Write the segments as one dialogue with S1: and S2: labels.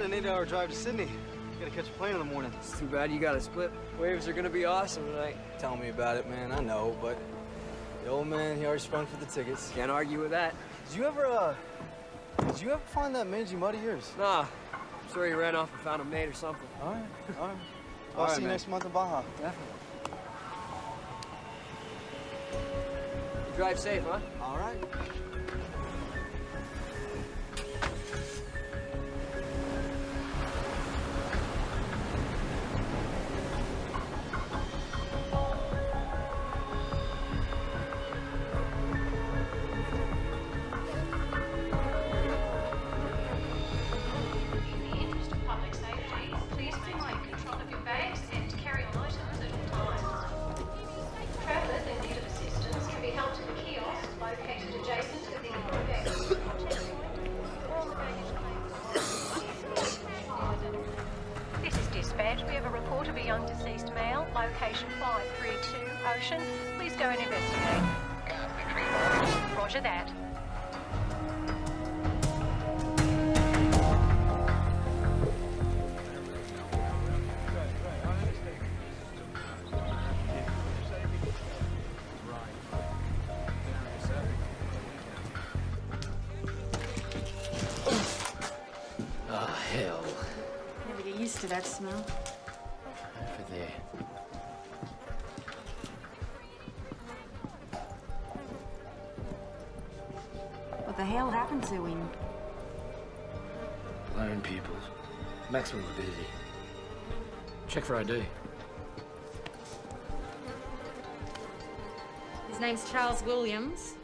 S1: got an 8-hour drive to Sydney. Gotta catch a plane in the morning.
S2: It's too bad you got a split. Waves are gonna be awesome tonight.
S1: Tell me about it, man. I know, but the old man, he already sprung for the tickets.
S2: Can't argue with that.
S1: Did you ever find that mangy mud of yours?
S2: Nah. I'm sure he ran off and found a mate or something.
S1: All right, all right. I'll see you next month in Baja.
S2: Definitely. You drive safe, huh?
S1: All right.
S3: We have a report of a young deceased male, location 532 Ocean. Please go and investigate. Roger that.
S4: Oh, hell.
S5: Never get used to that smell.
S4: Over there.
S5: What the hell happened to him?
S4: Lone pupils. Maximum morbidity. Check for ID.
S5: His name's Charles Williams.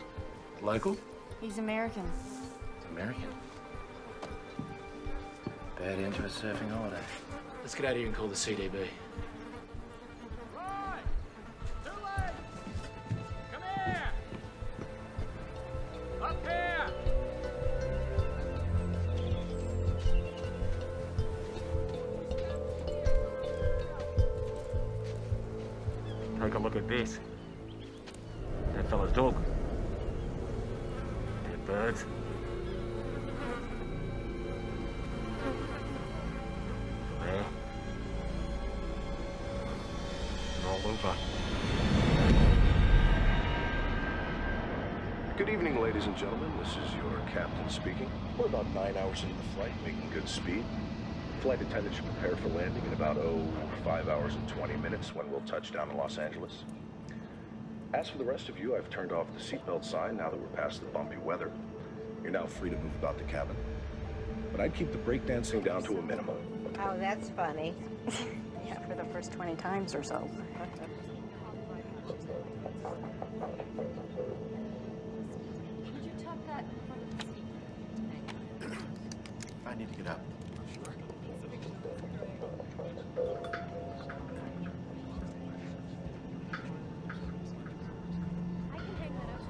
S4: Local?
S5: He's American.
S4: American. Bad end to a surfing holiday. Let's get out of here and call the CDB.
S6: Right! Too late! Come here! Up here! Take a look at this. That fella's dog. Dead birds. There. All over.
S7: Good evening, ladies and gentlemen. This is your captain speaking. We're about 9 hours into the flight, making good speed. Flight attendant should prepare for landing in about, 5 hours and 20 minutes when we'll touch down in Los Angeles. As for the rest of you, I've turned off the seatbelt sign now that we're past the bumpy weather. You're now free to move about the cabin. But I'd keep the breakdancing down to a minimum.
S8: Oh, that's funny. Yeah, for the first 20 times or so.
S5: Could you tuck that in front of the seat?
S4: I need to get up. Sure.
S5: I can hang that up.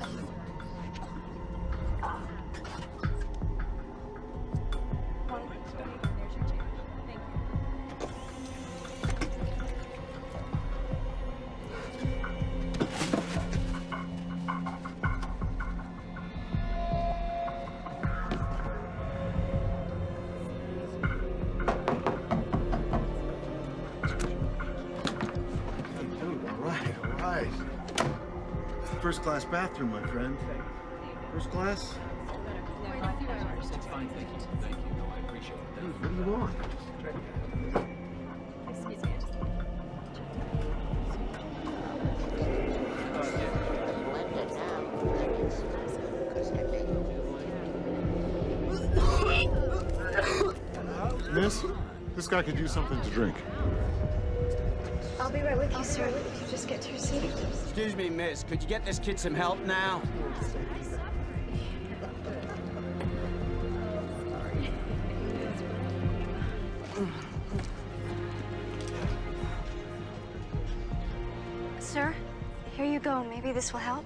S5: There's your chair. Thank you.
S9: First class bathroom, my friend. First class?
S4: It's fine, thank you. Thank you. No, I appreciate it.
S9: Hey, what do you want?
S5: Excuse me,
S9: Miss, this guy could use something to drink.
S8: I'll be right with you, sir. If you just get to your seat.
S2: Excuse me, miss. Could you get this kid some help now?
S8: Sir, here you go. Maybe this will help.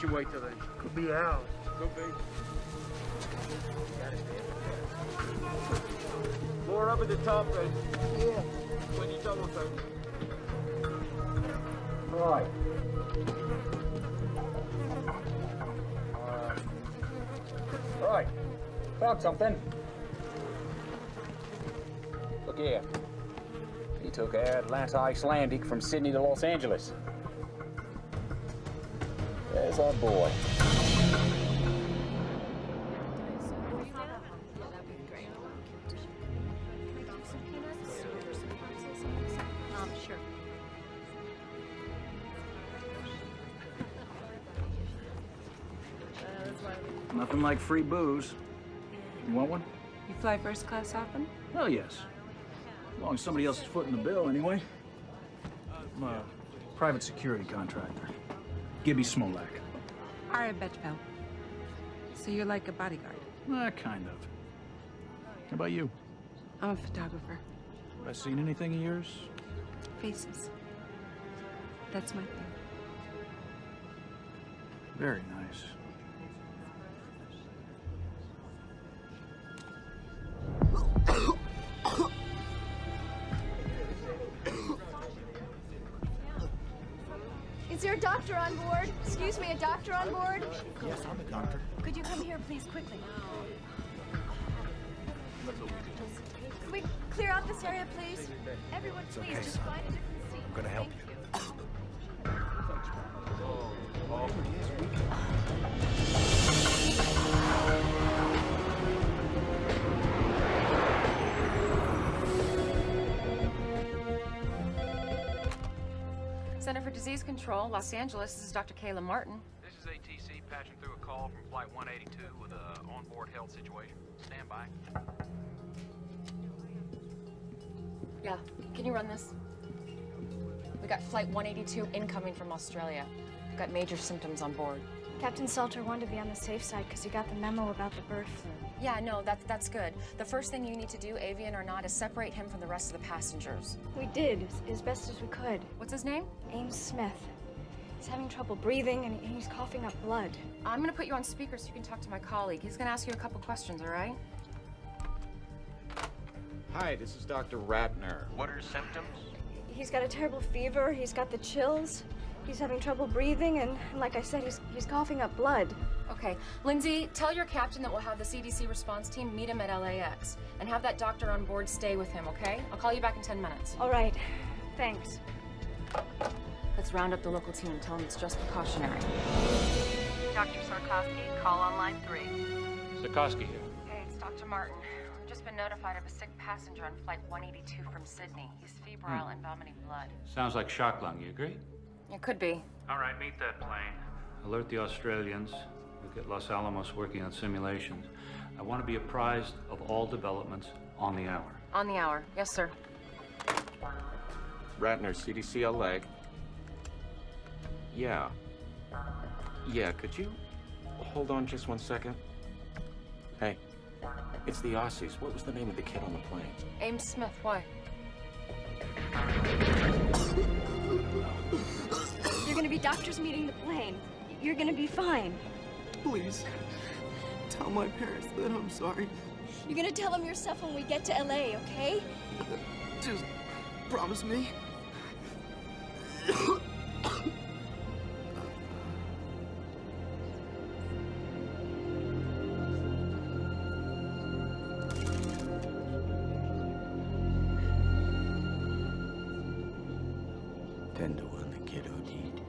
S6: should wait till they could be out. Could be. More up at the top, then. Yeah. When you double take. Right. Right. Found something. Look here. He took Atlanta Icelandic from Sydney to Los Angeles. There's our boy.
S5: Sure.
S10: Nothing like free booze. You want one?
S8: You fly first class often?
S10: Oh, yes. As long as somebody else is footing the bill, anyway. I'm a private security contractor. Gibby Smolak.
S8: I bet well. So you're like a bodyguard?
S10: Kind of. How about you?
S8: I'm a photographer.
S10: Have I seen anything of yours?
S8: Faces. That's my thing.
S10: Very nice.
S5: Is there a doctor on board? Excuse me, a doctor on board?
S9: Yes, I'm a doctor.
S5: Could you come here, please, quickly? Can we clear out this area, please? Everyone, please,
S9: okay,
S5: just
S9: son.
S5: find a different seat.
S9: I'm gonna help
S5: Thank
S9: you.
S11: Center for Disease Control, Los Angeles. This is Dr. Kayla Martin.
S12: This is ATC patching through a call from Flight 182 with an onboard health situation. Stand by.
S11: Yeah, can you run this? We got Flight 182 incoming from Australia. We've got major symptoms on board.
S5: Captain Salter wanted to be on the safe side because he got the memo about the bird flu.
S11: Yeah, no, that's good. The first thing you need to do, avian or not, is separate him from the rest of the passengers.
S5: We did, as best as we could.
S11: What's his name?
S5: Ames Smith. He's having trouble breathing and he's coughing up blood.
S11: I'm gonna put you on speaker so you can talk to my colleague. He's gonna ask you a couple questions, all right?
S13: Hi, this is Dr. Ratner. What are his symptoms?
S5: He's got a terrible fever, he's got the chills, he's having trouble breathing, and like I said, he's coughing up blood.
S11: Okay, Lindsay, tell your captain that we'll have the CDC response team meet him at LAX and have that doctor on board stay with him, okay? I'll call you back in 10 minutes.
S5: All right, thanks.
S11: Let's round up the local team and tell them it's just precautionary.
S3: Dr. Sarkowski, call on line 3.
S6: Sarkowski here.
S11: Hey, it's Dr. Martin. We've just been notified of a sick passenger on Flight 182 from Sydney. He's febrile and vomiting blood.
S6: Sounds like shock lung, you agree?
S11: It could be.
S6: All right, meet that plane. Alert the Australians. We'll get Los Alamos working on simulations. I want to be apprised of all developments on the hour.
S11: On the hour. Yes, sir.
S13: Ratner, CDC LA. Yeah. Yeah, could you hold on just 1 second? Hey, it's the Aussies. What was the name of the kid on the plane?
S11: Ames Smith, why?
S5: You're gonna be doctors meeting the plane. You're gonna be fine.
S14: Please, tell my parents that I'm sorry.
S5: You're gonna tell them yourself when we get to LA, okay?
S14: Just promise me.
S9: Tender when the kid OD'd.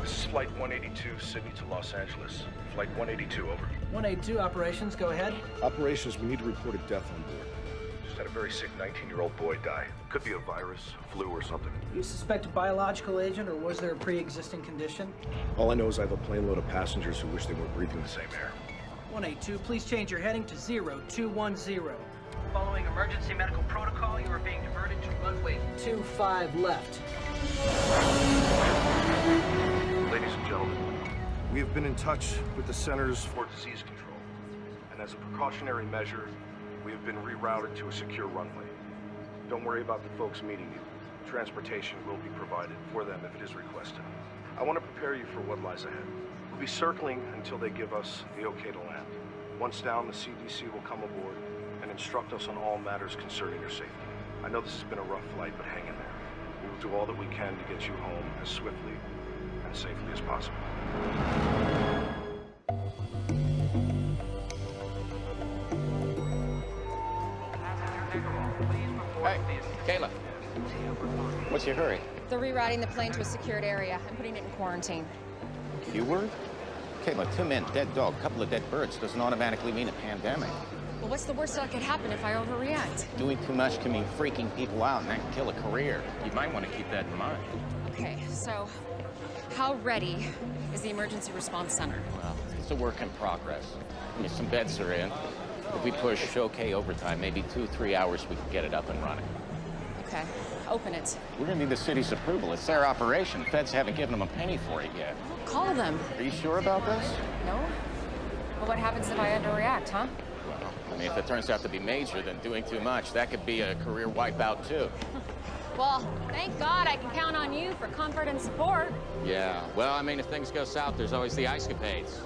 S7: This is Flight 182, Sydney to Los Angeles. Flight 182, over.
S15: 182 operations, go ahead.
S7: Operations, we need to report a death on board. Just had a very sick 19-year-old boy die. Could be a virus, flu, or something.
S15: You suspect a biological agent, or was there a pre-existing condition?
S7: All I know is I have a plane load of passengers who wish they were breathing the same air.
S15: 182, please change your heading to 0210. Following emergency medical protocol, you are being diverted Runway 25 left.
S7: Ladies and gentlemen, we have been in touch with the Centers for Disease Control, and as a precautionary measure, we have been rerouted to a secure runway. Don't worry about the folks meeting you. Transportation will be provided for them if it is requested. I want to prepare you for what lies ahead. We'll be circling until they give us the okay to land. Once down, the CDC will come aboard and instruct us on all matters concerning your safety. I know this has been a rough flight, but hang in there. We will do all that we can to get you home as swiftly and safely as possible.
S13: Hey, Kayla. What's your hurry?
S11: They're rerouting the plane to a secured area and putting it in quarantine.
S13: Q-word? Kayla, 2 men, dead dog, couple of dead birds doesn't automatically mean a pandemic.
S11: Well, what's the worst that could happen if I overreact?
S13: Doing too much can mean freaking people out, and that can kill a career. You might want to keep that in mind.
S11: Okay, so how ready is the emergency response center?
S13: Well, it's a work in progress. I mean, some beds are in. If we push okay overtime, maybe 2-3 hours, we can get it up and running.
S11: Okay, open it.
S13: We're gonna need the city's approval. It's their operation. Feds haven't given them a penny for it yet.
S11: Call them.
S13: Are you sure about this?
S11: No? Well, what happens if I underreact, huh?
S13: Well, I mean, if it turns out to be major, then doing too much, that could be a career wipeout, too.
S11: Well, thank God I can count on you for comfort and support.
S13: Yeah, well, I mean, if things go south, there's always the ice-capades.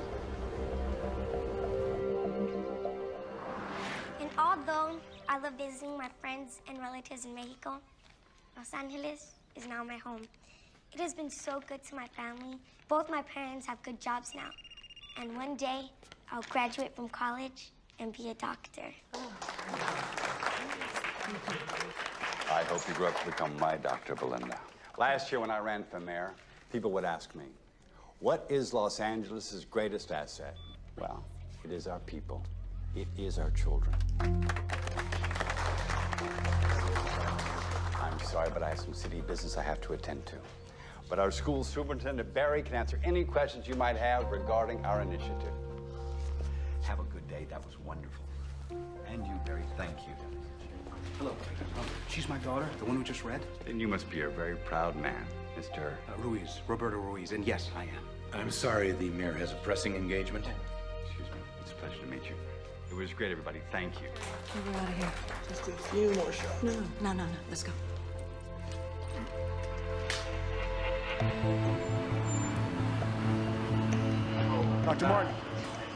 S16: And although I love visiting my friends and relatives in Mexico, Los Angeles is now my home. It has been so good to my family. Both my parents have good jobs now. And one day, I'll graduate from college and be a doctor.
S17: I hope you grow up to become my Dr. Belinda. Last year when I ran for mayor, people would ask me, what is Los Angeles' greatest asset? Well, it is our people. It is our children. I'm sorry, but I have some city business I have to attend to. But our school superintendent, Barry, can answer any questions you might have regarding our initiative. Have a good day. That was wonderful. And you, Barry, thank you.
S10: Hello. She's my daughter, the one who just read?
S17: Then you must be a very proud man, Mr.
S10: Ruiz, Roberto Ruiz, and yes, I am.
S18: I'm sorry, the mayor has a pressing engagement.
S17: Excuse me. It's a pleasure to meet you. It was great, everybody. Thank you.
S14: We're out of here. Just a few more shots. No. Let's go.
S19: Dr. Martin,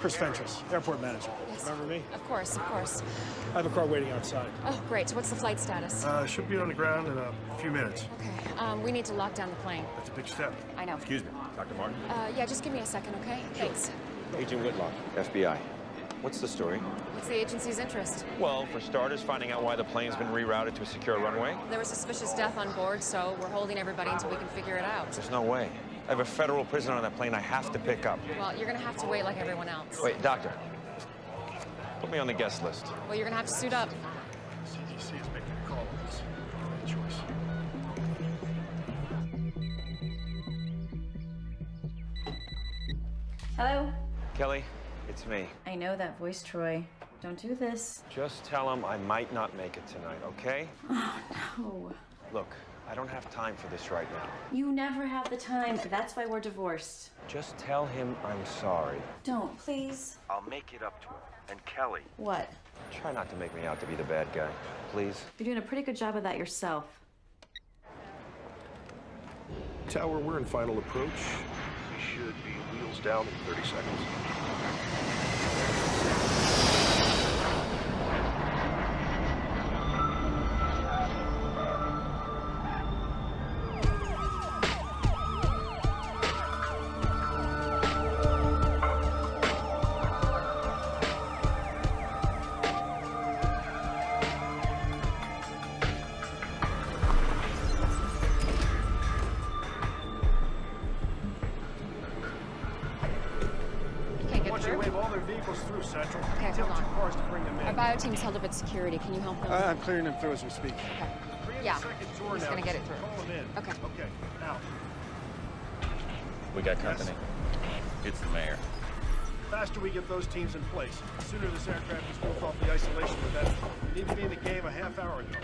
S19: Chris Fentress, airport manager.
S11: Yes.
S19: Remember me?
S11: Of course, of course.
S19: I have a car waiting outside.
S11: Oh, great. So what's the flight status?
S19: Should be on the ground in a few minutes.
S11: Okay. We need to lock down the plane.
S19: That's a big step.
S11: I know.
S18: Excuse me, Dr. Martin.
S11: Yeah, just give me a second, okay? Thanks.
S20: Agent Whitlock, FBI. What's the story?
S11: What's the agency's interest?
S20: Well, for starters, finding out why the plane's been rerouted to a secure runway.
S11: There was suspicious death on board, so we're holding everybody until we can figure it out.
S20: There's no way. I have a federal prisoner on that plane I have to pick up.
S11: Well, you're gonna have to wait like everyone else.
S20: Wait, doctor. Put me on the guest list.
S11: Well, you're gonna have to suit up.
S19: CDC is making a call on this. Good choice.
S21: Hello?
S20: Kelly, it's me.
S21: I know that voice, Troy. Don't do this.
S20: Just tell him I might not make it tonight, okay?
S21: Oh, no.
S20: Look, I don't have time for this right now.
S21: You never have the time. That's why we're divorced.
S20: Just tell him I'm sorry.
S21: Don't, please.
S20: I'll make it up to him. And Kelly.
S21: What?
S20: Try not to make me out to be the bad guy, please.
S21: You're doing a pretty good job of that yourself.
S7: Tower, we're in final approach. We should be wheels down in 30 seconds.
S19: Through Central.
S11: Okay, hold on.
S19: 2 cars to bring them in.
S11: Our bio team's held up at security. Can you help them?
S19: I'm clearing them through as we speak.
S11: Okay. Yeah. He's gonna get it through.
S19: Call them in.
S11: Okay.
S19: Okay. Now.
S13: We got company. It's the mayor.
S19: The faster we get those teams in place, the sooner this aircraft is moved off the isolation event. We need to be in the game a half hour ago.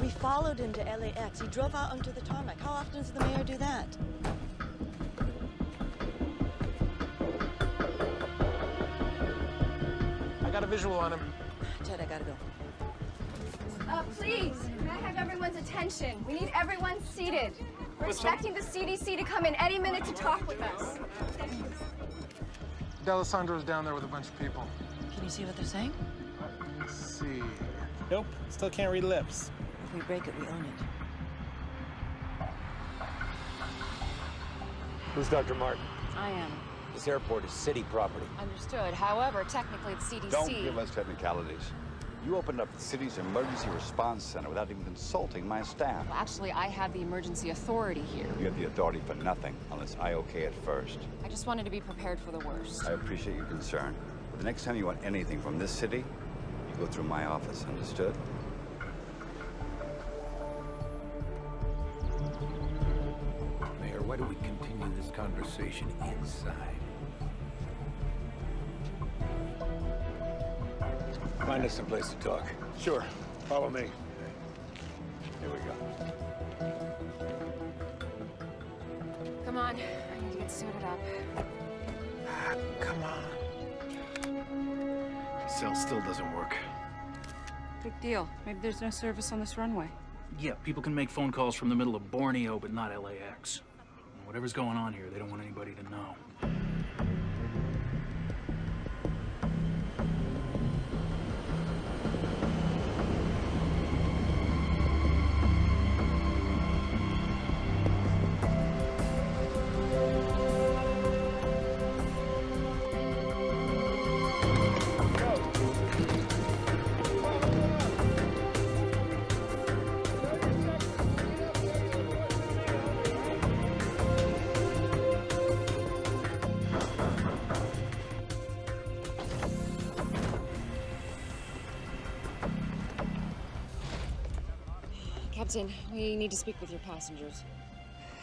S1: We followed him to LAX. He drove out onto the tarmac. How often does the mayor do that?
S20: I got a visual on him.
S1: Ted, I gotta go.
S5: Please, may I have everyone's attention? We need everyone seated. We're expecting the CDC to come in any minute to talk with us.
S19: D'Alessandro's down there with a bunch of people.
S1: Can you see what they're saying?
S19: Let's see.
S20: Nope, still can't read lips.
S1: If we break it, we own it.
S20: Who's Dr. Martin?
S11: I am.
S17: This airport is city property.
S11: Understood. However, technically the CDC...
S17: Don't give us technicalities. You opened up the city's emergency response center without even consulting my staff.
S11: Well, actually, I have the emergency authority here.
S17: You have the authority for nothing unless I okay it first.
S11: I just wanted to be prepared for the worst.
S17: I appreciate your concern. But the next time you want anything from this city, you go through my office, understood?
S18: Mayor, why don't we continue this conversation inside?
S20: Find us some place to talk. Sure. Follow me.
S17: Here we go.
S11: Come on. I need to get suited up.
S19: Come on. Cell still doesn't work.
S8: Big deal. Maybe there's no service on this runway.
S10: Yeah, people can make phone calls from the middle of Borneo, but not LAX. Whatever's going on here, they don't want anybody to know.
S11: Captain, we need to speak with your passengers.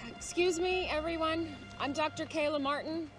S11: Excuse me, everyone. I'm Dr. Kayla Martin.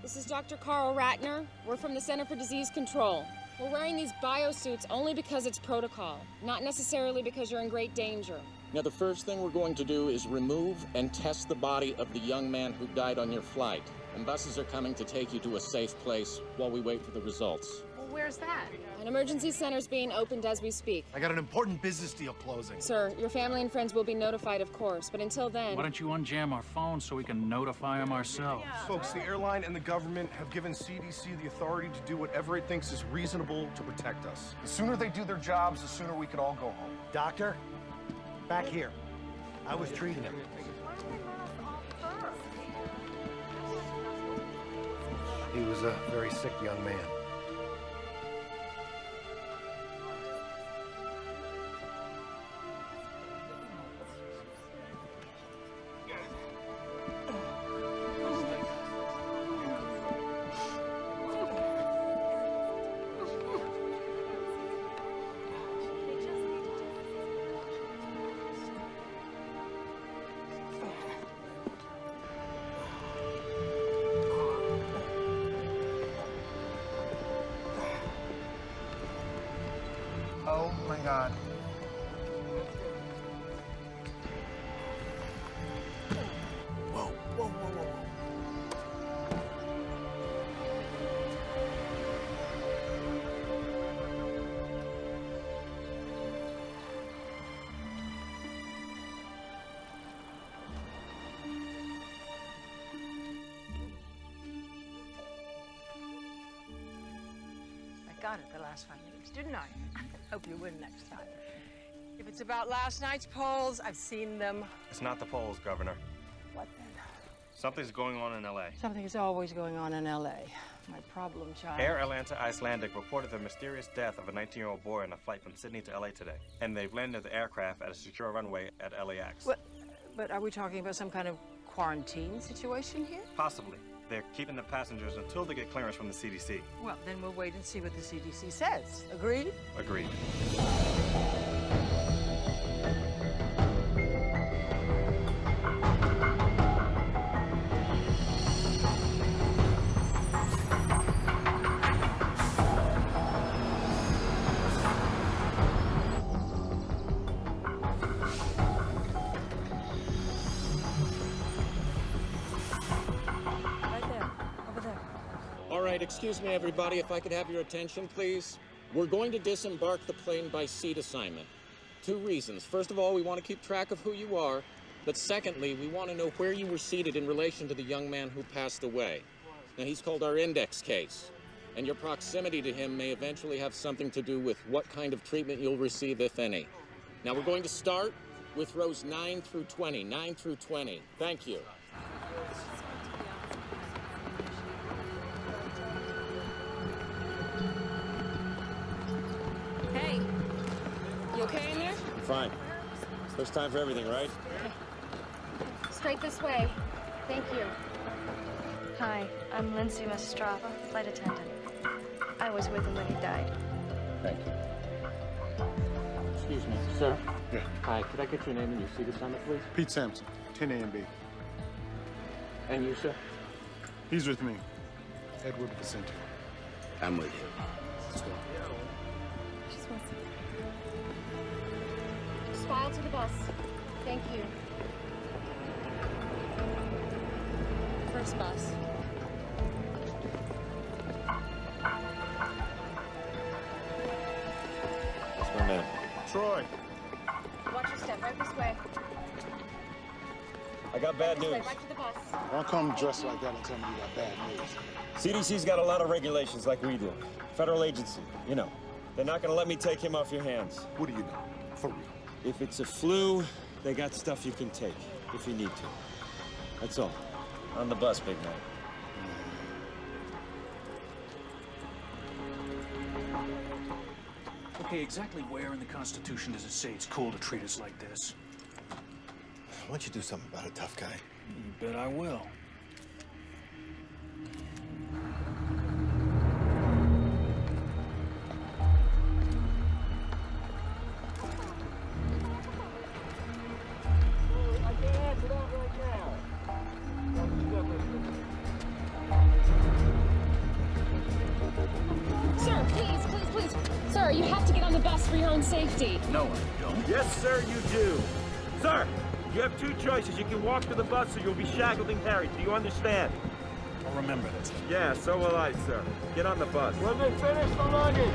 S11: This is Dr. Carl Ratner. We're from the Center for Disease Control. We're wearing these biosuits only because it's protocol, not necessarily because you're in great danger.
S13: Now, the first thing we're going to do is remove and test the body of the young man who died on your flight. And buses are coming to take you to a safe place while we wait for the results.
S11: Well, where's that? An emergency center's being opened as we speak.
S19: I got an important business deal closing.
S11: Sir, your family and friends will be notified, of course, but until then...
S10: Why don't you unjam our phones so we can notify them ourselves?
S9: Folks, the airline and the government have given CDC the authority to do whatever it thinks is reasonable to protect us. The sooner they do their jobs, the sooner we could all go home.
S22: Doctor, back here. I was treating him. He was a very sick young man.
S19: Oh my God.
S22: Whoa, whoa, whoa, whoa, whoa.
S8: I got it the last 5 minutes, didn't I? Hope you win next time. If it's about last night's polls, I've seen them.
S20: It's not the polls, Governor.
S8: What then?
S20: Something's going on in L.A.
S8: Something is always going on in L.A. My problem child.
S20: Air Atlanta Icelandic reported the mysterious death of a 19-year-old boy on a flight from Sydney to L.A. today. And they've landed the aircraft at a secure runway at LAX.
S8: But are we talking about some kind of quarantine situation here?
S20: Possibly. They're keeping the passengers until they get clearance from the CDC.
S8: Well, then we'll wait and see what the CDC says. Agreed?
S20: Agreed.
S13: right, excuse me, everybody, if I could have your attention, please. We're going to disembark the plane by seat assignment. 2 reasons. First of all, we want to keep track of who you are. But secondly, we want to know where you were seated in relation to the young man who passed away. Now, he's called our index case. And your proximity to him may eventually have something to do with what kind of treatment you'll receive, if any. Now, we're going to start with rows 9 through 20. 9 through 20. Thank you.
S11: Hey, you okay in there?
S13: I'm fine. First time for everything, right?
S5: Straight this way. Thank you.
S2: Hi, I'm Lindsay Mastrava, flight attendant. I was with him when he died.
S13: Thank you. Excuse me, sir. Yeah. Hi, could I get your name and your seat assignment, please?
S19: Pete Sampson, 10 A and B.
S13: And you, sir?
S19: He's with me. Edward Vicente.
S18: I'm with you.
S19: Let's go.
S5: Just file to the bus. Thank you.
S11: First bus.
S13: That's my man.
S19: Troy.
S5: Watch your step. Right this way.
S20: I got bad
S5: This way,
S20: news.
S5: right to the bus.
S19: Don't come dressed like that and tell me you got bad news.
S20: CDC's got a lot of regulations like we do. Federal agency, you know. They're not gonna let me take him off your hands.
S19: What do you know? For real.
S20: If it's a flu, they got stuff you can take, if you need to. That's all. On the bus, big man.
S10: Okay, exactly where in the Constitution does it say it's cool to treat us like this?
S18: Why don't you do something about it, tough guy?
S10: You bet I will.
S11: Sir, please. Sir, you have to get on the bus for your own safety.
S10: No, I don't.
S20: Yes, sir, you do. Sir, you have 2 choices. You can walk to the bus or you'll be shackled and carried. Do you understand?
S10: I'll remember this.
S20: Yeah, so will I, sir. Get on the bus.
S19: When they finish the luggage.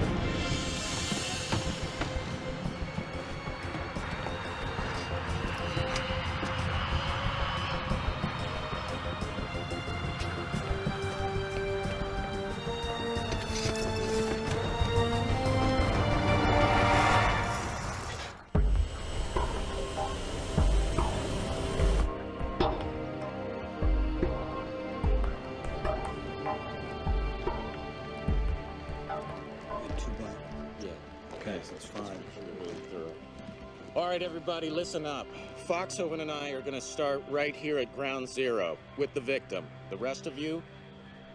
S13: All right, everybody, listen up. Foxhoven and I are going to start right here at ground zero with the victim. The rest of you,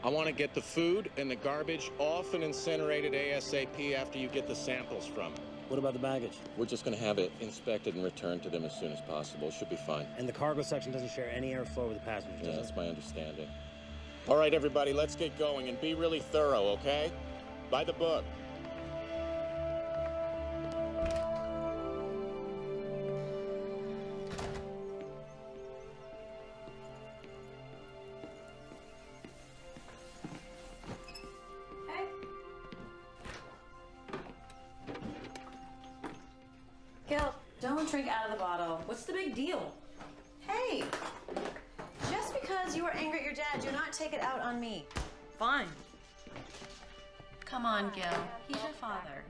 S13: I want to get the food and the garbage off and incinerated ASAP after you get the samples from it.
S4: What about the baggage?
S13: We're just going to have it inspected and returned to them as soon as possible. Should be fine.
S4: And the cargo section doesn't share any airflow with the passengers,
S13: Yeah,
S4: does it?
S13: that's my understanding. All right, everybody, let's get going and be really thorough, okay? By the book.
S21: Gil, don't drink out of the bottle. What's the big deal? Hey, just because you were angry at your dad, do not take it out on me. Fine. Come on, Gil. He's your father.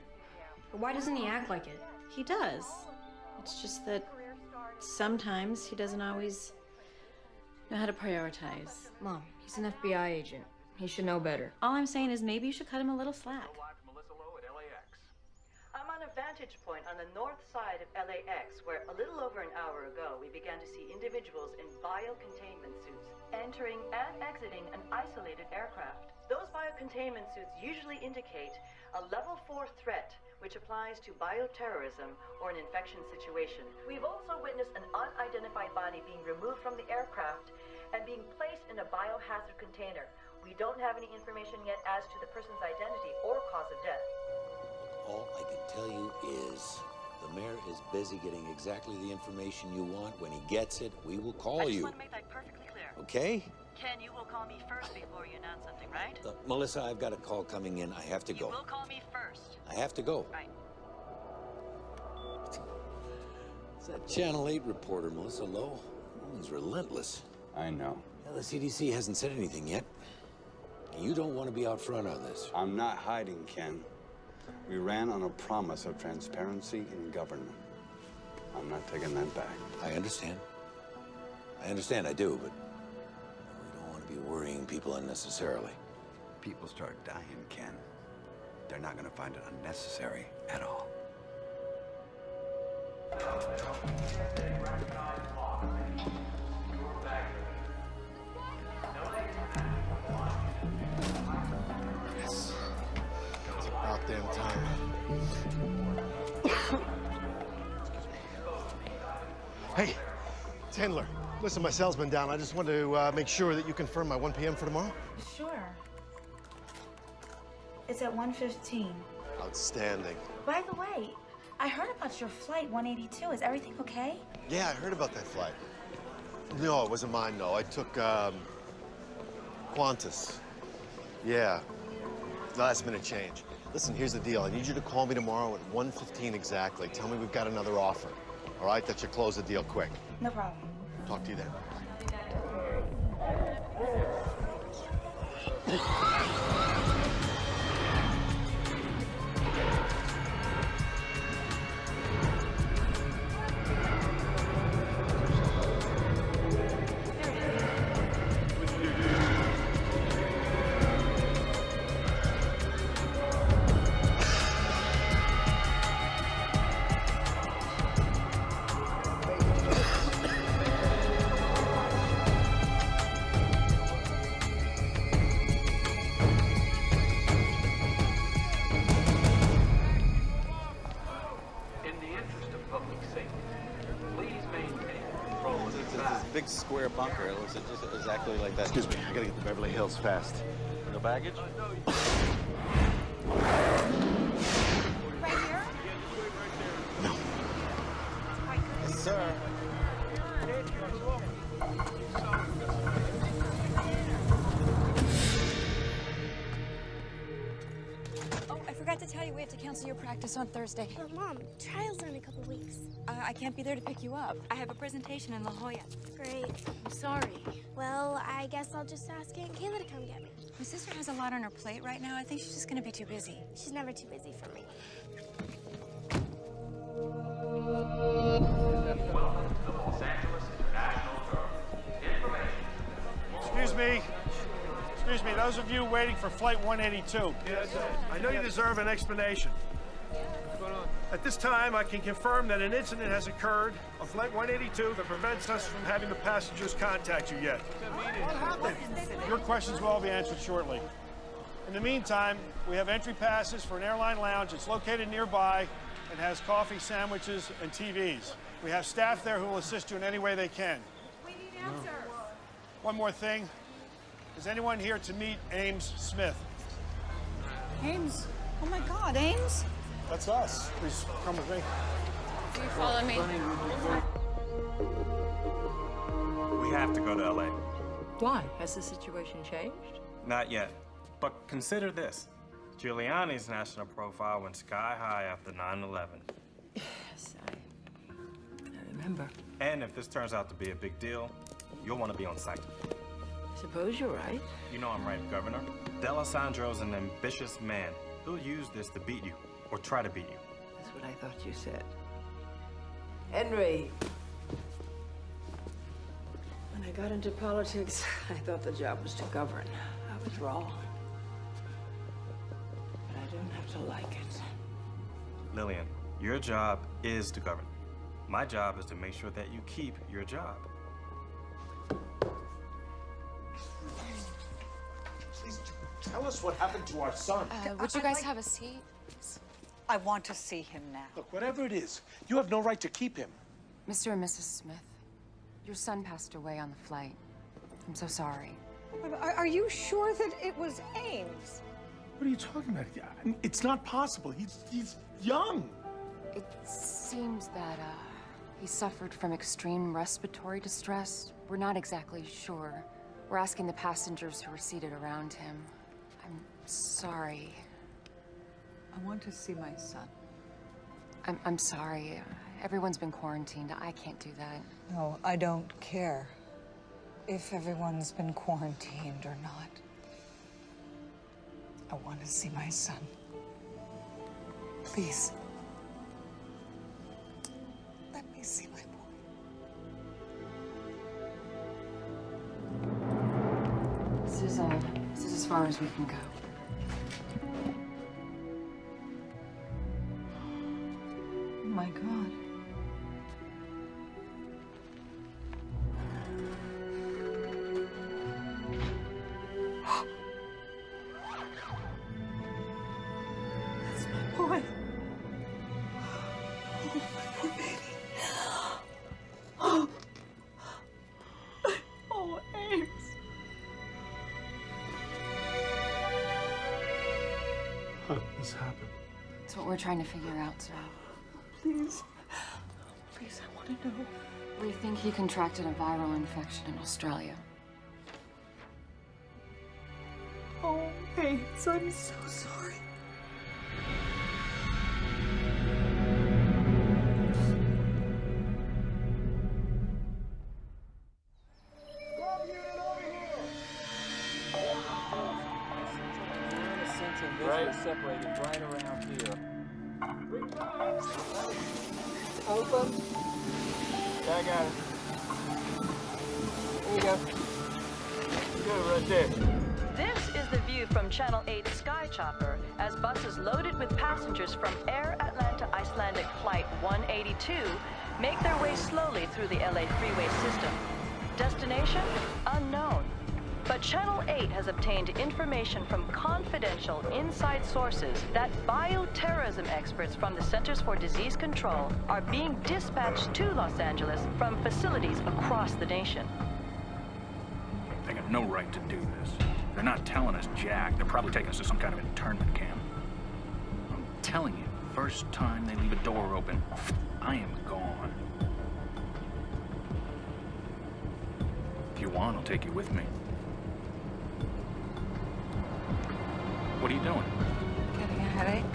S2: But why doesn't he act like it?
S21: He does. It's just that sometimes he doesn't always know how to prioritize.
S2: Mom, he's an FBI agent. He should know better.
S21: All I'm saying is maybe you should cut him a little slack.
S1: I'm on a vantage point on the north side of LAX, where a little over an hour ago we began to see individuals in biocontainment suits entering and exiting an isolated aircraft. Those biocontainment suits usually indicate a level 4 threat, which applies to bioterrorism or an infection situation. We've also witnessed an unidentified body being removed from the aircraft and being placed in a biohazard container. We don't have any information yet as to the person's identity or cause of death.
S18: All I can tell you is the mayor is busy getting exactly the information you want. When he gets it, we will call
S1: I just
S18: you.
S1: want to make that perfectly clear.
S18: Okay?
S1: Ken, you will call me first before you announce something, right?
S18: Melissa, I've got a call coming in. I have to go.
S1: You will call me first.
S18: I have to go.
S1: Right.
S18: It's that Channel 8 reporter, Melissa Lowe. Woman's relentless.
S17: I know.
S18: Well, the CDC hasn't said anything yet. You don't want to be out front on this.
S17: I'm not hiding, Ken. We ran on a promise of transparency in government. I'm not taking that back.
S18: I understand. I do, but we don't want to be worrying people unnecessarily.
S17: People start dying, Ken. They're not going to find it unnecessary at all.
S9: Yes. It's about damn time. Hey, it's Handler. Listen, my cell's been down. I just wanted to make sure that you confirm my 1 p.m. for tomorrow.
S3: Sure. It's at 1:15.
S9: Outstanding.
S3: By the way, I heard about your flight 182. Is everything okay?
S9: Yeah, I heard about that flight. No, it wasn't mine, no. I took, Qantas. Yeah. Last minute change. Listen, here's the deal. I need you to call me tomorrow at 1:15 exactly. Tell me we've got another offer. All right? That should close the deal quick.
S3: No problem.
S9: Talk to you then.
S12: Big square bunker. It looks just exactly like that.
S9: Excuse me, I gotta get to Beverly Hills fast.
S12: No baggage?
S3: Right here?
S9: No.
S12: Yes, sir.
S2: Oh, I forgot to tell you, we have to cancel your practice on Thursday.
S16: But Mom, trials are in a couple weeks.
S2: I can't be there to pick you up. I have a presentation in La Jolla.
S16: Great.
S2: I'm sorry.
S16: Well, I guess I'll just ask Aunt Kayla to come get me.
S2: My sister has a lot on her plate right now. I think she's just gonna be too busy.
S16: She's never too busy for me.
S6: Welcome to the Los Angeles International Terminal. Information.
S19: Excuse me, those of you waiting for Flight 182. I know you deserve an explanation. At this time, I can confirm that an incident has occurred on Flight 182 that prevents us from having the passengers contact you yet. What happened? Your questions will all be answered shortly. In the meantime, we have entry passes for an airline lounge. It's located nearby and has coffee, sandwiches, and TVs. We have staff there who will assist you in any way they can.
S8: We need answers.
S19: One more thing. Is anyone here to meet Ames Smith?
S8: Ames? Oh my God, Ames?
S19: That's us. Please come with me.
S11: Do you follow me?
S20: We have to go to LA.
S8: Why? Has the situation changed?
S20: Not yet. But consider this. Giuliani's national profile went sky high after 9/11.
S8: Yes, I remember.
S20: And if this turns out to be a big deal, you'll want to be on site.
S8: I suppose you're right.
S20: You know I'm right, Governor. D'Alessandro's an ambitious man. He'll use this to beat you, or try to beat you.
S8: That's what I thought you said. Henry. When I got into politics, I thought the job was to govern. I was wrong. But I don't have to like it.
S20: Lillian, your job is to govern. My job is to make sure that you keep your job.
S9: Please tell us what happened to our son.
S11: Would you guys have a seat?
S23: I want to see him now.
S9: Look, whatever it is, you have no right to keep him.
S11: Mr. and Mrs. Smith, your son passed away on the flight. I'm so sorry.
S8: Are you sure that it was Ames?
S9: What are you talking about? It's not possible. He's young.
S11: It seems that he suffered from extreme respiratory distress. We're not exactly sure. We're asking the passengers who were seated around him. I'm sorry.
S23: I want to see my son.
S11: I'm sorry. Everyone's been quarantined. I can't do that.
S23: No, I don't care if everyone's been quarantined or not. I want to see my son. Please. Let me see my boy.
S11: This is as far as we can go.
S23: Oh my God. That's my boy. Oh, my poor baby. Oh. Oh, Ames.
S19: How did this happen?
S11: It's what we're trying to figure out, sir.
S23: Please. Please, I want to know.
S11: We think he contracted a viral infection in Australia.
S23: Oh, Ames, I'm so sorry.
S12: Right. Separated right around here. Open. Yeah, I got it. There you go. Good, right there.
S1: This is the view from Channel 8 Sky Chopper as buses loaded with passengers from Air Atlanta Icelandic Flight 182 make their way slowly through the LA freeway system. Destination? Unknown. But Channel 8 has obtained information from confidential inside sources that bioterrorism experts from the Centers for Disease Control are being dispatched to Los Angeles from facilities across the nation.
S10: They got no right to do this. They're not telling us jack. They're probably taking us to some kind of internment camp. I'm telling you, first time they leave a door open, I am gone. If you want, I'll take you with me. What are you doing?
S23: Getting a headache?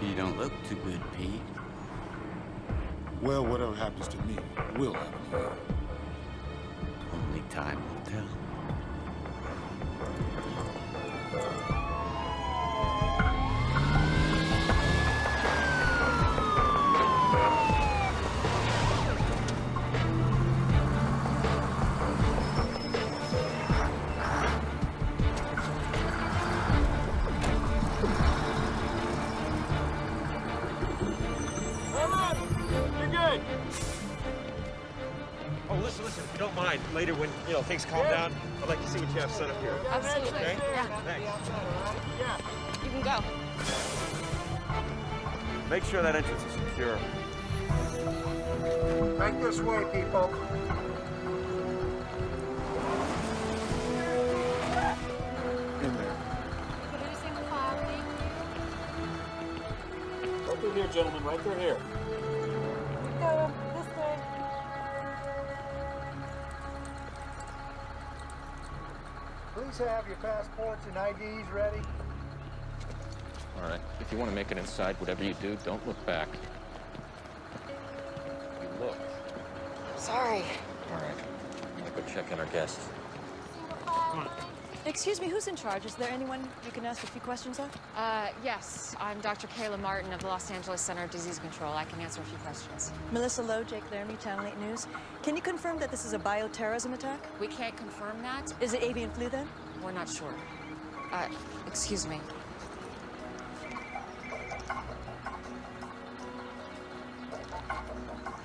S18: You don't look too good, Pete.
S7: Well, whatever happens to me will happen to you.
S18: Only time will tell.
S19: Listen, if you don't mind, later when, things calm down, I'd like to see what you have set up here.
S11: Absolutely.
S19: Okay?
S11: Yeah.
S19: Thanks.
S11: You can go.
S19: Make sure that entrance is secure.
S22: Right this way, people.
S7: In there.
S12: Right through here, gentlemen, right through here.
S22: Please have your passports and IDs ready.
S13: All right. If you want to make it inside, whatever you do, don't look back. You look.
S11: Sorry.
S13: All right. I'm gonna go check in our guests.
S8: Come on. Excuse me, who's in charge? Is there anyone you can ask a few questions of?
S11: Yes. I'm Dr. Kayla Martin of the Los Angeles Center of Disease Control. I can answer a few questions.
S8: Melissa Lowe, Jake Laramie, Channel 8 News. Can you confirm that this is a bioterrorism attack?
S11: We can't confirm that.
S8: Is it avian flu then?
S11: We're not sure. Excuse me.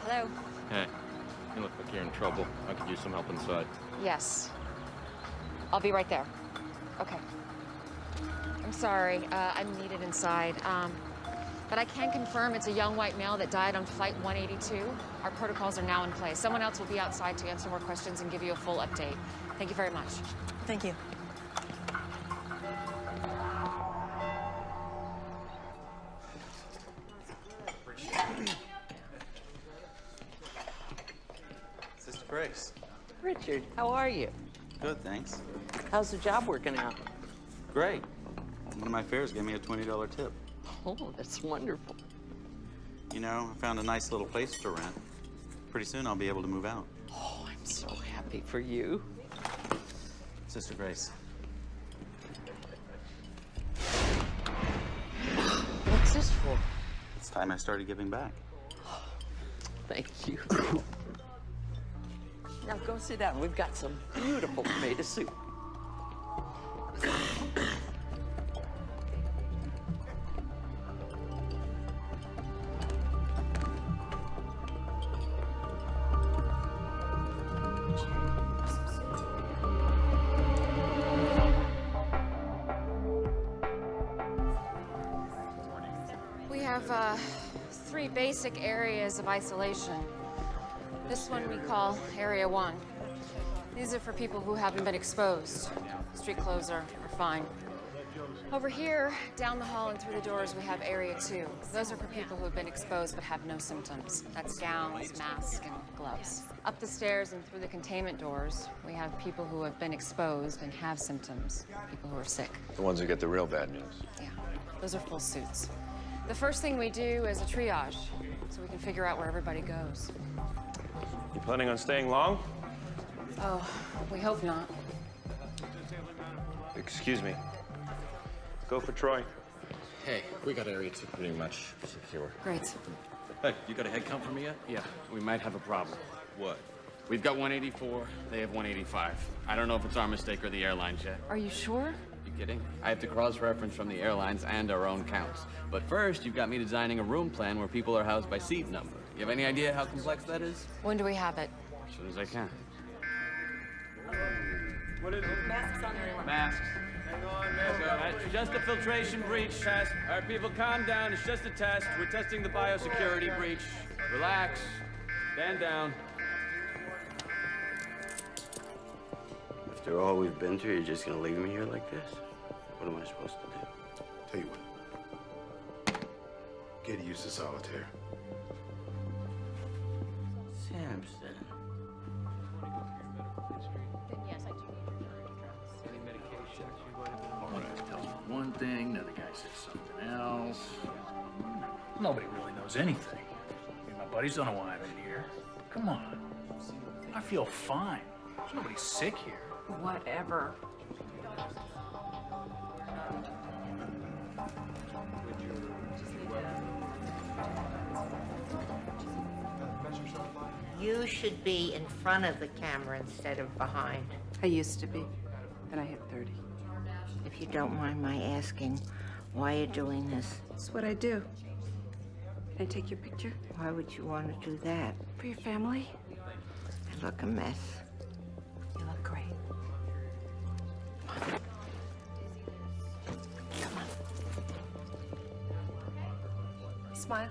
S11: Hello?
S13: Hey, you look like you're in trouble. I could use some help inside.
S11: Yes. I'll be right there. Okay. I'm sorry. I'm needed inside. But I can confirm it's a young white male that died on Flight 182. Our protocols are now in place. Someone else will be outside to answer more questions and give you a full update. Thank you very much.
S8: Thank you.
S12: Grace.
S5: Richard, how are you?
S12: Good, thanks.
S5: How's the job working out?
S12: Great. One of my fares gave me a $20 tip.
S5: Oh, that's wonderful.
S12: You know, I found a nice little place to rent. Pretty soon I'll be able to move out.
S5: Oh, I'm so happy for you.
S12: Sister Grace.
S5: What's this for?
S12: It's time I started giving back.
S5: Thank you. Now go sit down. We've got some beautiful tomato soup.
S11: We have 3 basic areas of isolation. This one we call Area 1. These are for people who haven't been exposed. Street clothes are fine. Over here, down the hall and through the doors, we have Area 2. Those are for people who have been exposed but have no symptoms. That's gowns, masks, and gloves. Up the stairs and through the containment doors, we have people who have been exposed and have symptoms, people who are sick.
S9: The ones who get the real bad news.
S11: Yeah, those are full suits. The first thing we do is a triage, so we can figure out where everybody goes.
S19: You planning on staying long?
S11: Oh, we hope not.
S19: Excuse me. Go for Troy.
S13: Hey, we got Area 2 pretty much secure.
S11: Great.
S10: Hey, you got a head count for me yet?
S14: Yeah, we might have a problem.
S10: What?
S14: We've got 184, they have 185. I don't know if it's our mistake or the airline's yet.
S11: Are you sure?
S14: You kidding? I have to cross-reference from the airlines and our own counts. But first, you've got me designing a room plan where people are housed by seat number. You have any idea how complex that is?
S11: When do we have it?
S14: As soon as I can.
S1: What is it? Masks on everyone.
S14: Masks.
S1: Hang on,
S14: It's just a filtration breach test. All right, people, calm down. It's just a test. We're testing the biosecurity breach. Relax. Stand down.
S15: After all we've been through, you're just gonna leave me here like this? What am I supposed to do?
S7: Tell you what. Get used to solitaire.
S15: Samson.
S11: Yes, I do need your address.
S10: Any medication? One guy tells me one thing, the other guy says something else. Nobody really knows anything. I mean, my buddies don't know why I'm in here. Come on. I feel fine. There's nobody sick here.
S8: Whatever.
S24: You should be in front of the camera instead of behind.
S21: I used to be. Then I hit 30.
S24: If you don't mind my asking, why are you doing this?
S21: It's what I do. Can I take your picture?
S24: Why would you want to do that?
S21: For your family?
S24: I look a mess.
S21: You look great.
S24: Come on.
S21: Smile.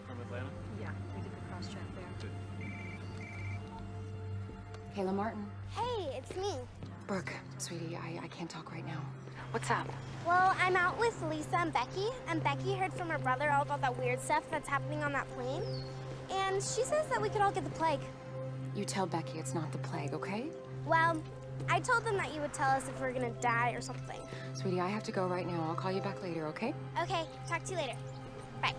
S10: From Atlanta?
S2: Yeah, we did the cross-check there.
S11: Kayla Martin.
S16: Hey, it's me.
S11: Brooke, sweetie, I can't talk right now. What's up?
S16: Well, I'm out with Lisa and Becky heard from her brother all about that weird stuff that's happening on that plane. And she says that we could all get the plague.
S11: You tell Becky it's not the plague, okay?
S16: Well, I told them that you would tell us if we're gonna die or something.
S11: Sweetie, I have to go right now. I'll call you back later, okay?
S16: Okay, talk to you later. Bye.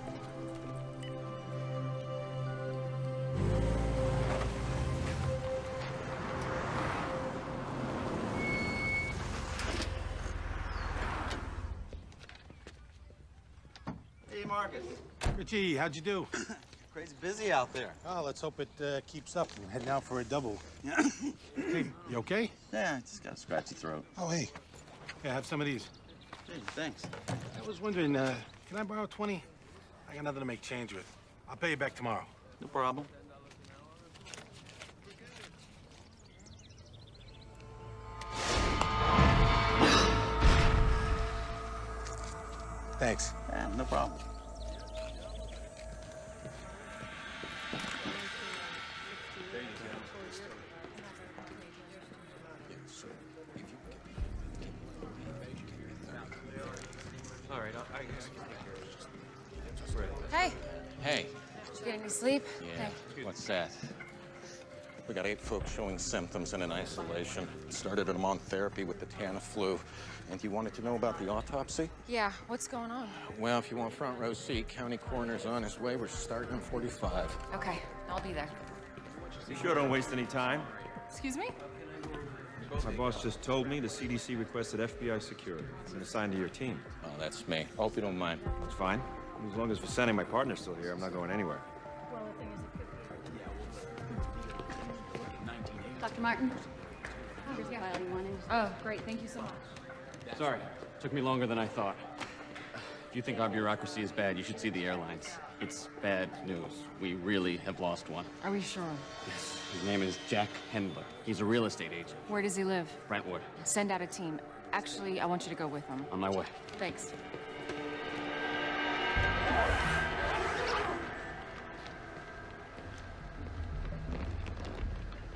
S12: Hey, Marcus.
S22: Richie, how'd you do?
S12: Crazy busy out there.
S22: Oh, let's hope it keeps up. I'm heading out for a double. Hey, you okay?
S12: Yeah, I just got a scratchy throat.
S22: Oh, hey. Yeah, have some of these.
S12: Hey, thanks.
S22: I was wondering, can I borrow 20? I got nothing to make change with. I'll pay you back tomorrow.
S12: No problem.
S22: Thanks.
S12: Yeah, no problem.
S10: All right, I guess.
S11: Hey.
S13: Hey,
S11: Get any sleep?
S13: Yeah. What's that? We got 8 folks showing symptoms and in isolation. Started them on therapy with the Tamiflu. And you wanted to know about the autopsy?
S11: Yeah, what's going on?
S13: Well, if you want front row seat, county coroner's on his way. We're starting in 45.
S11: Okay, I'll be there.
S20: You sure don't waste any time.
S11: Excuse me?
S20: My boss just told me the CDC requested FBI security. It's been assigned to your team.
S13: Oh, that's me. Hope you don't mind.
S20: It's fine. As long as Vicente, my partner's still here, I'm not going anywhere.
S3: Dr. Martin, here's the file you wanted.
S11: Oh, great. Thank you so much.
S14: Sorry, took me longer than I thought. If you think our bureaucracy is bad, you should see the airlines. It's bad news. We really have lost one.
S11: Are we sure?
S14: Yes. His name is Jack Hendler. He's a real estate agent.
S11: Where does he live?
S14: Brentwood.
S11: Send out a team. Actually, I want you to go with him.
S14: On my way.
S11: Thanks.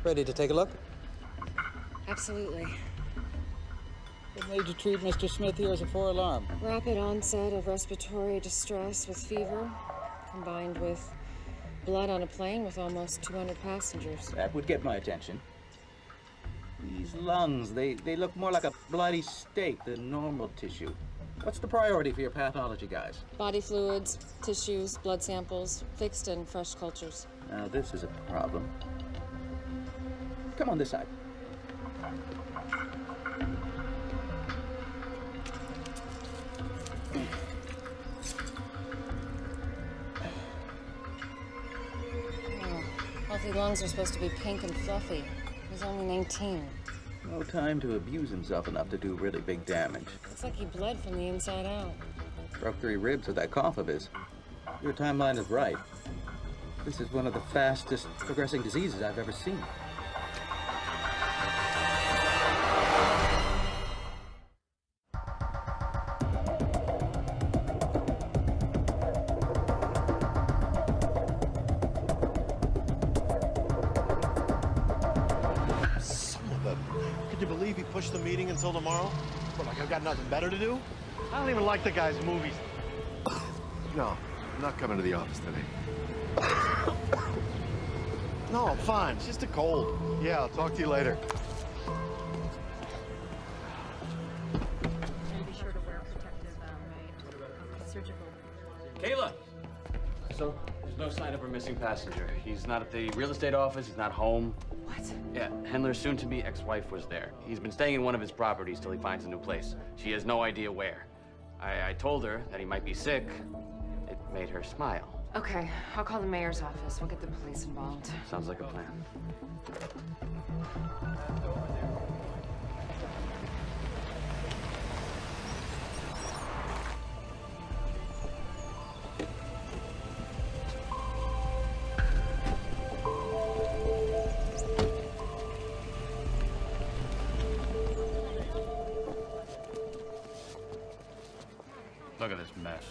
S4: Ready to take a look?
S11: Absolutely.
S4: What made you treat Mr. Smith here as a 4-alarm?
S11: Rapid onset of respiratory distress with fever, combined with blood on a plane with almost 200 passengers.
S4: That would get my attention. These lungs, they look more like a bloody steak than normal tissue. What's the priority for your pathology guys?
S11: Body fluids, tissues, blood samples, fixed and fresh cultures.
S4: Now this is a problem. Come on this side.
S11: Healthy lungs are supposed to be pink and fluffy. He's only 19.
S4: No time to abuse himself enough to do really big damage.
S11: Looks like he bled from the inside out.
S4: Broke 3 ribs with that cough of his. Your timeline is right. This is one of the fastest progressing diseases I've ever seen.
S9: Push the meeting until tomorrow? What, like I've got nothing better to do? I don't even like the guy's movies. No, I'm not coming to the office today. No, I'm fine. It's just a cold. Yeah, I'll talk to you later.
S3: And be sure to wear protective surgical.
S14: Kayla! So, there's no sign of her missing passenger. He's not at the real estate office, he's not home.
S11: What?
S14: Yeah, Hendler's soon-to-be ex-wife was there. He's been staying in one of his properties till he finds a new place. She has no idea where. I told her that he might be sick. It made her smile.
S11: Okay, I'll call the mayor's office. We'll get the police involved.
S14: Sounds like a plan.
S6: Look at this mess.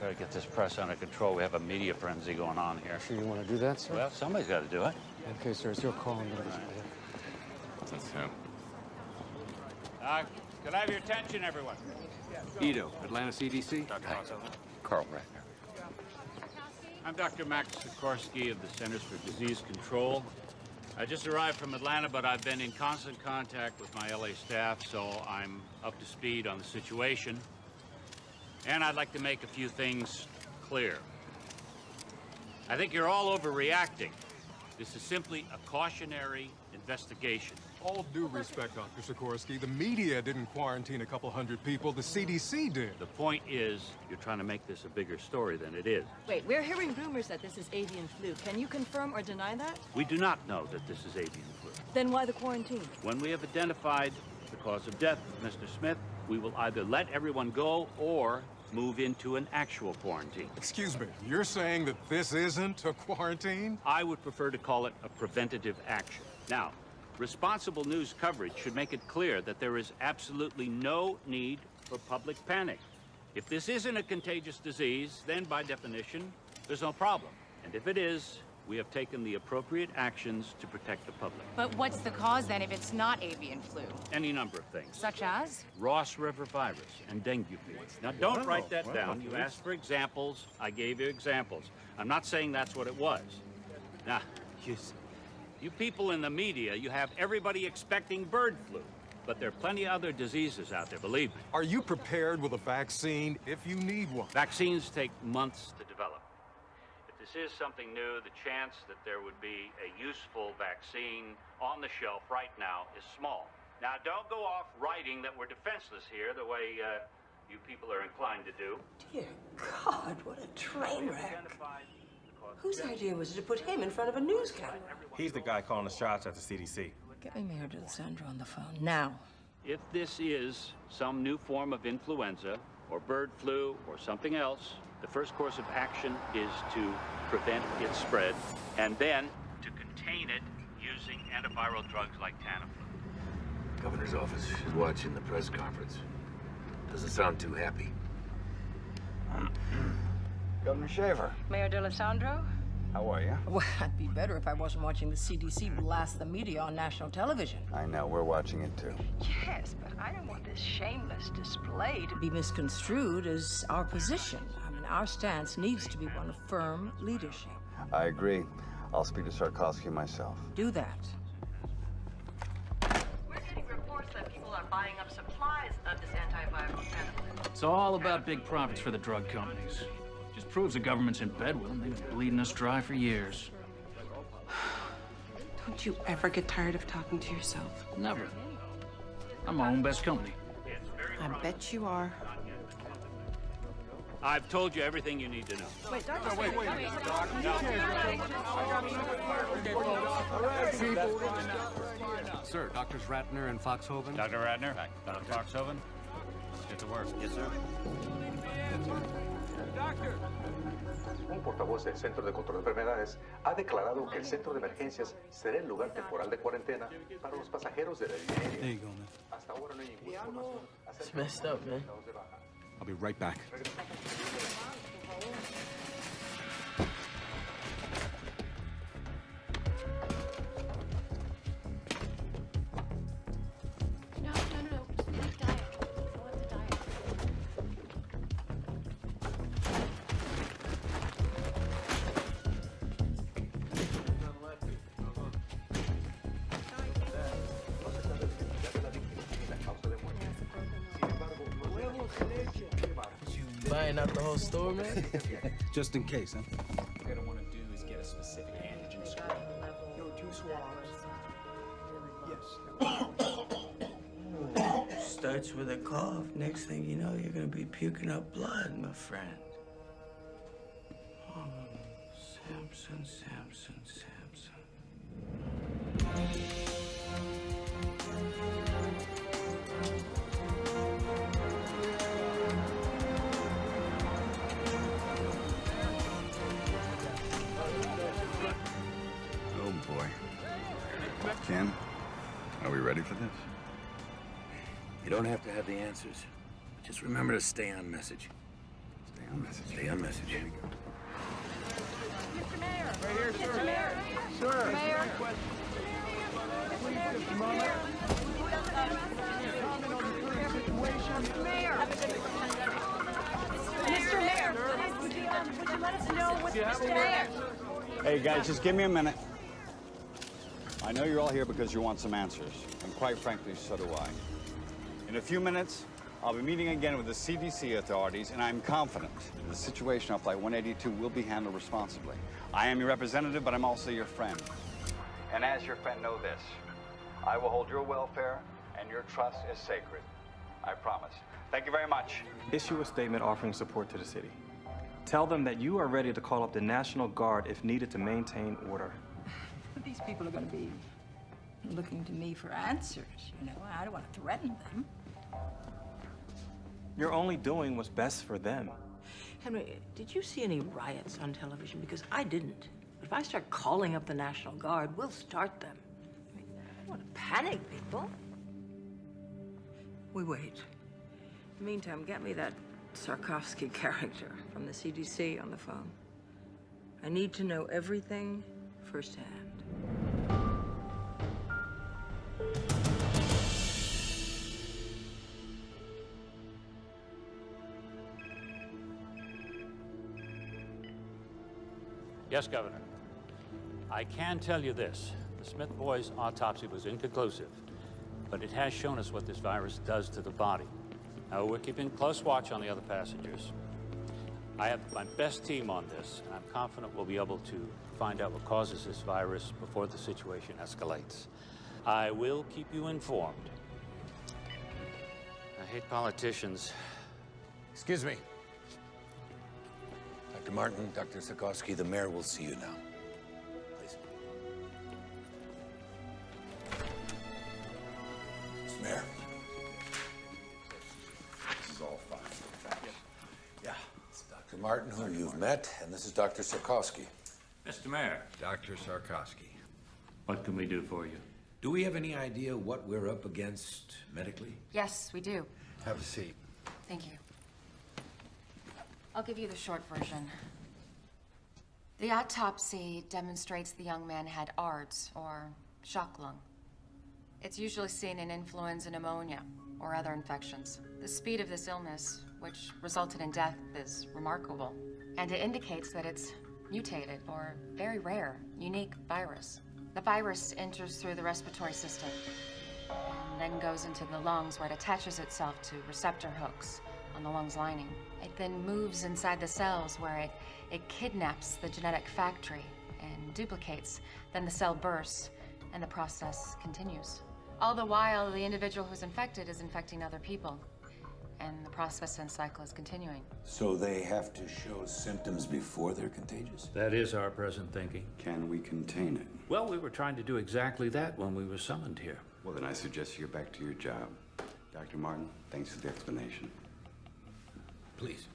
S6: Better get this press under control. We have a media frenzy going on here.
S17: Sure you want to do that, sir?
S6: Well, somebody's got to do it.
S17: Okay, sir, it's your call. I'm going to
S14: That's him.
S6: Could I have your attention, everyone?
S25: Edo, Atlanta CDC.
S14: Carl Ratner.
S6: I'm Dr. Max Sikorsky of the Centers for Disease Control. I just arrived from Atlanta, but I've been in constant contact with my LA staff, so I'm up to speed on the situation. And I'd like to make a few things clear. I think you're all overreacting. This is simply a cautionary investigation.
S26: All due respect, Dr. Sikorsky, the media didn't quarantine a couple hundred people, the CDC did.
S6: The point is, you're trying to make this a bigger story than it is.
S1: Wait, we're hearing rumors that this is avian flu. Can you confirm or deny that?
S6: We do not know that this is avian flu.
S1: Then why the quarantine?
S6: When we have identified the cause of death of Mr. Smith, we will either let everyone go or move into an actual quarantine.
S26: Excuse me, you're saying that this isn't a quarantine?
S6: I would prefer to call it a preventative action. Now, responsible news coverage should make it clear that there is absolutely no need for public panic. If this isn't a contagious disease, then by definition, there's no problem. And if it is, we have taken the appropriate actions to protect the public.
S8: But what's the cause then if it's not avian flu?
S6: Any number of things.
S8: Such as?
S6: Ross River virus and dengue fever. Now, don't write that down. You asked for examples. I gave you examples. I'm not saying that's what it was. Now, you people in the media, you have everybody expecting bird flu. But there are plenty of other diseases out there, believe me.
S26: Are you prepared with a vaccine if you need one?
S6: Vaccines take months to develop. If this is something new, the chance that there would be a useful vaccine on the shelf right now is small. Now, don't go off writing that we're defenseless here the way you people are inclined to do.
S5: Dear God, what a train wreck. Whose idea was it to put him in front of a news camera?
S20: He's the guy calling the shots at the CDC.
S21: Get me Mayor D'Alessandro on the phone now.
S6: If this is some new form of influenza or bird flu or something else, the first course of action is to prevent its spread and then to contain it using antiviral drugs like Tamiflu.
S7: Governor's office is watching the press conference. Doesn't sound too happy.
S15: Governor Shaver.
S21: Mayor D'Alessandro?
S15: How are you?
S21: Well, I'd be better if I wasn't watching the CDC blast the media on national television.
S15: I know, we're watching it too.
S21: Yes, but I don't want this shameless display to be misconstrued as our position. I mean, our stance needs to be one of firm leadership.
S15: I agree. I'll speak to Sarkovsky myself.
S21: Do that.
S1: We're getting reports that people are buying up supplies of this antiviral Tamiflu.
S10: It's all about big profits for the drug companies. Just proves the government's in bed with them. They've been bleeding us dry for years.
S5: Don't you ever get tired of talking to yourself?
S10: Never. I'm my own best company.
S5: I bet you are.
S6: I've told you everything you need to know.
S21: Wait, Doctor,
S26: wait.
S17: Sir, Doctors Ratner and Foxhoven.
S6: Dr. Ratner? Dr. Foxhoven? Let's get to work. Yes, sir.
S18: Un portavoz del Centro de Control de Enfermedades ha declarado que el centro de emergencias será el lugar temporal de cuarentena para los pasajeros de la línea aérea.
S17: There you go, man.
S18: Hasta ahora no hay ninguna información acerca
S17: It's messed up, man. I'll be right back.
S2: No. Select diet. Select the diet.
S17: Buying out the whole store, man? Just in case, huh?
S10: What you're gonna want to do is get a specific antigen score.
S5: Yo, 2 swabs. Yes. Starts with a cough. Next thing you know, you're gonna be puking up blood, my friend. Oh, Samson.
S15: Oh boy. Ken, are we ready for this?
S7: You don't have to have the answers. Just remember to stay on message.
S15: Stay on message.
S7: Stay on message.
S15: Here we go.
S21: Mr. Mayor!
S15: Right here, sir.
S21: Mr. Mayor!
S15: Sir.
S21: Mayor! Mr. Mayor! Would you let us know what's Mr. Mayor?
S19: Hey, guys, just give me a minute. I know you're all here because you want some answers, and quite frankly, so do I. In a few minutes, I'll be meeting again with the CDC authorities, and I'm confident the situation on Flight 182 will be handled responsibly. I am your representative, but I'm also your friend. And as your friend, know this. I will hold your welfare, and your trust is sacred. I promise. Thank you very much.
S20: Issue a statement offering support to the city. Tell them that you are ready to call up the National Guard if needed to maintain order.
S21: But these people are going to be looking to me for answers, you know. I don't want to threaten them.
S20: You're only doing what's best for them.
S5: Henry, did you see any riots on television? Because I didn't. But if I start calling up the National Guard, we'll start them. I mean, I don't want to panic people. We wait. In the meantime, get me that Sarkovsky character from the CDC on the phone. I need to know everything firsthand.
S6: Yes, Governor. I can tell you this. The Smith boys' autopsy was inconclusive, but it has shown us what this virus does to the body. Now, we're keeping close watch on the other passengers. I have my best team on this, and I'm confident we'll be able to find out what causes this virus before the situation escalates. I will keep you informed. I hate politicians.
S7: Excuse me. Dr. Martin, Dr. Sikorsky, the mayor will see you now. Please. Mr. Mayor. This is all fine. Yeah. It's Dr. Martin, who you've met, and this is Dr. Sikorsky.
S6: Mr. Mayor.
S7: Dr. Sikorsky.
S6: What can we do for you?
S7: Do we have any idea what we're up against medically?
S11: Yes, we do.
S7: Have a seat.
S11: Thank you. I'll give you the short version. The autopsy demonstrates the young man had ARDS, or shock lung. It's usually seen in influenza pneumonia or other infections. The speed of this illness, which resulted in death, is remarkable. And it indicates that it's mutated or very rare, unique virus. The virus enters through the respiratory system and then goes into the lungs, where it attaches itself to receptor hooks on the lungs lining. It then moves inside the cells, where it kidnaps the genetic factory and duplicates. Then the cell bursts and the process continues. All the while, the individual who's infected is infecting other people, and the process and cycle is continuing.
S7: So they have to show symptoms before they're contagious?
S6: That is our present thinking.
S15: Can we contain it?
S6: Well, we were trying to do exactly that when we were summoned here.
S15: Well, then I suggest you get back to your job. Dr. Martin, thanks for the explanation.
S7: Please.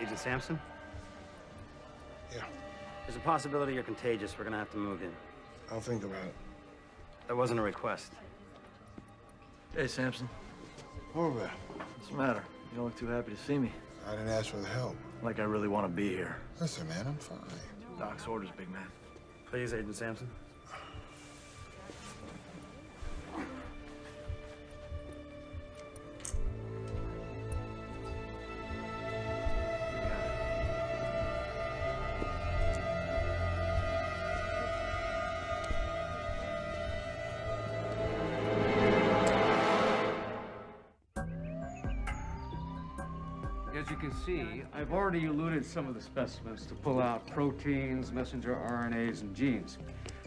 S12: Agent Sampson?
S13: Yeah.
S12: There's a possibility you're contagious. We're gonna have to move in.
S13: I'll think about it.
S12: That wasn't a request.
S17: Hey, Sampson.
S13: Over.
S17: What's the matter? You don't look too happy to see me.
S13: I didn't ask for the help.
S17: Like I really want to be here.
S13: Listen, man, I'm fine.
S17: Doc's orders, big man.
S12: Please, Agent Sampson.
S16: As you can see, I've already eluted some of the specimens to pull out proteins, messenger RNAs, and genes.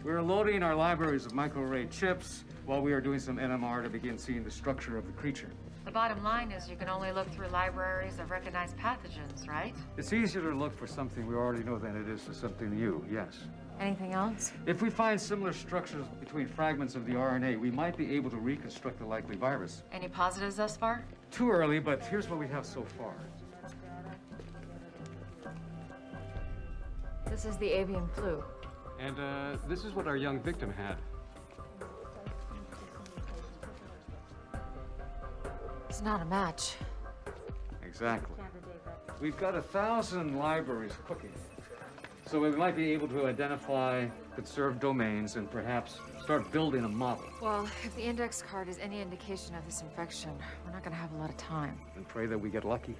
S16: We're loading our libraries of microarray chips while we are doing some NMR to begin seeing the structure of the creature.
S11: The bottom line is you can only look through libraries of recognized pathogens, right?
S16: It's easier to look for something we already know than it is for something new, yes.
S11: Anything else?
S16: If we find similar structures between fragments of the RNA, we might be able to reconstruct the likely virus.
S11: Any positives thus far?
S16: Too early, but here's what we have so far.
S11: This is the avian flu.
S16: And this is what our young victim had.
S11: It's not a match.
S16: Exactly. We've got 1,000 libraries cooking. So we might be able to identify conserved domains and perhaps start building a model.
S11: Well, if the index card is any indication of this infection, we're not going to have a lot of time.
S16: And pray that we get lucky.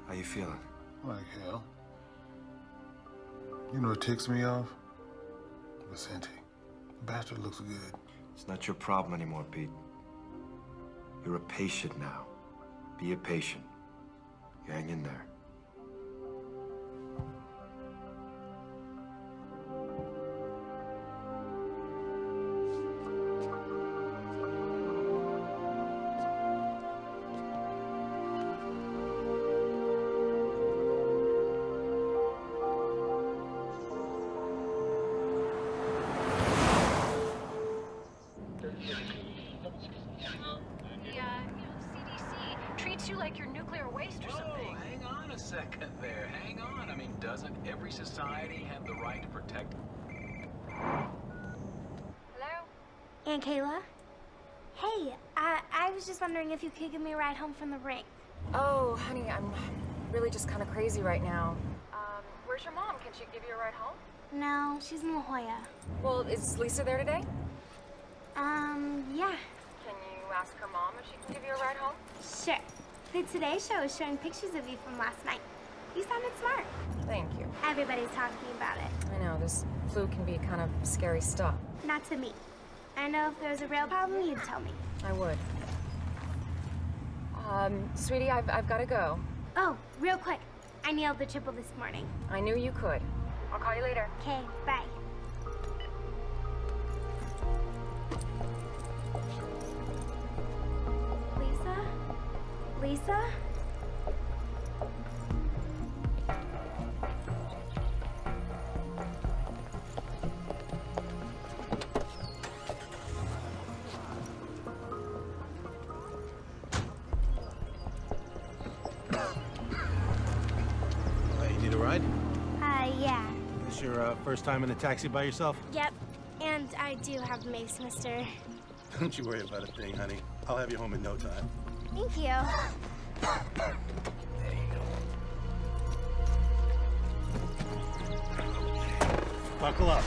S7: How you feeling?
S13: Like hell. You know what ticks me off? Vicente. The bastard looks good.
S18: It's not your problem anymore, Pete. You're a patient now. Be a patient. You hang in there.
S3: Doesn't every society have the right to protect?
S4: Hello? Aunt Kayla? Hey, I was just wondering if you could give me a ride home from the rink.
S11: Oh, honey, I'm really just kind of crazy right now. Where's your mom? Can she give you a ride home?
S4: No, she's in La Jolla.
S11: Well, is Lisa there today?
S4: Yeah.
S11: Can you ask her mom if she can give you a ride home?
S4: Sure. The Today Show is showing pictures of you from last night. You sounded smart.
S11: Thank you.
S4: Everybody's talking about it.
S11: I know, this flu can be kind of scary stuff.
S4: Not to me. I know if there was a real problem, you'd tell me.
S11: I would. Sweetie, I've got to go.
S4: Oh, real quick. I nailed the triple this morning.
S11: I knew you could. I'll call you later.
S4: Okay, bye. Lisa? Lisa?
S17: You need a ride?
S4: Yeah.
S17: This your first time in a taxi by yourself?
S4: Yep. And I do have Mace, mister.
S17: Don't you worry about a thing, honey. I'll have you home in no time.
S4: Thank you.
S17: Buckle up.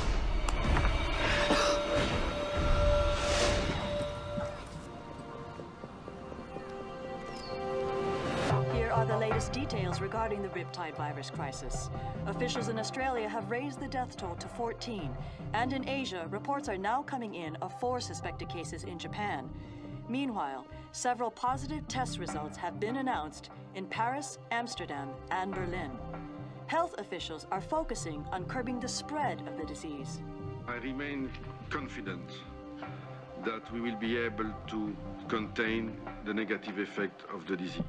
S1: Here are the latest details regarding the Riptide virus crisis. Officials in Australia have raised the death toll to 14, and in Asia, reports are now coming in of 4 suspected cases in Japan. Meanwhile, several positive test results have been announced in Paris, Amsterdam, and Berlin. Health officials are focusing on curbing the spread of the disease.
S9: I remain confident that we will be able to contain the negative effect of the disease.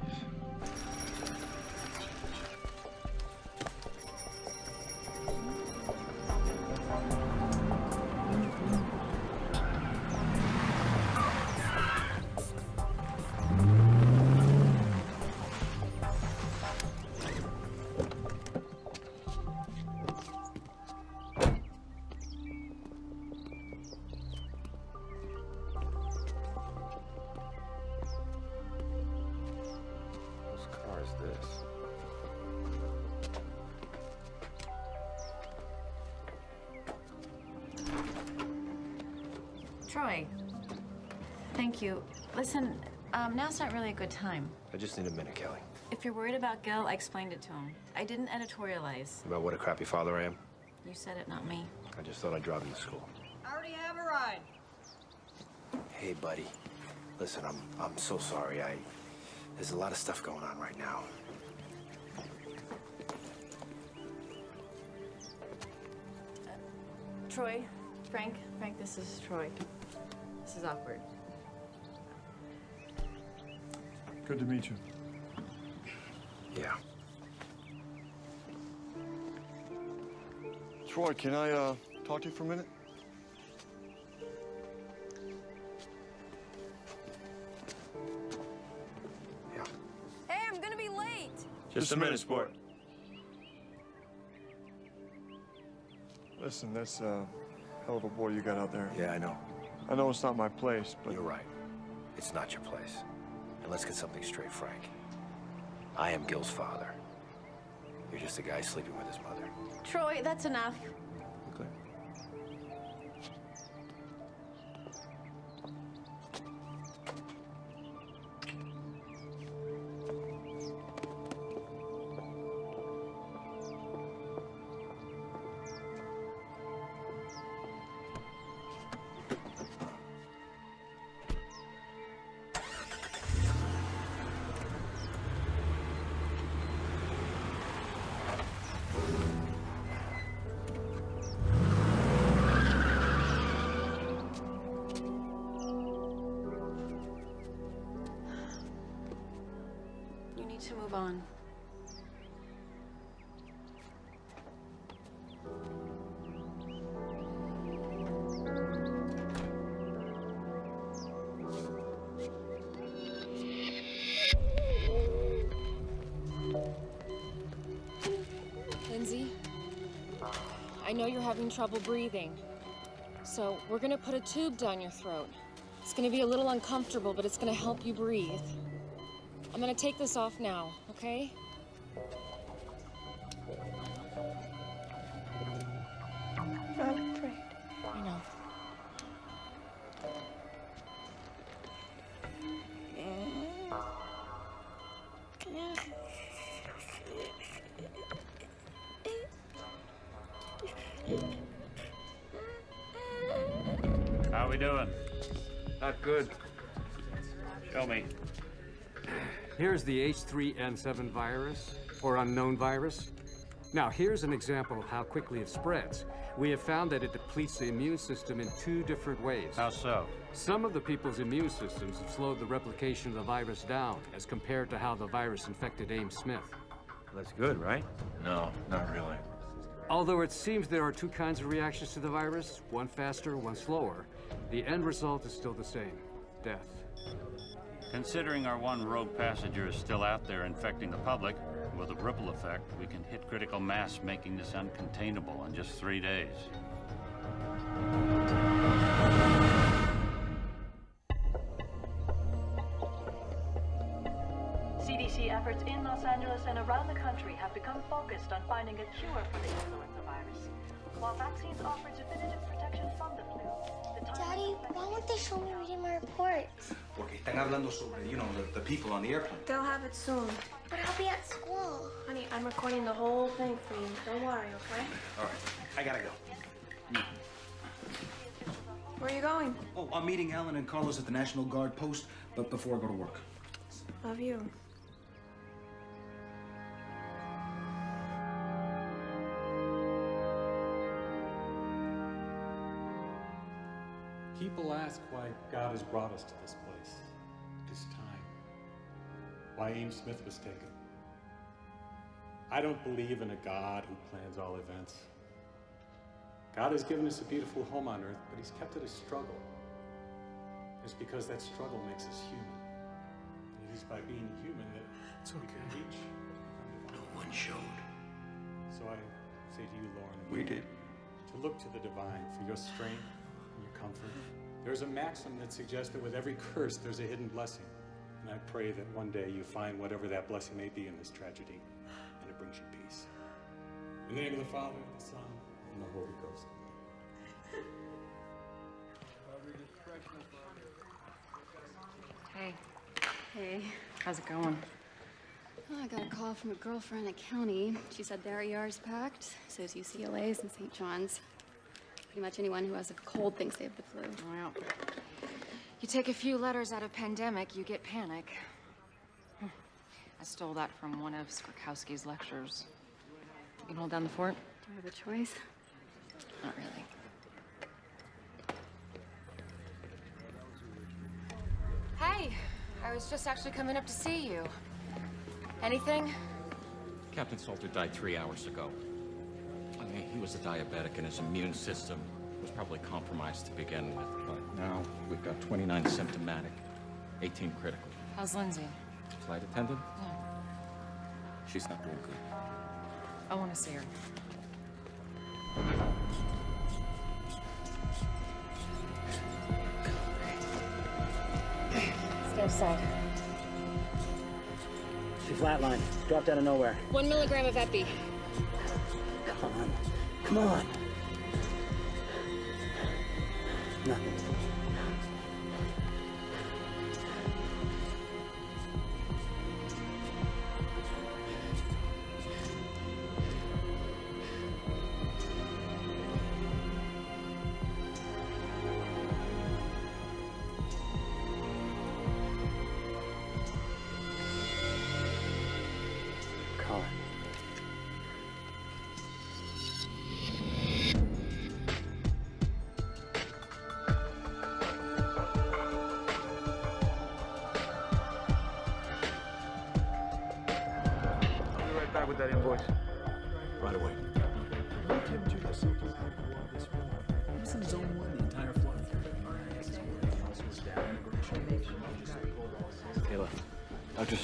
S21: Troy, thank you. Listen, now's not really a good time.
S17: I just need a minute, Kelly.
S21: If you're worried about Gil, I explained it to him. I didn't editorialize.
S17: About what a crappy father I am?
S21: You said it, not me.
S17: I just thought I'd drive him to school.
S8: I already have a ride.
S17: Hey, buddy. Listen, I'm so sorry. There's a lot of stuff going on right now.
S21: Troy, Frank, this is Troy. This is awkward.
S13: Good to meet you.
S17: Yeah.
S22: Troy, can I talk to you for a minute?
S17: Yeah.
S21: Hey, I'm gonna be late.
S22: Just a minute, sport. Listen, that's a hell of a boy you got out there.
S17: Yeah, I know.
S22: I know it's not my place, but...
S17: You're right. It's not your place. And let's get something straight, Frank. I am Gil's father. You're just a guy sleeping with his mother.
S21: Troy, that's enough.
S17: Okay.
S21: You need to move on.
S11: Lindsay, I know you're having trouble breathing. So we're gonna put a tube down your throat. It's gonna be a little uncomfortable, but it's gonna help you breathe. I'm gonna take this off now, okay?
S4: I'm afraid.
S11: I know.
S6: How we doing?
S16: Not good.
S6: Show me.
S16: Here's the H3N7 virus, or unknown virus. Now, here's an example of how quickly it spreads. We have found that it depletes the immune system in 2 different ways.
S6: How so?
S16: Some of the people's immune systems have slowed the replication of the virus down as compared to how the virus infected Ames Smith.
S20: That's good, right?
S17: No, not really.
S16: Although it seems there are 2 kinds of reactions to the virus, one faster, one slower, the end result is still the same: death.
S6: Considering our one rogue passenger is still out there infecting the public, with a ripple effect, we can hit critical mass, making this uncontainable in just 3 days.
S1: CDC efforts in Los Angeles and around the country have become focused on finding a cure for the influenza virus. While vaccines offer definitive protection from the flu, the time...
S4: Daddy, why won't they show me reading my reports?
S2: Porque están hablando sobre, you know, the people on the airplane.
S4: They'll have it soon. But I'll be at school. Honey, I'm recording the whole thing for you. Don't worry, okay?
S2: All right, I gotta go.
S21: Where are you going?
S2: Oh, I'm meeting Alan and Carlos at the National Guard post, but before I go to work.
S21: Love you.
S14: People ask why God has brought us to this place, this time, why Ames Smith was taken. I don't believe in a God who plans all events. God has given us a beautiful home on earth, but he's kept it a struggle. It's because that struggle makes us human. And it is by being human that we can reach.
S2: No one showed.
S14: So I say to you, Lauren,
S2: We did.
S14: to look to the divine for your strength and your comfort. There's a maxim that suggests that with every curse, there's a hidden blessing. And I pray that one day you find whatever that blessing may be in this tragedy, and it brings you peace. In the name of the Father, the Son, and the Holy Ghost.
S11: Hey. Hey. How's it going?
S23: Oh, I got a call from a girlfriend at county. She said their ER's packed, so is UCLA's and St. John's. Pretty much anyone who has a cold thinks they have the flu.
S11: Well, you take a few letters out of pandemic, you get panic. I stole that from one of Skrakowski's lectures. You can hold down the fort?
S23: Do I have a choice?
S11: Not really. Hey, I was just actually coming up to see you. Anything?
S24: Captain Salter died 3 hours ago. I mean, he was a diabetic and his immune system was probably compromised to begin with, but now we've got 29 symptomatic, 18 critical.
S11: How's Lindsay?
S24: Flight attendant?
S11: Yeah.
S24: She's not doing good.
S11: I want to see her.
S23: Stay aside.
S12: She flatlined. Dropped out of nowhere.
S11: 1 milligram of epi.
S12: Come on. Come on. Nothing. Colin.
S2: I'll be right back with that invoice.
S24: Right away.
S10: This is zone 1, the entire flood.
S19: Kayla, Dr.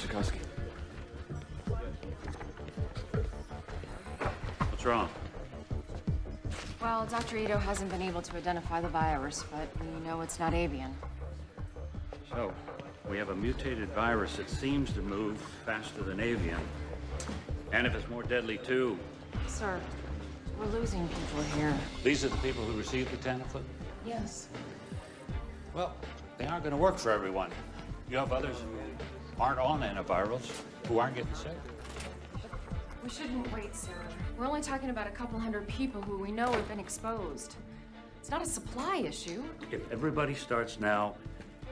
S6: What's wrong?
S11: Well, Dr. Ito hasn't been able to identify the virus, but we know it's not avian.
S6: So, we have a mutated virus that seems to move faster than avian. And if it's more deadly, too.
S11: Sir, we're losing people here.
S6: These are the people who received the Tamiflu?
S11: Yes.
S6: Well, they aren't going to work for everyone. You have others who aren't on antivirals who aren't getting sick.
S11: We shouldn't wait, sir. We're only talking about a couple hundred people who we know have been exposed. It's not a supply issue.
S6: If everybody starts now,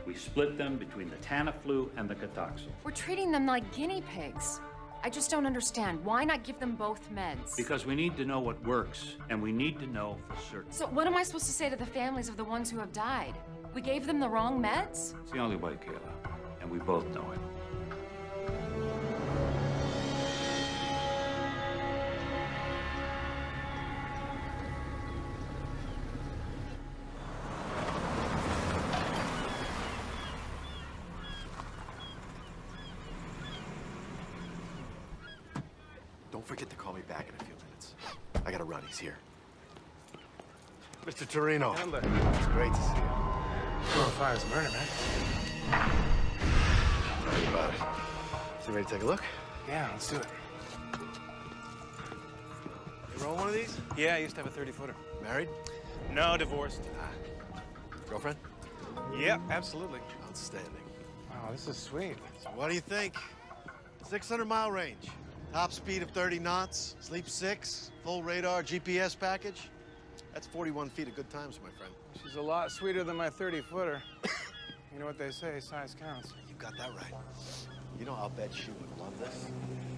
S6: we split them between the Tamiflu and the Contagion.
S11: We're treating them like guinea pigs. I just don't understand. Why not give them both meds?
S6: Because we need to know what works, and we need to know for certain.
S11: So what am I supposed to say to the families of the ones who have died? We gave them the wrong meds?
S6: It's the only way, Kayla, and we both know it.
S17: Don't forget to call me back in a few minutes. I gotta run, he's here. Mr. Torino.
S22: Handler.
S17: It's great to see you.
S22: Going fire is murder, man.
S17: Tell me about it. So you ready to take a look?
S22: Yeah, let's do it.
S17: You roll one of these?
S22: Yeah, I used to have a 30-footer.
S17: Married?
S22: No, divorced.
S17: Girlfriend?
S22: Yep, absolutely.
S17: Outstanding.
S22: Wow, this is sweet.
S17: So what do you think? 600-mile range. Top speed of 30 knots, sleep 6, full radar GPS package. That's 41 feet of good times, my friend.
S22: She's a lot sweeter than my 30-footer. You know what they say, size counts.
S17: You got that right. You know, I'll bet she would love this.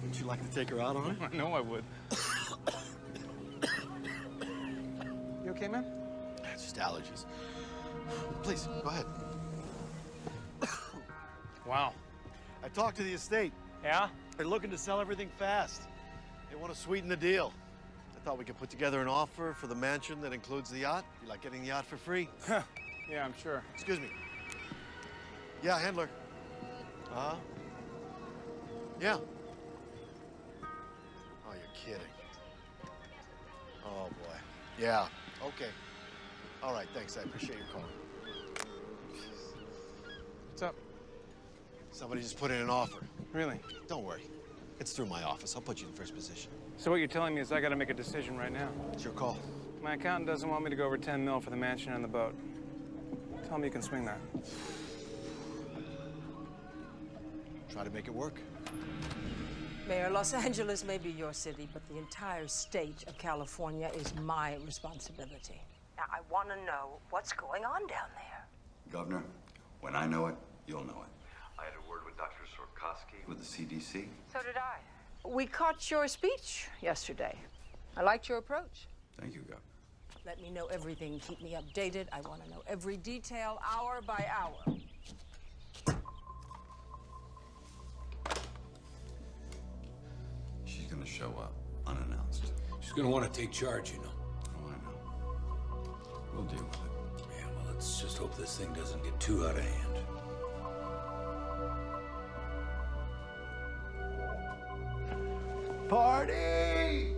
S17: Would you like to take her out on it?
S22: I know I would. You okay, man?
S17: It's just allergies. Please, go ahead.
S22: Wow.
S17: I talked to the estate.
S22: Yeah?
S17: They're looking to sell everything fast. They want to sweeten the deal. I thought we could put together an offer for the mansion that includes the yacht. You like getting the yacht for free?
S22: Yeah, I'm sure.
S17: Excuse me. Yeah, handler. Uh-huh. Yeah. Oh, you're kidding. Oh, boy. Yeah, okay. All right, thanks. I appreciate your call.
S22: What's up?
S17: Somebody just put in an offer.
S22: Really?
S17: Don't worry. It's through my office. I'll put you in first position.
S22: So what you're telling me is I gotta make a decision right now.
S17: It's your call.
S22: My accountant doesn't want me to go over 10 mil for the mansion and the boat. Tell him you can swing that.
S17: Try to make it work.
S8: Mayor, Los Angeles may be your city, but the entire state of California is my responsibility. Now, I want to know what's going on down there.
S5: Governor, when I know it, you'll know it. I had a word with Dr. Sorkowski with the CDC.
S8: So did I. We caught your speech yesterday. I liked your approach.
S5: Thank you, Governor.
S8: Let me know everything. Keep me updated. I want to know every detail, hour by hour.
S5: She's gonna show up unannounced.
S2: She's gonna want to take charge, you know.
S5: Oh, I know. We'll deal with it.
S2: Yeah, well, let's just hope this thing doesn't get too out of hand.
S17: Party!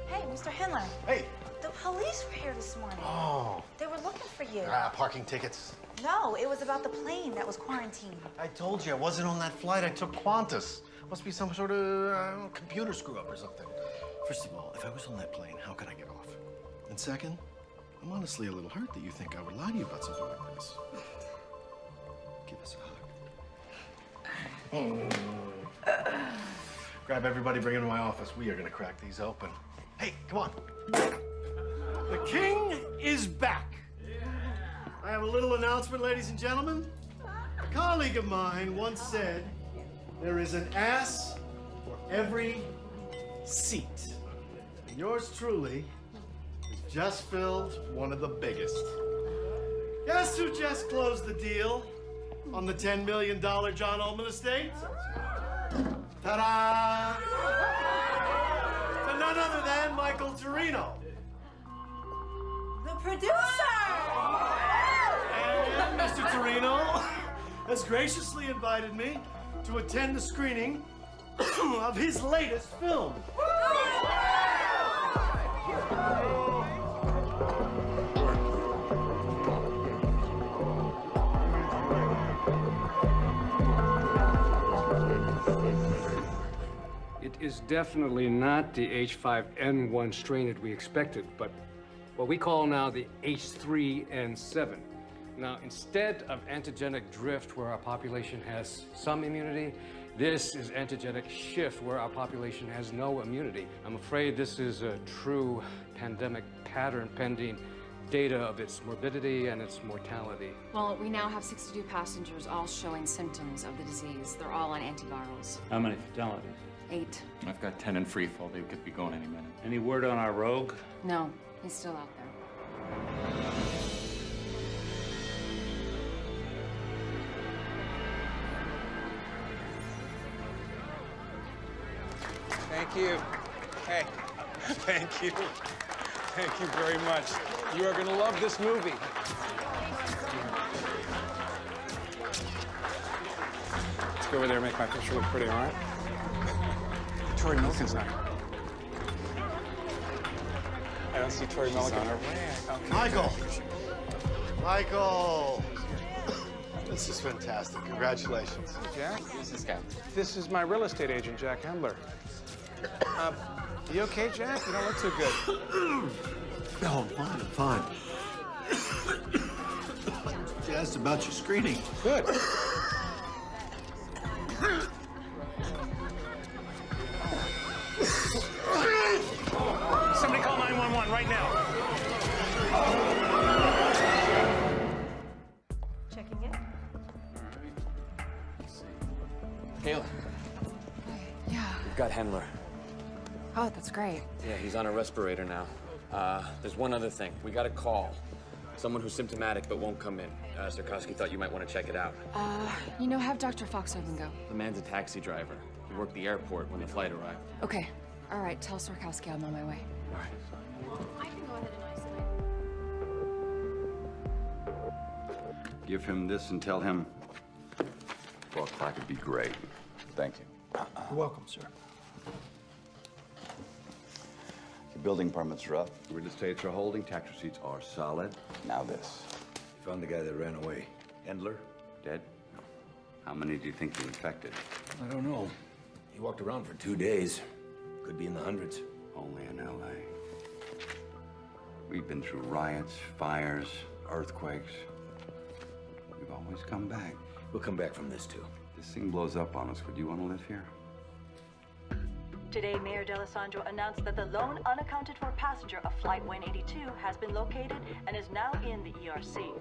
S4: Hey, Mr. Handler.
S17: Hey.
S4: The police were here this morning.
S17: Oh.
S4: They were looking for you.
S17: Parking tickets.
S4: No, it was about the plane that was quarantined.
S17: I told you, I wasn't on that flight. I took Qantas. Must be some sort of computer screw-up or something. First of all, if I was on that plane, how could I get off? And second, I'm honestly a little hurt that you think I would lie to you about something like this. Give us a hug. Grab everybody, bring them to my office. We are gonna crack these open. Hey, come on. The king is back. I have a little announcement, ladies and gentlemen. A colleague of mine once said, there is an ass for every seat. And yours truly has just filled one of the biggest. Guess who just closed the deal on the $10 million John Ullman estate? Ta-da! To none other than Michael Torino.
S4: The producer!
S17: And Mr. Torino has graciously invited me to attend the screening of his latest film.
S16: It is definitely not the H5N1 strain that we expected, but what we call now the H3N7. Now, instead of antigenic drift where our population has some immunity, this is antigenic shift where our population has no immunity. I'm afraid this is a true pandemic pattern pending data of its morbidity and its mortality.
S11: Well, we now have 62 passengers all showing symptoms of the disease. They're all on antivirals.
S6: How many fatalities?
S11: 8.
S24: I've got 10 in free fall. They could be going any minute.
S6: Any word on our rogue?
S11: No, he's still out there.
S22: Thank you. Hey, thank you. Thank you very much. You are gonna love this movie. Let's go over there and make my picture look pretty, all right? Tori Milken's not. I don't see Tori Milken.
S17: Michael! Michael! This is fantastic. Congratulations.
S22: Hey, Jack.
S24: Who's this guy?
S22: This is my real estate agent, Jack Hendler. You okay, Jack? You don't look too good.
S17: No, I'm fine. She asked about your screening.
S22: Good. Somebody call 911 right now.
S21: Checking in.
S3: Kayla.
S11: Yeah.
S3: We've got Hendler.
S11: Oh, that's great.
S3: Yeah, he's on a respirator now. There's one other thing. We got a call. Someone who's symptomatic but won't come in. Sarkowski thought you might want to check it out.
S11: Have Dr. Foxhaven go.
S3: The man's a taxi driver. He worked the airport when the flight arrived.
S11: Okay. All right, tell Sarkowski I'm on my way.
S3: All right.
S23: I can go ahead and isolate.
S5: Give him this and tell him 4 o'clock would be great. Thank you.
S17: You're welcome, sir.
S5: Your building permits are up. Real estates are holding. Tax receipts are solid. Now this.
S7: You found the guy that ran away.
S5: Hendler? Dead? No. How many do you think you infected?
S7: I don't know. He walked around for 2 days. Could be in the hundreds.
S5: Only in L.A. We've been through riots, fires, earthquakes. We've always come back.
S7: We'll come back from this, too.
S5: This thing blows up on us. Would you want to live here?
S1: Today, Mayor D'Alessandro announced that the lone unaccounted-for passenger of Flight 182 has been located and is now in the ERC.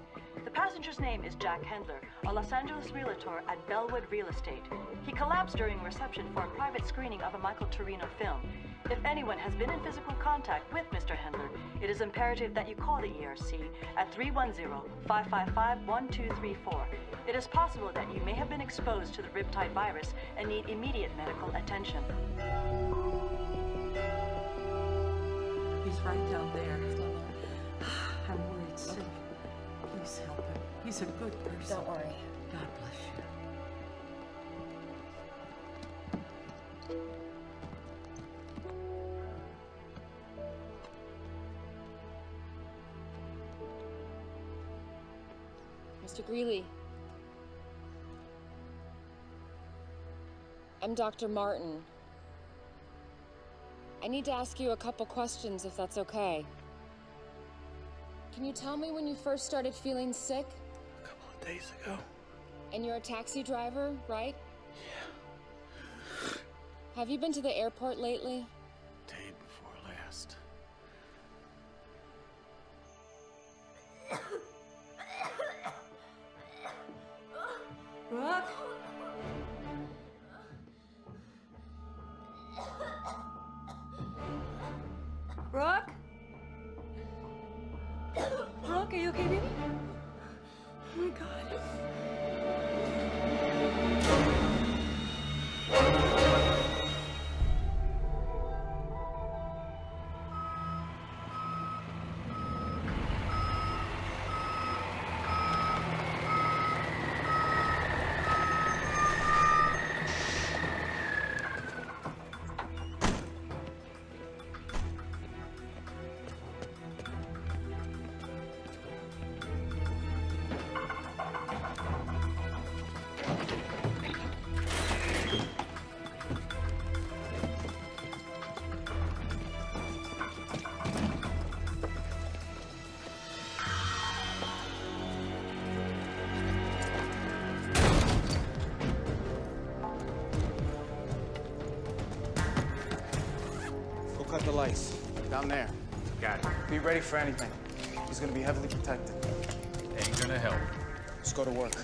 S1: The passenger's name is Jack Hendler, a Los Angeles realtor at Bellwood Real Estate. He collapsed during reception for a private screening of a Michael Torino film. If anyone has been in physical contact with Mr. Hendler, it is imperative that you call the ERC at 310-555-1234. It is possible that you may have been exposed to the riptide virus and need immediate medical attention.
S8: He's right down there. I'm worried sick. Please help him. He's a good person.
S11: Don't worry.
S8: God bless you.
S11: Mr. Greeley. I'm Dr. Martin. I need to ask you a couple questions, if that's okay. Can you tell me when you first started feeling sick?
S7: A couple of days ago.
S11: And you're a taxi driver, right?
S7: Yeah.
S11: Have you been to the airport lately?
S7: Day before last.
S8: Brooke? Brooke? Brooke, are you okay, baby? Oh my God.
S9: cut the lights. Down there.
S22: Got it.
S9: Be ready for anything. He's gonna be heavily protected.
S22: Ain't gonna help.
S9: Let's go to work.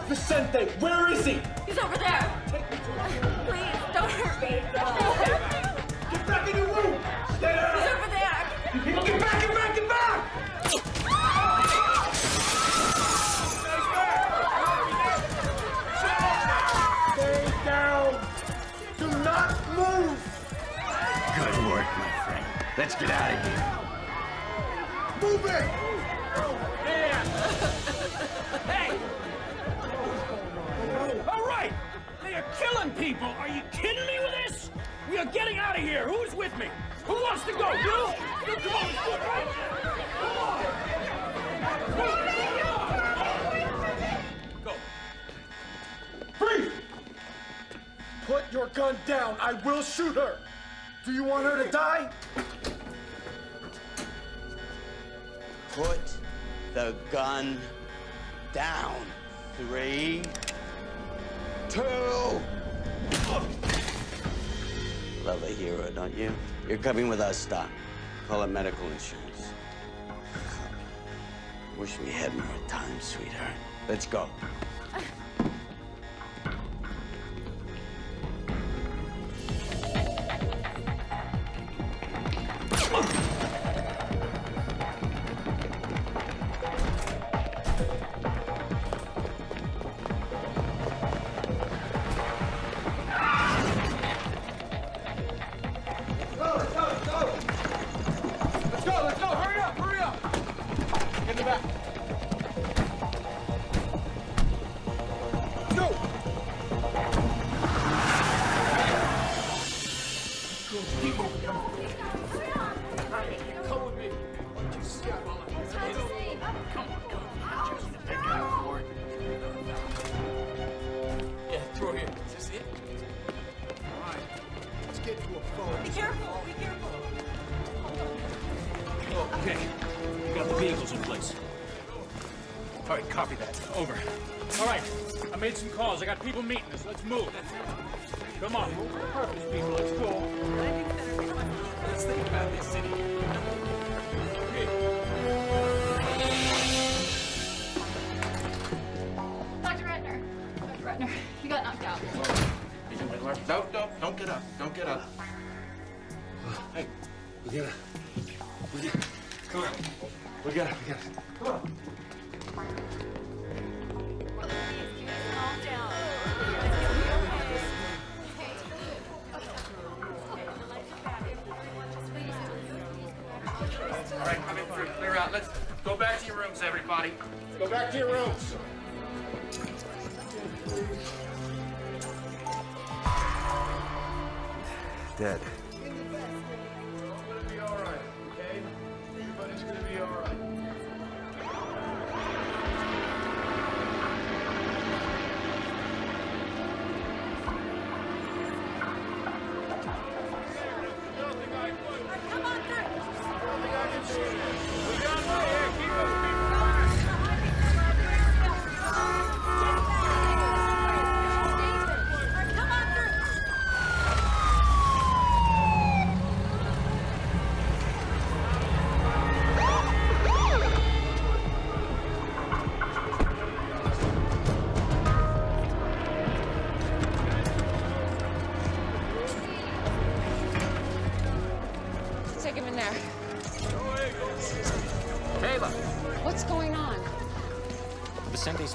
S13: Vicente, where is he?
S21: He's over there. Please, don't hurt me.
S13: Get back in your room. Stay there.
S21: He's over there.
S13: Get back, get back, get back. Stay down. Do not move.
S7: Good work, my friend. Let's get out of here.
S13: Move it.
S22: Hey! All right! They are killing people! Are you kidding me with this? We are getting out of here! Who's with me? Who wants to go? You? You come on, let's do it right now! Go.
S13: Freeze! Put your gun down. I will shoot her. Do you want her to die?
S12: Put the gun down. 3, 2. Love a hero, don't you? You're coming with us, Doc. Call it medical insurance. Wish we had more time, sweetheart. Let's go.
S6: I got people meeting us. Let's move. Come on. Purpose, people. Let's go. Let's think about this city. Okay.
S23: Dr. Ratner, you got knocked out.
S22: No, don't get up. Don't get up.
S13: Hey, come on. We got it. Come on.
S22: All right, coming through. Clear out. Let's go back to your rooms, everybody. Go back to your rooms.
S5: Dead.
S22: It's gonna be all right, okay? Everybody's gonna be all right.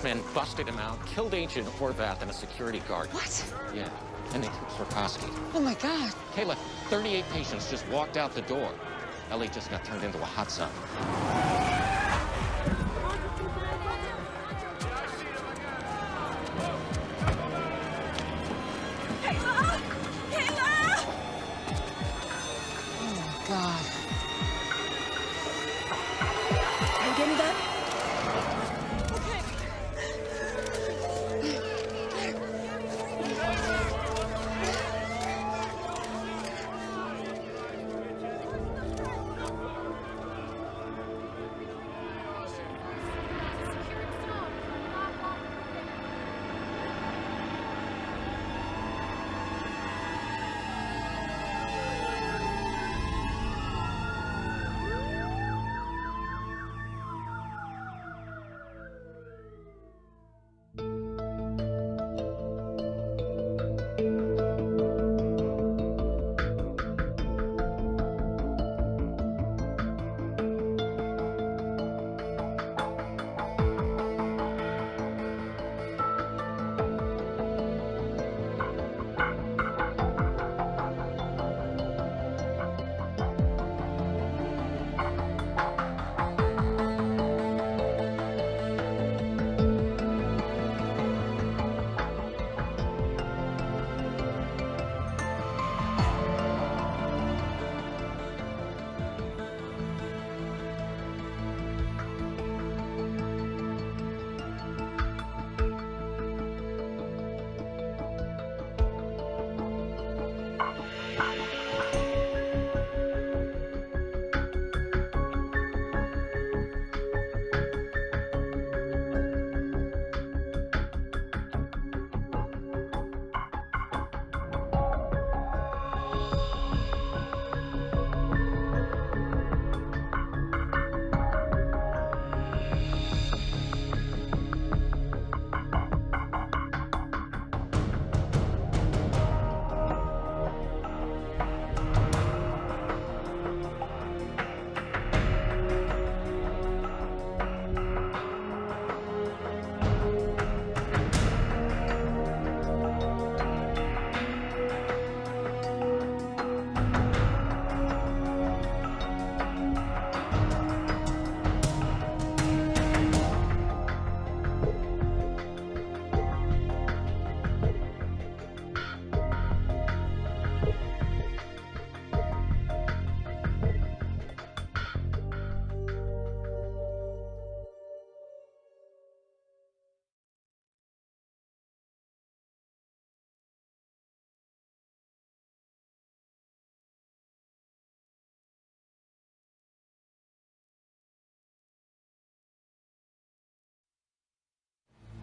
S24: men busted him out, killed Agent Horvath and a security guard.
S21: What?
S24: Yeah, and they took Sorkoski.
S21: Oh my God.
S24: Kayla, 38 patients just walked out the door. Ellie just got turned into a hot zone.
S21: Kayla! Kayla! Oh my God. Can you get me that?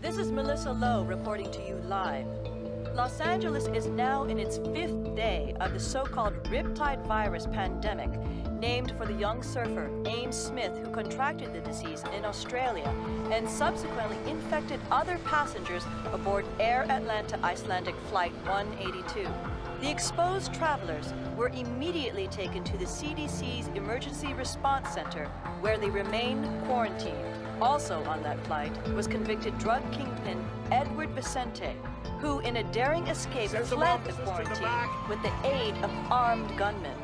S1: This is Melissa Lowe reporting to you live. Los Angeles is now in its 5th day of the so-called Riptide virus pandemic, named for the young surfer Ames Smith, who contracted the disease in Australia and subsequently infected other passengers aboard Air Atlanta Icelandic Flight 182. The exposed travelers were immediately taken to the CDC's Emergency Response Center, where they remain quarantined. Also on that flight was convicted drug kingpin Edward Vicente, who in a daring escape fled the quarantine with the aid of armed gunmen.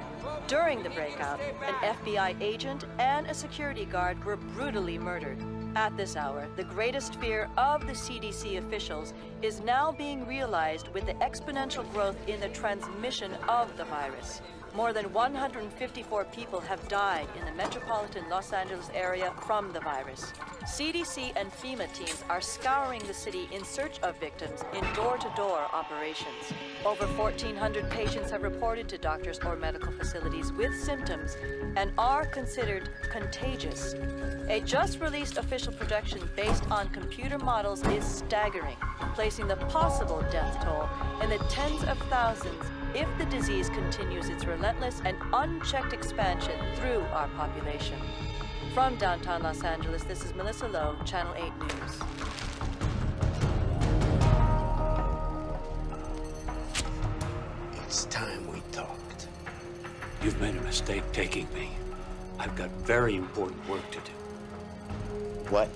S1: During the breakout, an FBI agent and a security guard were brutally murdered. At this hour, the greatest fear of the CDC officials is now being realized with the exponential growth in the transmission of the virus. More than 154 people have died in the metropolitan Los Angeles area from the virus. CDC and FEMA teams are scouring the city in search of victims in door-to-door operations. Over 1,400 patients have reported to doctors or medical facilities with symptoms and are considered contagious. A just-released official projection based on computer models is staggering, placing the possible death toll in the tens of thousands if the disease continues its relentless and unchecked expansion through our population. From downtown Los Angeles, this is Melissa Lowe, Channel 8 News.
S22: It's time we talked. You've made a mistake taking me. I've got very important work to do.
S12: What?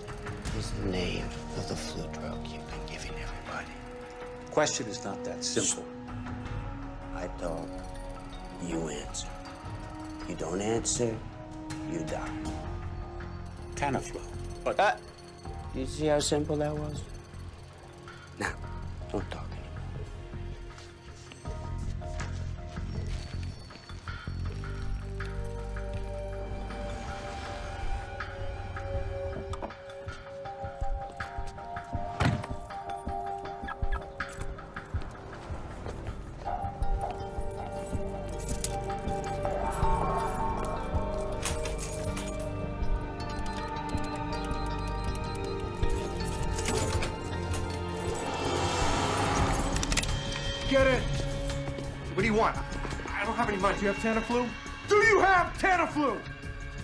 S12: is the name of the flu drug you've been giving everybody?
S2: Question is not that simple.
S12: I talk, you answer. You don't answer, you die.
S2: Tamiflu.
S12: But you see how simple that was? Now, don't talk anymore.
S13: Get it! What do you want? I don't have any money. Do you have Tamiflu? Do you have Tamiflu?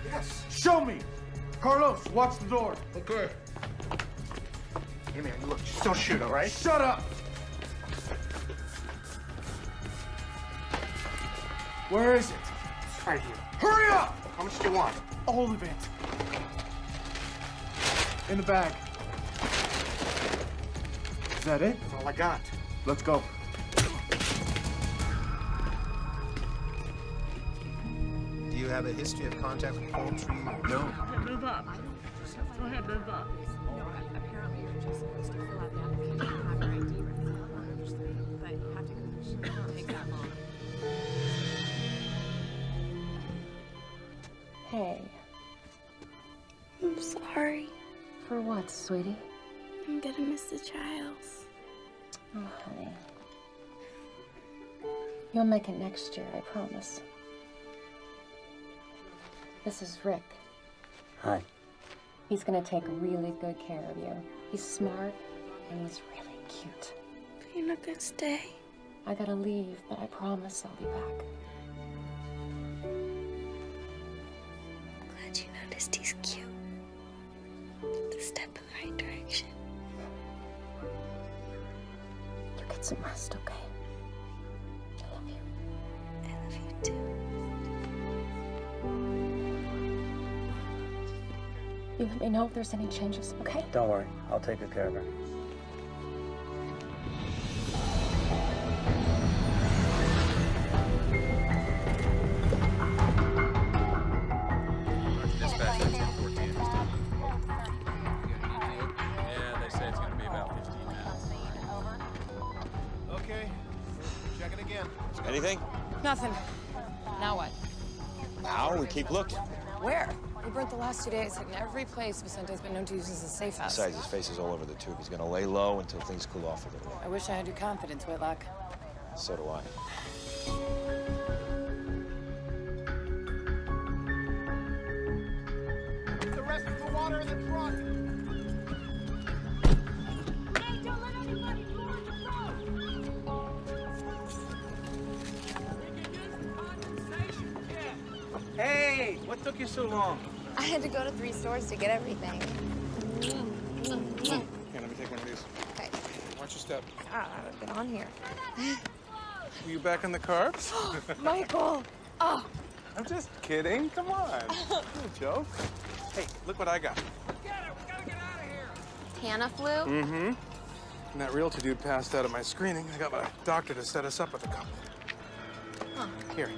S13: Yes. Show me. Carlos, watch the door. Okay. Hey, man, look, just don't shoot, all right? Shut up! Where is it? It's right here. Hurry up! How much do you want? All of it. In the bag. Is that it? That's all I got. Let's go.
S9: Do you have a history of contact with paltrow? No.
S21: Move up. Go ahead, move up.
S11: No, apparently you're just supposed to fill out the application and have your ID ready. I don't understand, but you have to go. It won't take that long.
S4: Hey. I'm sorry.
S11: For what, sweetie?
S4: I'm gonna miss the trials.
S11: Oh, honey. You'll make it next year, I promise. This is Rick.
S12: Hi.
S11: He's gonna take really good care of you. He's smart and he's really cute.
S4: But you're not gonna stay.
S11: I gotta leave, but I promise I'll be back.
S4: Glad you noticed he's cute. It's a step in the right direction.
S11: You get some rest, okay? I love you.
S4: I love you too.
S11: You let me know if there's any changes, okay?
S14: Don't worry, I'll take good care of her.
S3: Dispatch 1814. Yeah, they say it's going to be about 15 minutes.
S9: Okay, check it again.
S15: Anything?
S18: Nothing. Now what?
S15: Now we keep looking.
S18: Where? We burnt the last 2 days, hitting every place Vicente's been known to use as a safe house.
S14: Besides, his face is all over the tube. He's gonna lay low until things cool off a little.
S18: I wish I had your confidence, Whitlock.
S14: So do I.
S13: Put the rest of the water in the trunk.
S21: Hey, don't let anybody go on the road! We can use the condensation kit.
S9: Hey, what took you so long?
S23: I had to go to 3 stores to get everything.
S9: Here, let me take one of these.
S23: Okay.
S9: Watch your step.
S23: I've been on here.
S9: Were you back on the carbs?
S23: Michael! Oh!
S9: I'm just kidding. Come on. No joke. Hey, look what I got.
S23: Tamiflu?
S9: Mm-hmm. And that realtor dude passed out at my screening. I got my doctor to set us up with a couple.
S23: Huh.
S9: Here,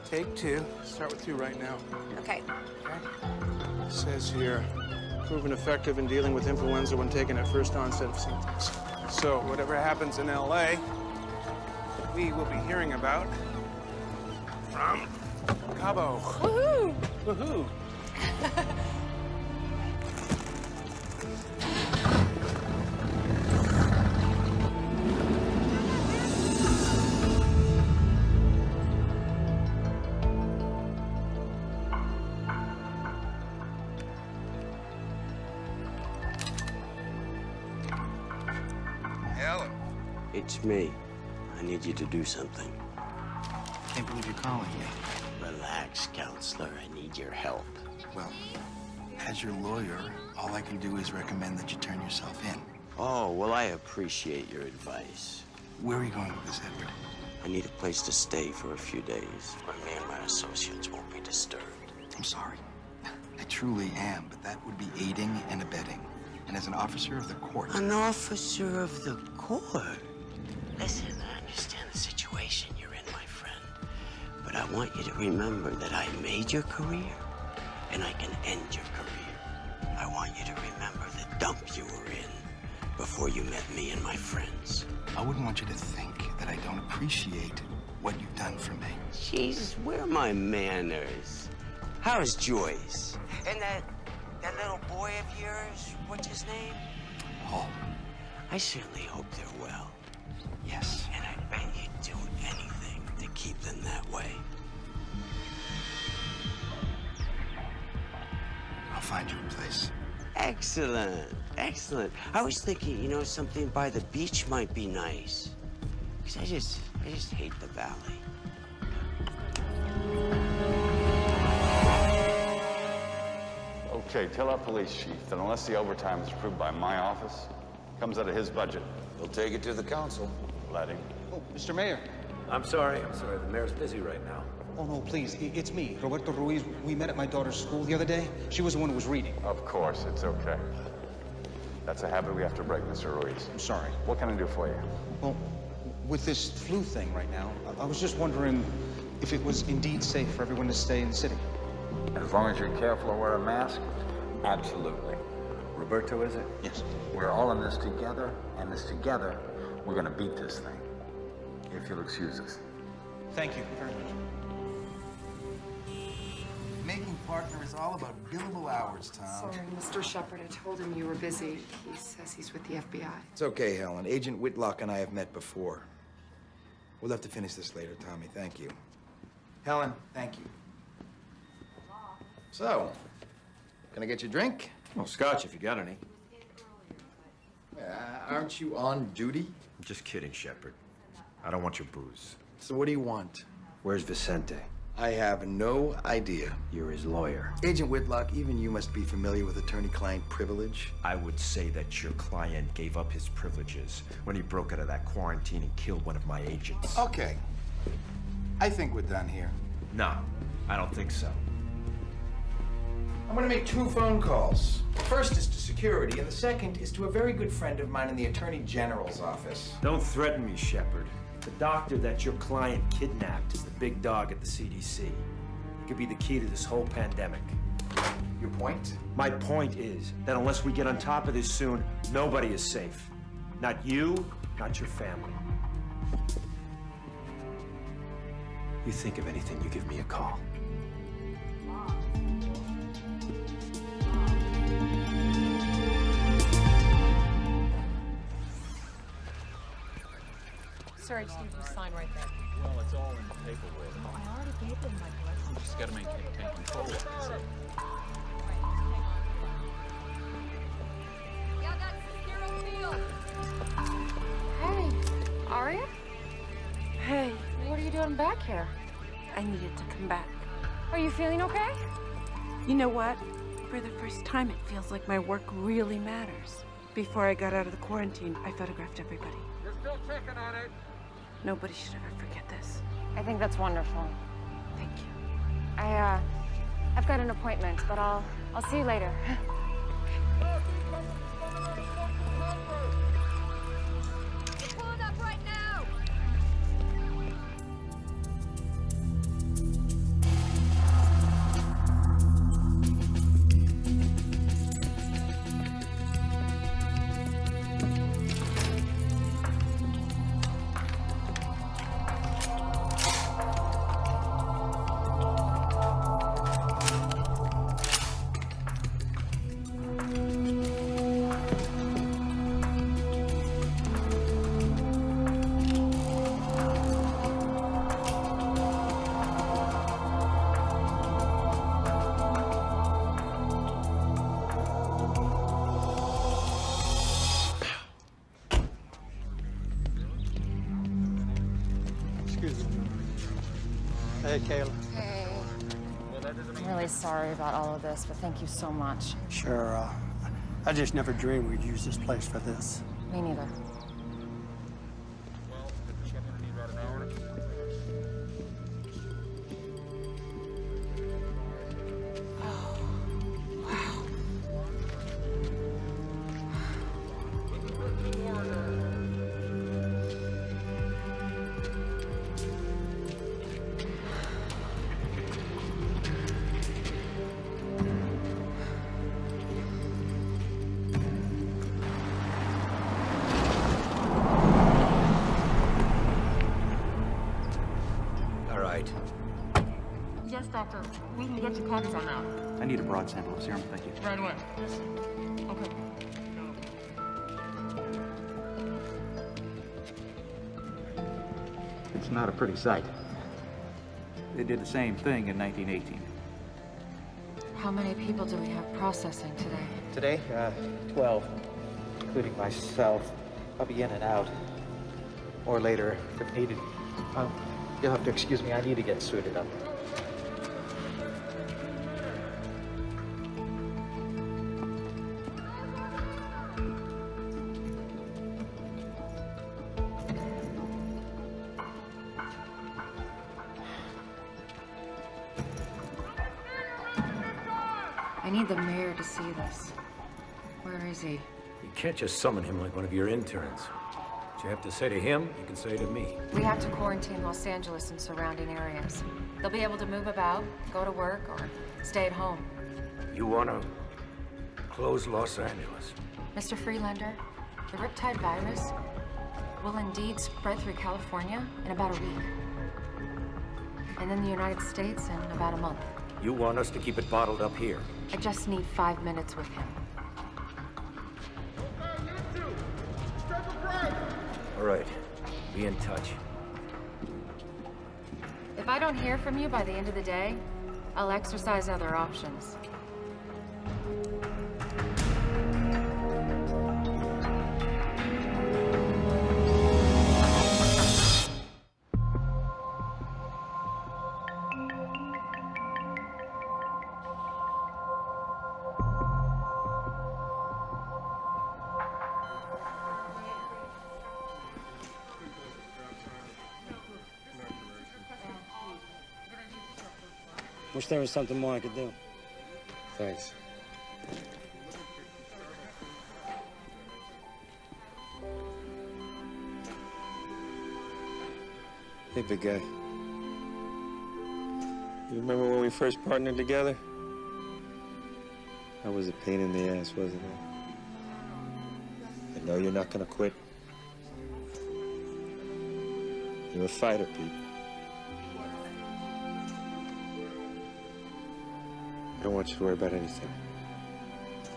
S9: take 2. Start with 2 right now.
S23: Okay.
S9: It says here, proven effective in dealing with influenza when taken at first onset of symptoms. So whatever happens in LA, we will be hearing about from Cabo.
S23: Woohoo!
S9: Woohoo!
S5: Helen.
S12: It's me. I need you to do something.
S2: Can't believe you're calling me.
S12: Relax, counselor. I need your help.
S2: Well, as your lawyer, all I can do is recommend that you turn yourself in.
S12: Oh, well, I appreciate your advice.
S2: Where are you going with this, Edward?
S12: I need a place to stay for a few days where me and my associates won't be disturbed.
S2: I'm sorry. I truly am, but that would be aiding and abetting. and as an officer of the court.
S12: An officer of the court? Listen, I understand the situation you're in, my friend. But I want you to remember that I made your career, and I can end your career. I want you to remember the dump you were in before you met me and my friends.
S2: I wouldn't want you to think that I don't appreciate what you've done for me.
S12: Jesus, where are my manners? How's Joyce? And that little boy of yours, what's his name?
S2: Paul.
S12: I certainly hope they're well.
S2: Yes.
S12: And I bet you'd do anything to keep them that way.
S2: I'll find you a place.
S12: Excellent, excellent. I was thinking, you know, something by the beach might be nice. Because I just hate the valley.
S5: Okay, tell our police chief that unless the overtime is approved by my office, comes out of his budget.
S7: He'll take it to the council.
S5: Let him.
S13: Oh, Mr. Mayor.
S10: I'm sorry. The mayor's busy right now.
S13: Oh, no, please. It's me, Roberto Ruiz. We met at my daughter's school the other day. She was the one who was reading.
S5: Of course, it's okay. That's a habit we have to break, Mr. Ruiz.
S13: I'm sorry.
S5: What can I do for you?
S13: Well, with this flu thing right now, I was just wondering if it was indeed safe for everyone to stay in the city.
S5: As long as you're careful and wear a mask, absolutely.
S10: Roberto, is it?
S13: Yes.
S5: We're all in this together, and this together, we're gonna beat this thing. If you'll excuse us.
S13: Thank you very much.
S2: Making partner is all about billable hours, Tom.
S18: Sorry, Mr. Shepard. I told him you were busy. He says he's with the FBI.
S2: It's okay, Helen. Agent Whitlock and I have met before. We'll have to finish this later, Tommy. Thank you. Helen, thank you. So, can I get you a drink?
S14: Well, scotch if you got any.
S2: Aren't you on duty?
S14: I'm just kidding, Shepard. I don't want your booze.
S2: So what do you want?
S14: Where's Vicente?
S2: I have no idea.
S14: You're his lawyer.
S2: Agent Whitlock, even you must be familiar with attorney-client privilege.
S14: I would say that your client gave up his privileges when he broke out of that quarantine and killed one of my agents.
S2: Okay. I think we're done here.
S14: No, I don't think so.
S2: I'm gonna make 2 phone calls. The first is to security, and the second is to a very good friend of mine in the Attorney General's office.
S14: Don't threaten me, Shepard. The doctor that your client kidnapped is the big dog at the CDC. He could be the key to this whole pandemic.
S2: Your point?
S14: My point is that unless we get on top of this soon, nobody is safe. Not you, not your family. You think of anything, you give me a call.
S18: Sir, I just need you to sign right there.
S6: Well, it's all in the paperwork.
S18: Oh, I already gave them my blessing.
S6: You just gotta maintain control of it. That's it.
S18: Yeah, that's zero field. Hey, Aria? Hey. What are you doing back here?
S16: I needed to come back.
S18: Are you feeling okay?
S16: You know what? For the first time, it feels like my work really matters. Before I got out of the quarantine, I photographed everybody.
S6: You're still checking on it.
S16: Nobody should ever forget this.
S11: I think that's wonderful.
S16: Thank you.
S11: I've got an appointment, but I'll see you later.
S18: Pull it up right now!
S19: Hey, Kayla.
S11: Hey. I'm really sorry about all of this, but thank you so much.
S19: Sure, I just never dreamed we'd use this place for this.
S11: Me neither.
S8: doctor. We can get you copies on that.
S17: I need a broad sample of serum, thank you.
S8: Right away. Okay.
S17: It's not a pretty sight. They did the same thing in 1918.
S11: How many people do we have processing today?
S17: Today, 12, including myself. I'll be in and out. Or later, if needed. You'll have to excuse me, I need to get suited up.
S11: I need the mayor to see this. Where is he?
S7: You can't just summon him like one of your interns. What you have to say to him, you can say to me.
S11: We have to quarantine Los Angeles and surrounding areas. They'll be able to move about, go to work, or stay at home.
S7: You want to close Los Angeles?
S11: Mr. Freelander, the Riptide virus will indeed spread through California in about a week. And then the United States in about a month.
S7: You want us to keep it bottled up here?
S11: I just need 5 minutes with him.
S7: All right, be in touch.
S11: If I don't hear from you by the end of the day, I'll exercise other options.
S20: Wish there was something more I could do.
S3: Thanks.
S20: Hey, big guy. You remember when we first partnered together? That was a pain in the ass, wasn't it? I know you're not gonna quit. You're a fighter, Pete. I don't want you to worry about anything.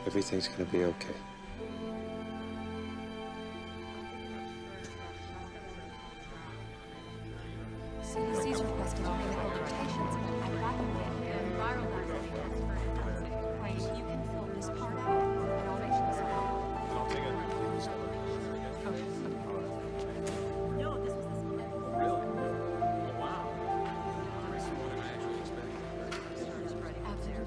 S20: Everything's gonna be okay.
S11: CDC's requested medical rotations. I got them with viral vaccines. You can fill this part out, and I'll make sure this
S3: I'll take it.
S11: No, this was this one.
S3: Really? Oh, wow. That's more than I actually expected.
S11: Out there.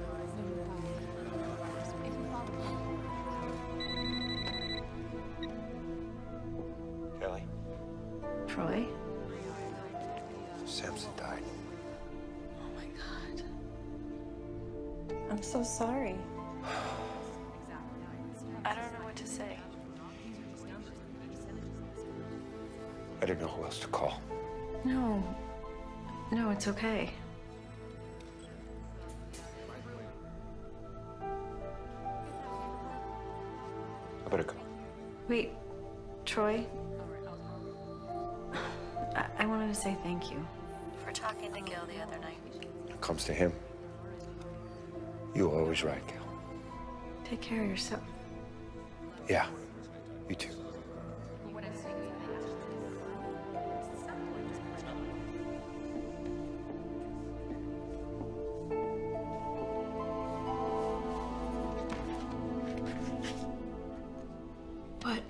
S20: Kelly?
S16: Troy?
S20: Samson died.
S16: Oh my God. I'm so sorry. I don't know what to say.
S20: I didn't know who else to call.
S16: No. No, it's okay.
S20: I better go.
S16: Wait, Troy? I wanted to say thank you.
S21: For talking to Gil the other night.
S20: When it comes to him, you were always right, Gil.
S16: Take care of yourself.
S20: Yeah, you too.
S16: What?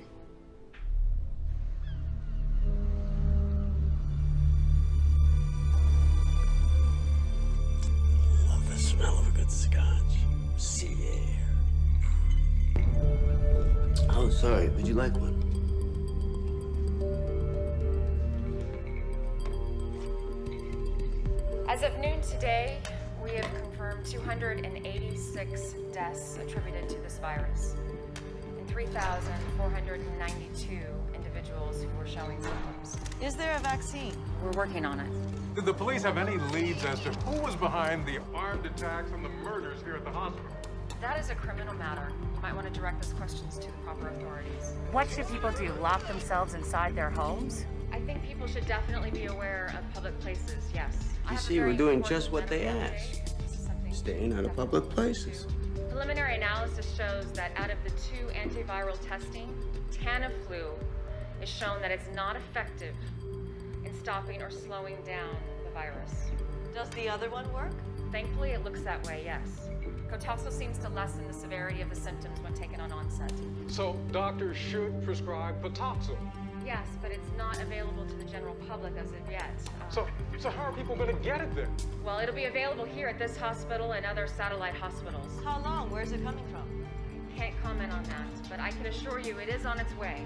S12: Love the smell of a good scotch. Sea air. Oh, sorry. Would you like one?
S11: As of noon today, we have confirmed 286 deaths attributed to this virus and 3,492 individuals who were showing symptoms.
S21: Is there a vaccine?
S11: We're working on it.
S13: Did the police have any leads as to who was behind the armed attacks and the murders here at the hospital?
S11: That is a criminal matter. You might want to direct those questions to the proper authorities.
S24: What should people do? Lock themselves inside their homes?
S11: I think people should definitely be aware of public places, yes.
S12: You see, we're doing just what they asked. Staying out of public places.
S11: Preliminary analysis shows that out of the 2 antiviral testing, Tamiflu is shown that it's not effective in stopping or slowing down the virus.
S21: Does the other one work?
S11: Thankfully, it looks that way, yes. Cotaxo seems to lessen the severity of the symptoms when taken on onset.
S13: So doctors should prescribe paltrow.
S11: Yes, but it's not available to the general public as of yet.
S13: So how are people going to get it then?
S11: Well, it'll be available here at this hospital and other satellite hospitals.
S21: How long? Where's it coming from?
S11: Can't comment on that, but I can assure you it is on its way.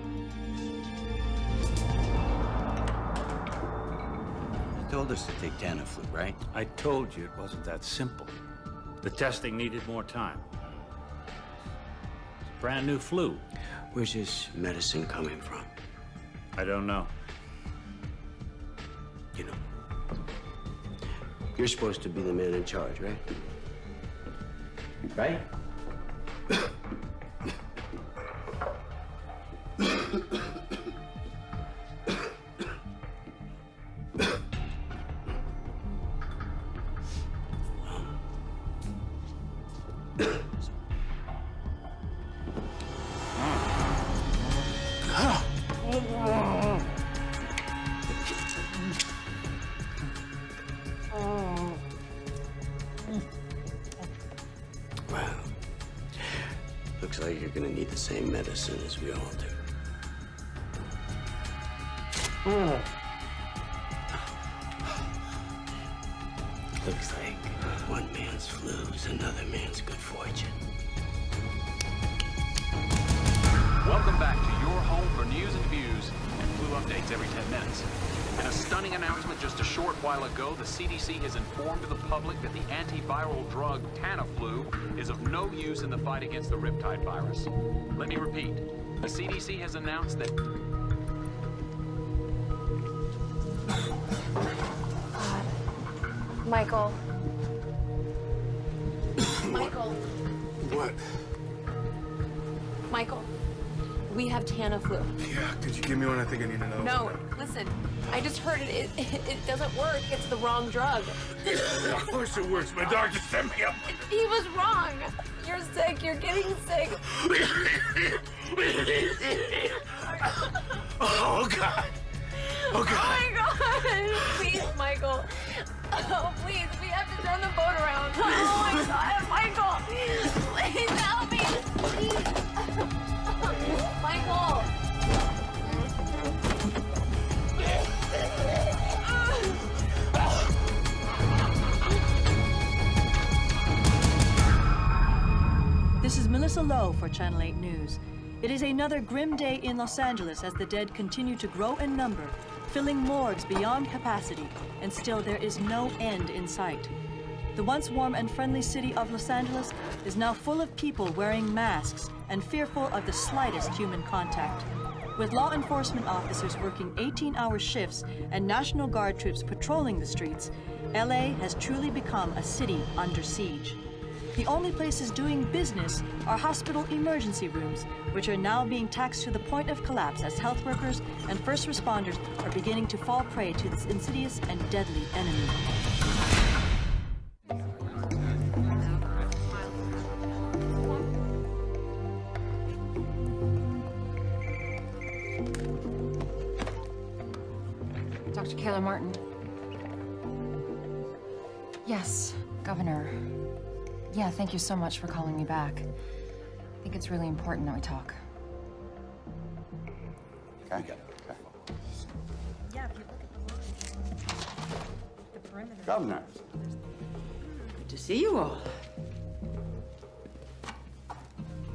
S12: You told us to take Tamiflu, right?
S6: I told you it wasn't that simple. The testing needed more time. It's a brand new flu.
S12: Where's this medicine coming from?
S6: I don't know.
S12: You know, you're supposed to be the man in charge, right? Right? Well, looks like you're gonna need the same medicine as we all do. Looks like one man's flu is another man's good fortune.
S1: Welcome back to your home for news and views and flu updates every 10 minutes. In a stunning announcement just a short while ago, the CDC has informed the public that the antiviral drug Tamiflu is of no use in the fight against the riptide virus. Let me repeat. The CDC has announced that...
S18: Michael. Michael.
S13: What?
S18: Michael. We have Tamiflu.
S13: Yeah, could you give me one? I think I need to know.
S18: No, listen. I just heard it. It doesn't work. It's the wrong drug.
S13: Of course it works. My doctor sent me up.
S18: He was wrong. You're sick. You're getting sick.
S13: Oh, God. Oh, God.
S18: Oh, my God. Please, Michael. Oh, please. We have to turn the boat around. Oh, my God. Michael. Please help me. Please. Michael.
S4: This is Melissa Lowe for Channel 8 News. It is another grim day in Los Angeles as the dead continue to grow in number, filling morgues beyond capacity, and still there is no end in sight. The once warm and friendly city of Los Angeles is now full of people wearing masks and fearful of the slightest human contact. With law enforcement officers working 18-hour shifts and National Guard troops patrolling the streets, LA has truly become a city under siege. The only places doing business are hospital emergency rooms, which are now being taxed to the point of collapse as health workers and first responders are beginning to fall prey to this insidious and deadly enemy.
S11: Dr. Kayla Martin. Yes, Governor. Yeah, thank you so much for calling me back. I think it's really important that we talk.
S5: Okay. Okay.
S21: Yeah, if you look at the perimeter.
S5: Governor.
S22: Good to see you all.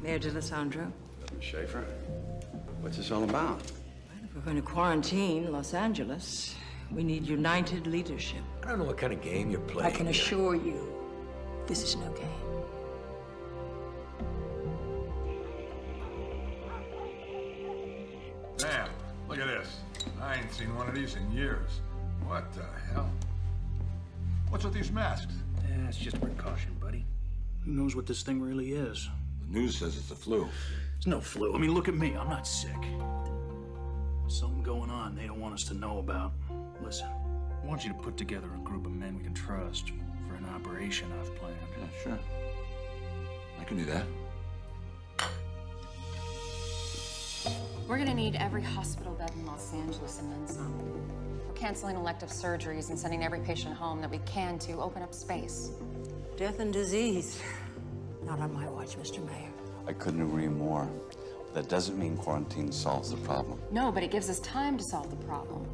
S22: Mayor D'Alessandro.
S5: Governor Schaefer. What's this all about?
S22: If we're going to quarantine Los Angeles, we need united leadership.
S7: I don't know what kind of game you're playing.
S22: I can assure you, this is no game.
S13: Man, look at this. I ain't seen one of these in years. What the hell? What's with these masks?
S14: Yeah, it's just a precaution, buddy. Who knows what this thing really is?
S5: The news says it's the flu.
S14: It's no flu. I mean, look at me. I'm not sick. There's something going on.
S9: on they don't want us to know about. Listen, I want you to put together a group of men we can trust for an operation I've planned.
S5: Yeah, sure. I can do that.
S11: We're gonna need every hospital bed in Los Angeles and then some. We're canceling elective surgeries and sending every patient home that we can to open up space.
S22: Death and disease. Not on my watch, Mr. Mayor.
S5: I couldn't agree more. But that doesn't mean quarantine solves the problem.
S11: No, but it gives us time to solve the problem.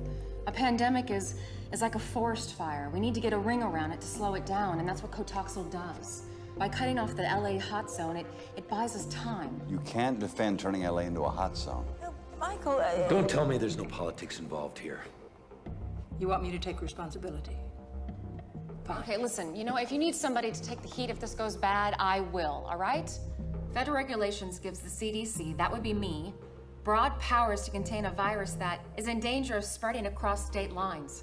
S11: A pandemic is like a forest fire. We need to get a ring around it to slow it down, and that's what Cotoxil does. By cutting off the LA hot zone, it buys us time.
S5: You can't defend turning LA into a hot zone.
S22: Michael,
S7: Don't tell me there's no politics involved here.
S22: You want me to take responsibility? Fine.
S11: Okay, listen, you know, if you need somebody to take the heat if this goes bad, I will, all right? Federal regulations gives the CDC, that would be me, broad powers to contain a virus that is in danger of spreading across state lines.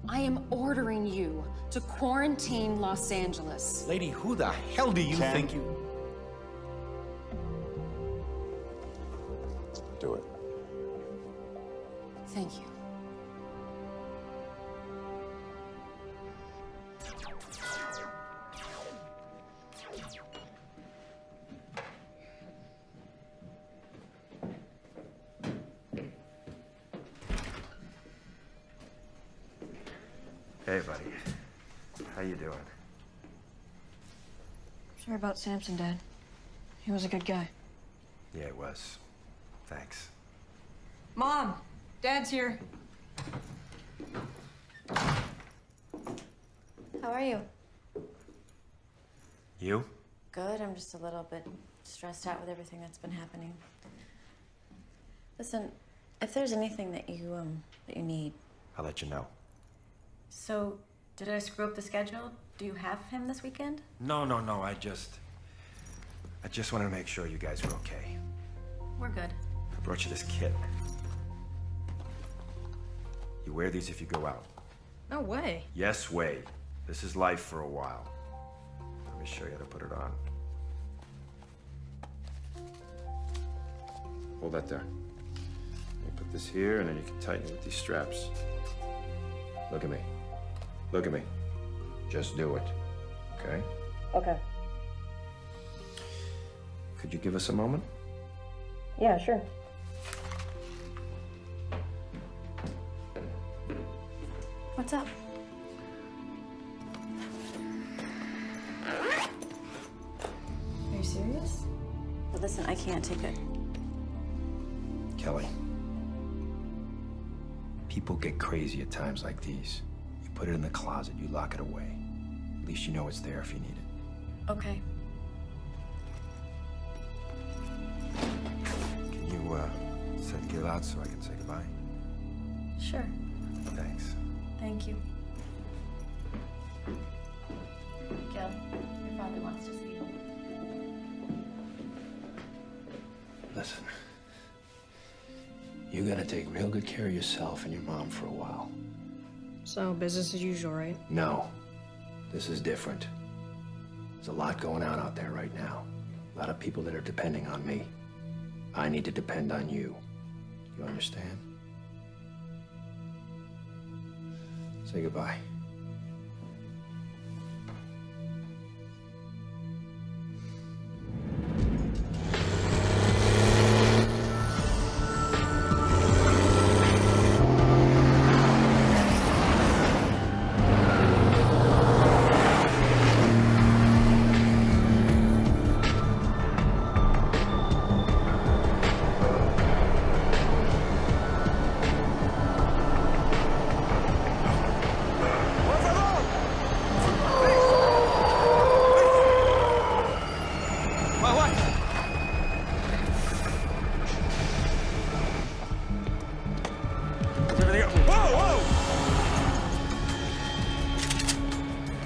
S11: I am ordering you to quarantine Los Angeles.
S7: Lady, who the hell do you think you...
S5: Do it.
S11: Thank you.
S14: Hey, buddy. How you doing?
S21: Sorry about Samson, Dad. He was a good guy.
S14: Yeah, it was. Thanks.
S21: Mom, Dad's here. How are you?
S14: You?
S21: Good. I'm just a little bit stressed out with everything that's been happening. Listen, if there's anything that you need.
S14: I'll let you know.
S21: So, did I screw up the schedule? Do you have him this weekend?
S14: No. I just wanted to make sure you guys were okay.
S21: We're good.
S14: I brought you this kit. You wear these if you go out.
S21: No way.
S14: Yes, way. This is life for a while. Let me show you how to put it on. Hold that there. You put this here, and then you can tighten it with these straps. Look at me. Look at me. Just do it. Okay?
S21: Okay.
S14: Could you give us a moment?
S21: Yeah, sure. What's up? Are you serious? Well, listen, I can't take it.
S14: Kelly. People get crazy at times like these. You put it in the closet, you lock it away. At least you know it's there if you need it.
S21: Okay.
S14: Can you, get out so I can say goodbye?
S21: Sure.
S14: Thanks.
S21: Thank you. Gil, your father wants to see you.
S7: Listen. You gotta take real good care of yourself and your mom for a while.
S21: So, business as usual, right?
S7: No. This is different. There's a lot going on out there right now. A lot of people that are depending on me. I need to depend on you. You understand? Say goodbye.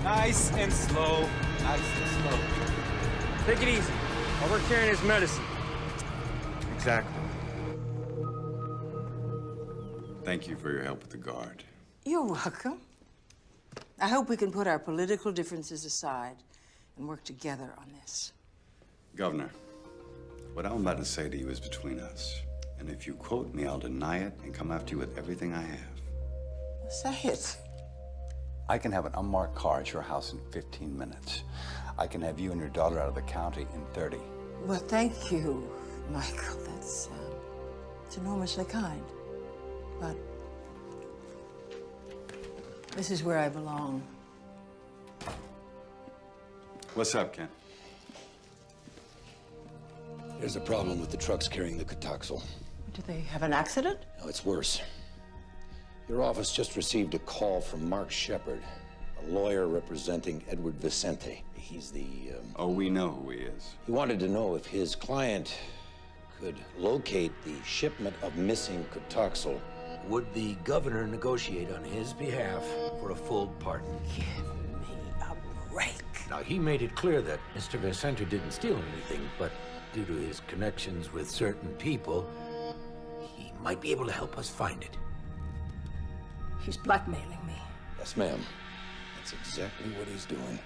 S15: Nice and slow. Nice and slow. Take it easy. While we're carrying his medicine.
S14: Exactly.
S5: Thank you for your help with the guard.
S22: You're welcome. I hope we can put our political differences aside and work together on this.
S5: Governor, what I'm about to say to you is between us. And if you quote me, I'll deny it and come after you with everything I have.
S22: Say it.
S5: I can have an unmarked car at your house in 15 minutes. I can have you and your daughter out of the county in 30.
S22: Well, thank you, Michael. That's it's enormously kind. But this is where I belong.
S5: What's up, Ken?
S2: There's a problem with the trucks carrying the Cotoxal.
S22: Do they have an accident?
S2: No, it's worse. Your office just received a call from Mark Shepard, a lawyer representing Edward Vicente. He's the,
S5: Oh, we know who he is.
S2: He wanted to know if his client could locate the shipment of missing Cotoxal. Would the governor negotiate on his behalf for a full pardon?
S22: Give me a break.
S2: Now, he made it clear that Mr. Vicente didn't steal anything, but due to his connections with certain people, he might be able to help us find it.
S22: He's blackmailing me.
S2: Yes, ma'am. That's exactly what he's doing.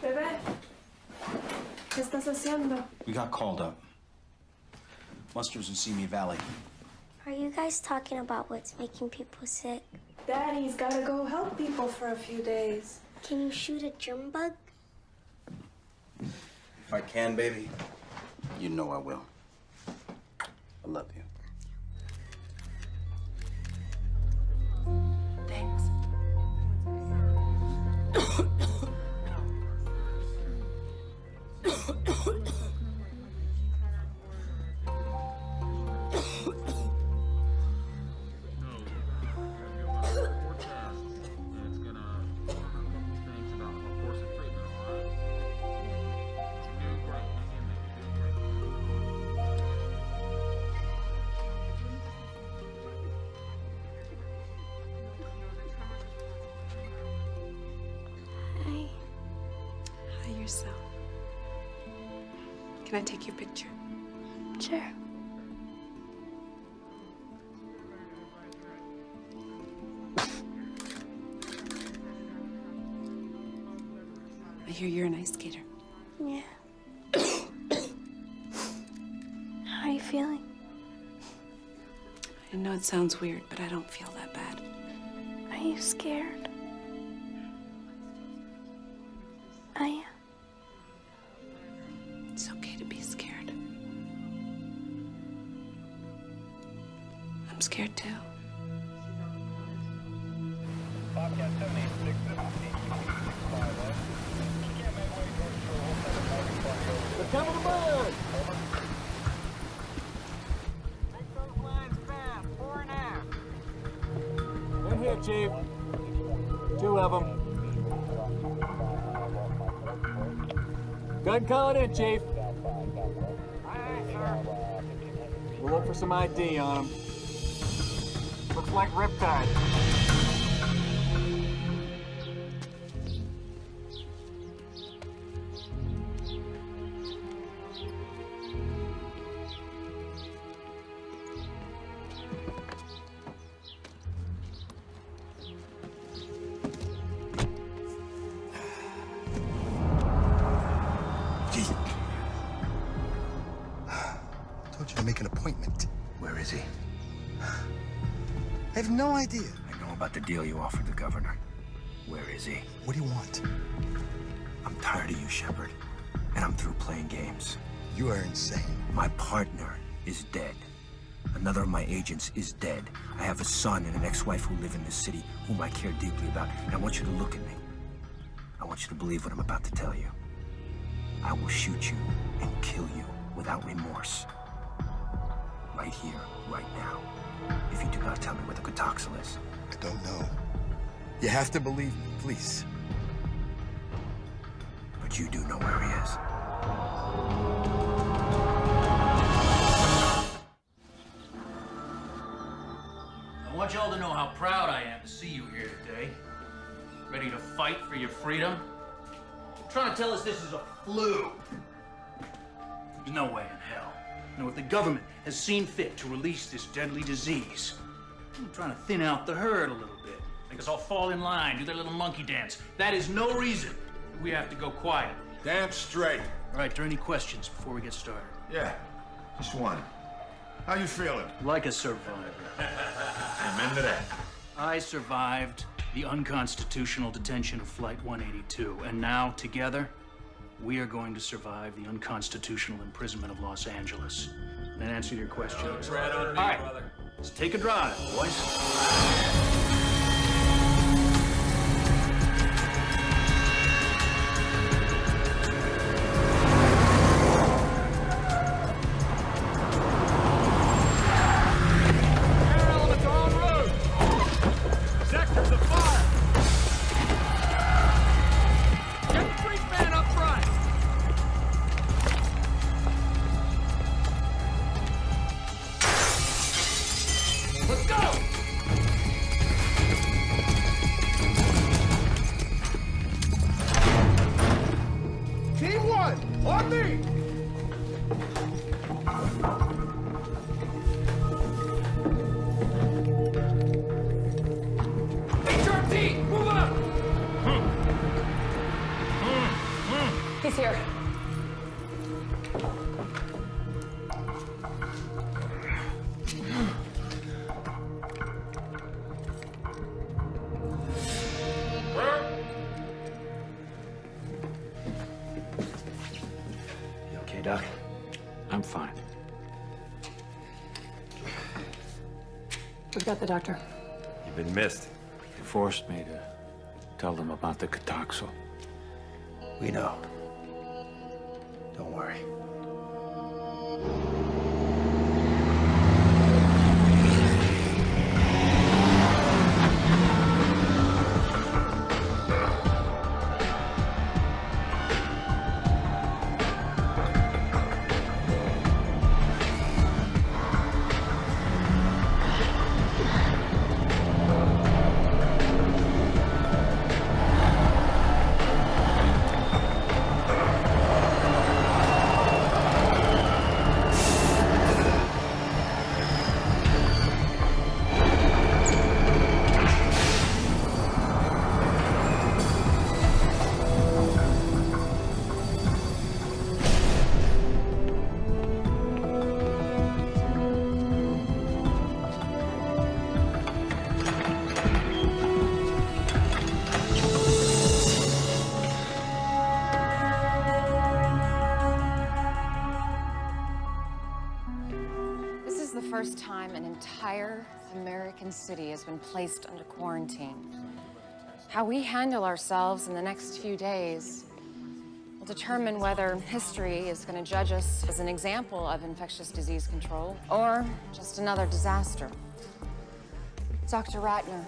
S18: Bebé, ¿qué estás haciendo?
S9: We got called up. Muster's in Simi Valley.
S10: Are you guys talking about what's making people sick?
S18: Daddy's gotta go help people for a few days.
S10: Can you shoot a germ bug?
S9: If I can, baby, you know I will. I love you.
S16: Thanks. Hi, yourself. Can I take your picture?
S10: Sure.
S16: I hear you're an ice skater.
S10: Yeah. How are you feeling?
S16: I know it sounds weird, but I don't feel that bad.
S10: Are you scared? I am.
S16: It's okay to be scared. I'm scared too.
S15: We're coming aboard! In here, Chief. 2 of them. Go ahead and call it in, Chief.
S13: Aye, sir.
S15: We'll look for some ID on them. Looks like Riptide.
S13: Told you to make an appointment.
S2: Where is he?
S13: I have no idea.
S2: I know about the deal you offered the governor. Where is he?
S13: What do you want?
S2: I'm tired of you, Shepard. And I'm through playing games.
S13: You are insane.
S2: My partner is dead. Another of my agents is dead. I have a son and an ex-wife who live in this city whom I care deeply about. And I want you to look at me. I want you to believe what I'm about to tell you. I will shoot you and kill you without remorse. Right here, right now. If you do not tell me where the Cotoxal is.
S13: I don't know. You have to believe me, please.
S2: But you do know where he is.
S23: I want y'all to know how proud I am to see you here today. Ready to fight for your freedom? You're trying to tell us this is a flu. There's no way in hell. No, if the government has seen fit to release this deadly disease, I'm trying to thin out the herd a little bit. Make us all fall in line, do their little monkey dance. That is no reason we have to go quiet.
S13: Damn straight.
S9: All right, are there any questions before we get started?
S13: Yeah, just one. How you feeling?
S9: Like a survivor.
S13: Amen to that.
S9: I survived the unconstitutional detention of Flight 182, and now, together, we are going to survive the unconstitutional imprisonment of Los Angeles. And in answer to your question...
S15: Don't tread on me, brother.
S9: Let's take a drive, boys.
S21: He's here.
S7: You okay, Doc?
S6: I'm fine.
S21: We've got the doctor.
S14: You've been missed.
S6: They forced me to tell them about the Contagion.
S7: We know. Don't worry.
S11: First time an entire American city has been placed under quarantine. How we handle ourselves in the next few days will determine whether history is going to judge us as an example of infectious disease control or just another disaster. Dr. Ratner,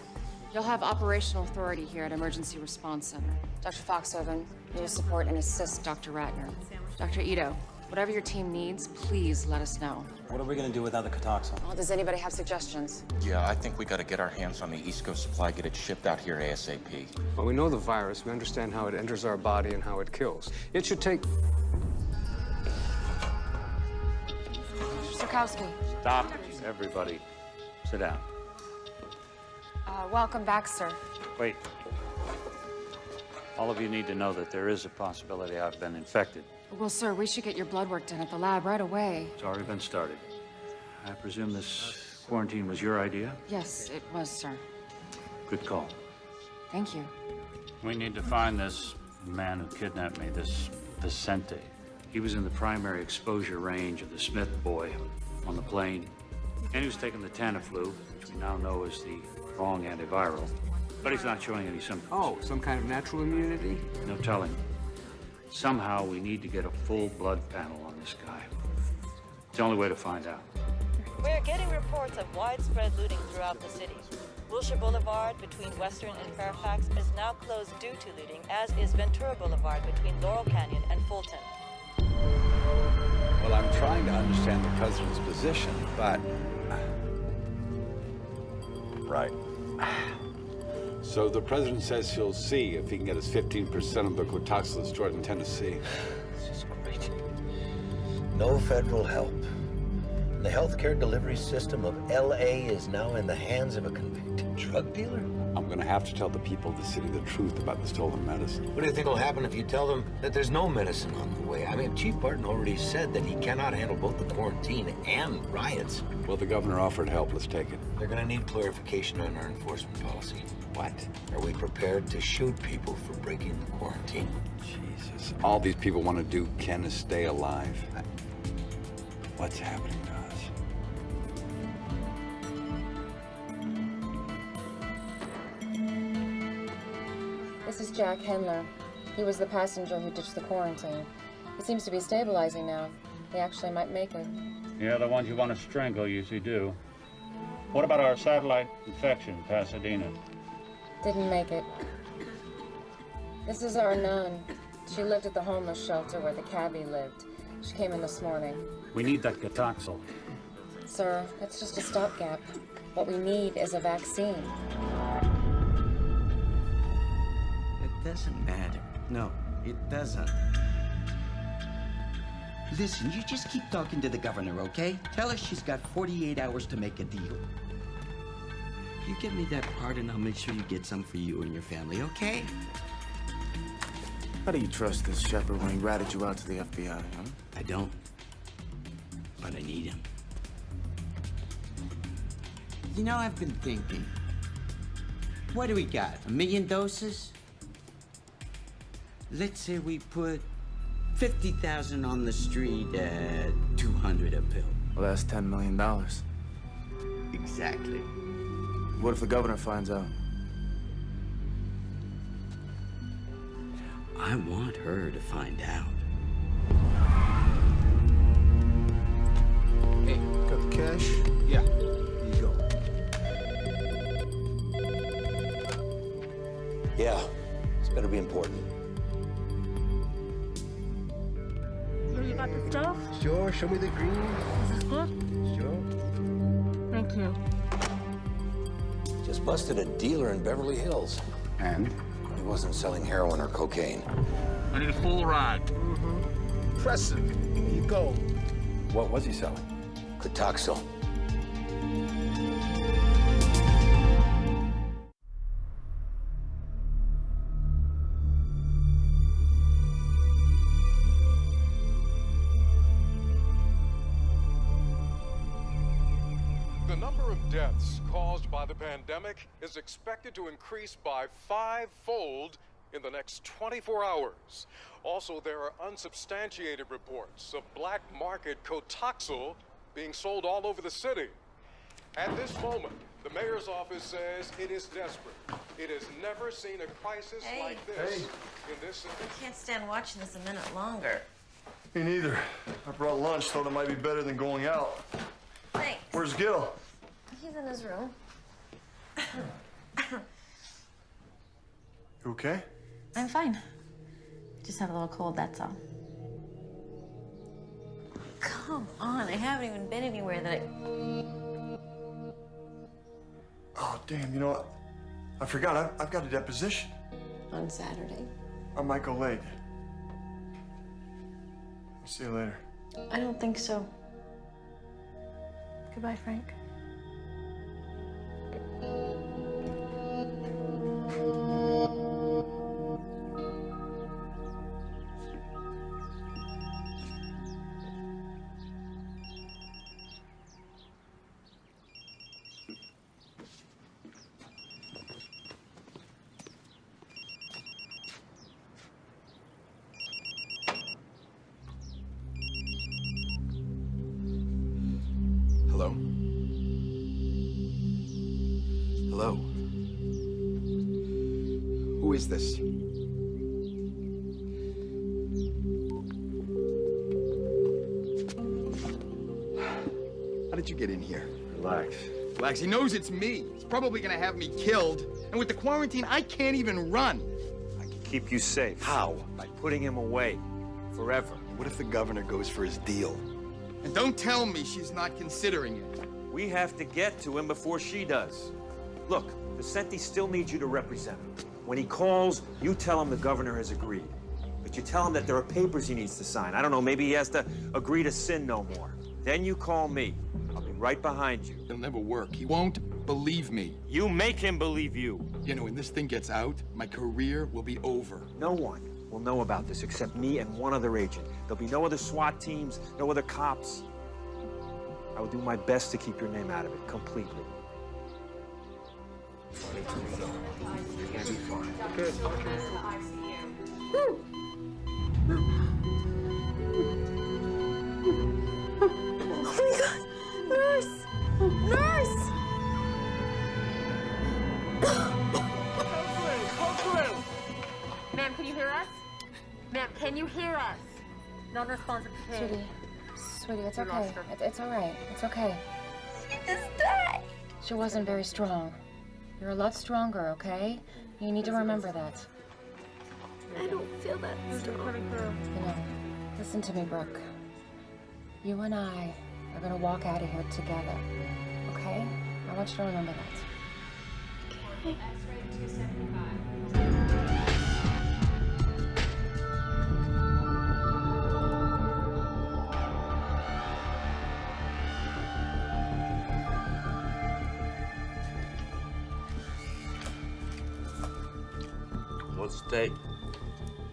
S11: you'll have operational authority here at Emergency Response Center. Dr. Foxhoven, you will support and assist Dr. Ratner. Dr. Ito, whatever your team needs, please let us know.
S8: What are we gonna do without the Contagion?
S11: Well, does anybody have suggestions?
S17: Yeah, I think we gotta get our hands on the East Coast supply, get it shipped out here ASAP.
S19: Well, we know the virus. We understand how it enters our body and how it kills. It should take...
S11: Sirkowski.
S6: Stop, everybody. Sit down.
S11: Welcome back, sir.
S6: Wait. All of you need to know that there is a possibility I've been infected.
S11: Well, sir, we should get your blood work done at the lab right away.
S6: It's already been started. I presume this quarantine was your idea?
S11: Yes, it was, sir.
S6: Good call.
S11: Thank you.
S6: We need to find this man who kidnapped me, this Vicente. He was in the primary exposure range of the Smith boy on the plane. And he was taking the Tamiflu, which we now know is the wrong antiviral. But he's not showing any symptoms.
S19: Oh, some kind of natural immunity?
S6: No telling. Somehow we need to get a full blood panel on this guy. It's the only way to find out.
S24: We're getting reports of widespread looting throughout the city. Wilshire Boulevard between Western and Fairfax is now closed due to looting, as is Ventura Boulevard between Laurel Canyon and Fulton.
S5: Well, I'm trying to understand the president's position, but... Right. So the president says he'll see if he can get us 15% of the Contagion stored in Tennessee.
S12: This is great. No federal help.
S7: The healthcare delivery system of L.A. is now in the hands of a convicted drug dealer?
S5: I'm gonna have to tell the people of the city the truth about the stolen medicine.
S7: What do you think will happen if you tell them that there's no medicine on the way? I mean, Chief Barton already said that he cannot handle both the quarantine and riots.
S5: Well, the governor offered help. Let's take it.
S7: They're gonna need clarification on our enforcement policy.
S5: What?
S7: Are we prepared to shoot people for breaking the quarantine?
S5: Jesus. All these people want to do, Ken, is stay alive. What's happening to us?
S11: This is Jack Hendler. He was the passenger who ditched the quarantine. He seems to be stabilizing now. He actually might make it.
S6: Yeah, the ones you want to strangle usually do. What about our satellite infection, Pasadena?
S11: Didn't make it. This is our nun. She lived at the homeless shelter where the cabbie lived. She came in this morning.
S6: We need that Gatoxel.
S11: Sir, that's just a stopgap. What we need is a vaccine.
S12: It doesn't matter. No, it doesn't. Listen, you just keep talking to the governor, okay? Tell her she's got 48 hours to make a deal. You give me that part and I'll make sure you get some for you and your family, okay?
S13: How do you trust this shepherd when he ratted you out to the FBI, huh?
S12: I don't. But I need him. You know, I've been thinking. What do we got? 1 million doses? Let's say we put 50,000 on the street at 200 a pill.
S13: Well, that's $10 million.
S12: Exactly.
S13: What if the governor finds out?
S12: I want her to find out.
S13: Hey, got the cash? Yeah. Here you go.
S7: Yeah, this better be important.
S18: So you got the stuff?
S7: Sure, show me the green.
S18: Is this good?
S7: Sure.
S18: Thank you.
S7: Just busted a dealer in Beverly Hills.
S5: And?
S7: He wasn't selling heroin or cocaine.
S23: I need a full ride.
S13: Impressive. Here you go.
S5: What was he selling?
S7: Gatoxel.
S1: The number of deaths caused by the pandemic is expected to increase by 5-fold in the next 24 hours. Also, there are unsubstantiated reports of black market Cotoxel being sold all over the city. At this moment, the mayor's office says it is desperate. It has never seen a crisis like this in this city.
S21: I can't stand watching this a minute longer.
S13: Me neither. I brought lunch, thought it might be better than going out.
S21: Thanks.
S13: Where's Gil?
S21: He's in his room.
S13: You okay?
S21: I'm fine. Just have a little cold, that's all. Come on, I haven't even been anywhere that I...
S13: Oh, damn, you know what? I forgot, I've got a deposition.
S21: On Saturday?
S13: I might go late. I'll see you later.
S21: I don't think so. Goodbye, Frank.
S17: Hello? Hello? Who is this? How did you get in here?
S14: Relax.
S17: Relax. He knows it's me. He's probably gonna have me killed. And with the quarantine, I can't even run.
S14: I can keep you safe. How? By putting him away. Forever.
S17: What if the governor goes for his deal? And don't tell me she's not considering it.
S15: We have to get to him before she does. Look, Vicente still needs you to represent him. When he calls, you tell him the governor has agreed. But you tell him that there are papers he needs to sign. I don't know, maybe he has to agree to sin no more. Then you call me. I'll be right behind you.
S17: It'll never work. He won't believe me.
S15: You make him believe you.
S17: You know, when this thing gets out, my career will be over.
S15: No one will know about this except me and one other agent. There'll be no other SWAT teams, no other cops. I will do my best to keep your name out of it completely.
S2: You're gonna be fine.
S15: Good.
S18: Oh my God! Nurse! Nurse!
S21: Ma'am, can you hear us? Ma'am, can you hear us? Non-responsive to pain.
S11: Sweetie, it's okay. It's all right. It's okay.
S18: She just died.
S11: She wasn't very strong. You're a lot stronger, okay? You need to remember that.
S18: I don't feel that strong.
S11: You know, listen to me, Brooke. You and I are gonna walk out of here together, okay? I want you to remember that.
S18: Okay.
S12: What's the date?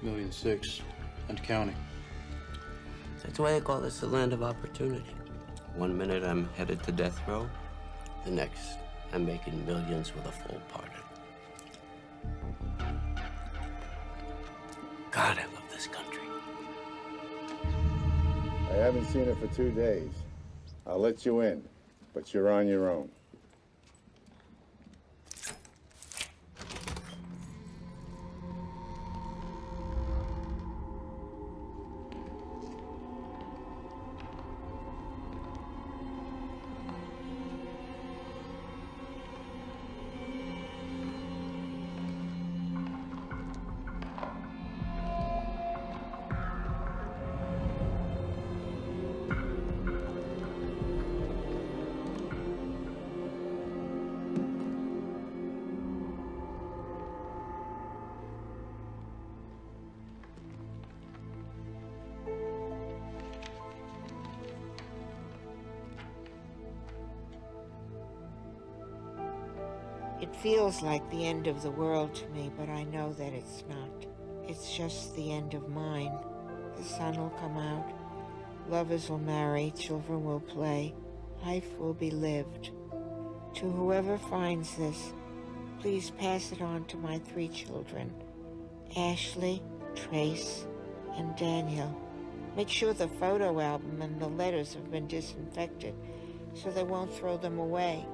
S9: 1,600,000 and counting.
S12: That's why I call this the land of opportunity. One minute I'm headed to death row, the next I'm making millions with a full pardon. God, I love this country.
S3: I haven't seen her for 2 days. I'll let you in, but you're on your own.
S4: It feels like the end of the world to me, but I know that it's not. It's just the end of mine. The sun will come out, lovers will marry, children will play, life will be lived. To whoever finds this, please pass it on to my 3 children, Ashley, Trace, and Daniel. Make sure the photo album and the letters have been disinfected so they won't throw them away.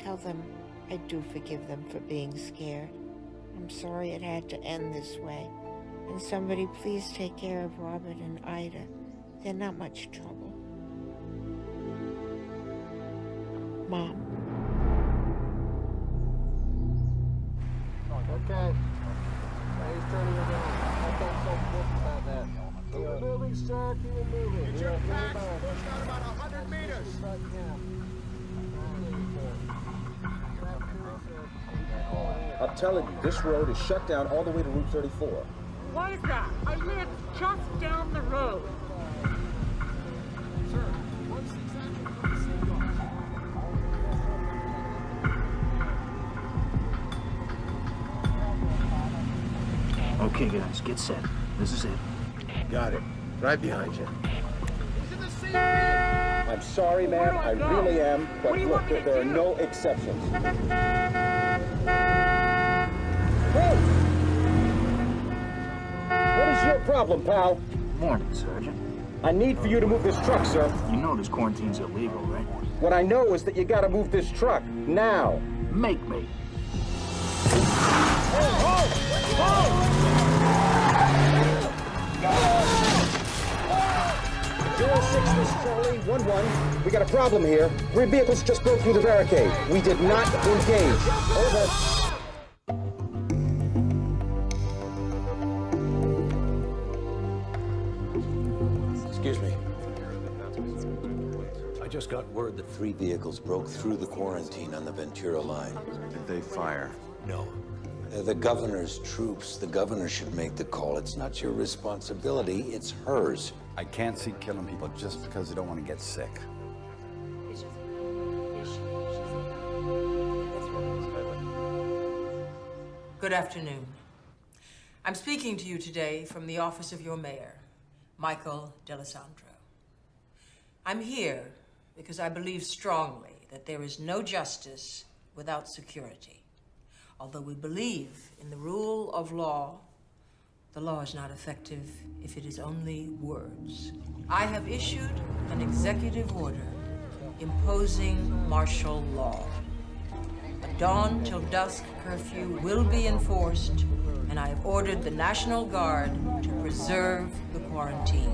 S4: Tell them I do forgive them for being scared. I'm sorry it had to end this way. And somebody please take care of Robert and Ida. They're not much trouble. Mom.
S13: Okay. Now he's turning around. I don't so book about that. Keep it moving, sir. Keep it moving. Get your packs pushed out about 100 meters.
S20: I'm telling you, this road is shut down all the way to Route 34.
S21: Why is that? I live just down the road.
S13: Sir, what's exactly the signal?
S9: Okay, guys, get set. This is it.
S3: Got it. Right behind you.
S13: He's in the same vehicle.
S20: I'm sorry, ma'am. I really am. But look, there are no exceptions. Hey! What is your problem, pal?
S9: Morning, Sergeant.
S20: I need for you to move this truck, sir.
S9: You know this quarantine's illegal, right?
S20: What I know is that you gotta move this truck, now.
S9: Make me.
S20: Zero 06, this is Charlie, 1-1. We got a problem here. 3 vehicles just broke through the barricade. We did not engage. Over.
S5: Excuse me. I just got word that 3 vehicles broke through the quarantine on the Ventura line.
S14: Did they fire?
S5: No. They're the governor's troops. The governor should make the call. It's not your responsibility, it's hers. I can't see killing people just because they don't want to get sick.
S8: Good afternoon. I'm speaking to you today from the office of your mayor, Michael D'Alessandro. I'm here because I believe strongly that there is no justice without security. Although we believe in the rule of law, the law is not effective if it is only words. I have issued an executive order imposing martial law. A dawn till dusk curfew will be enforced, and I have ordered the National Guard to preserve the quarantine.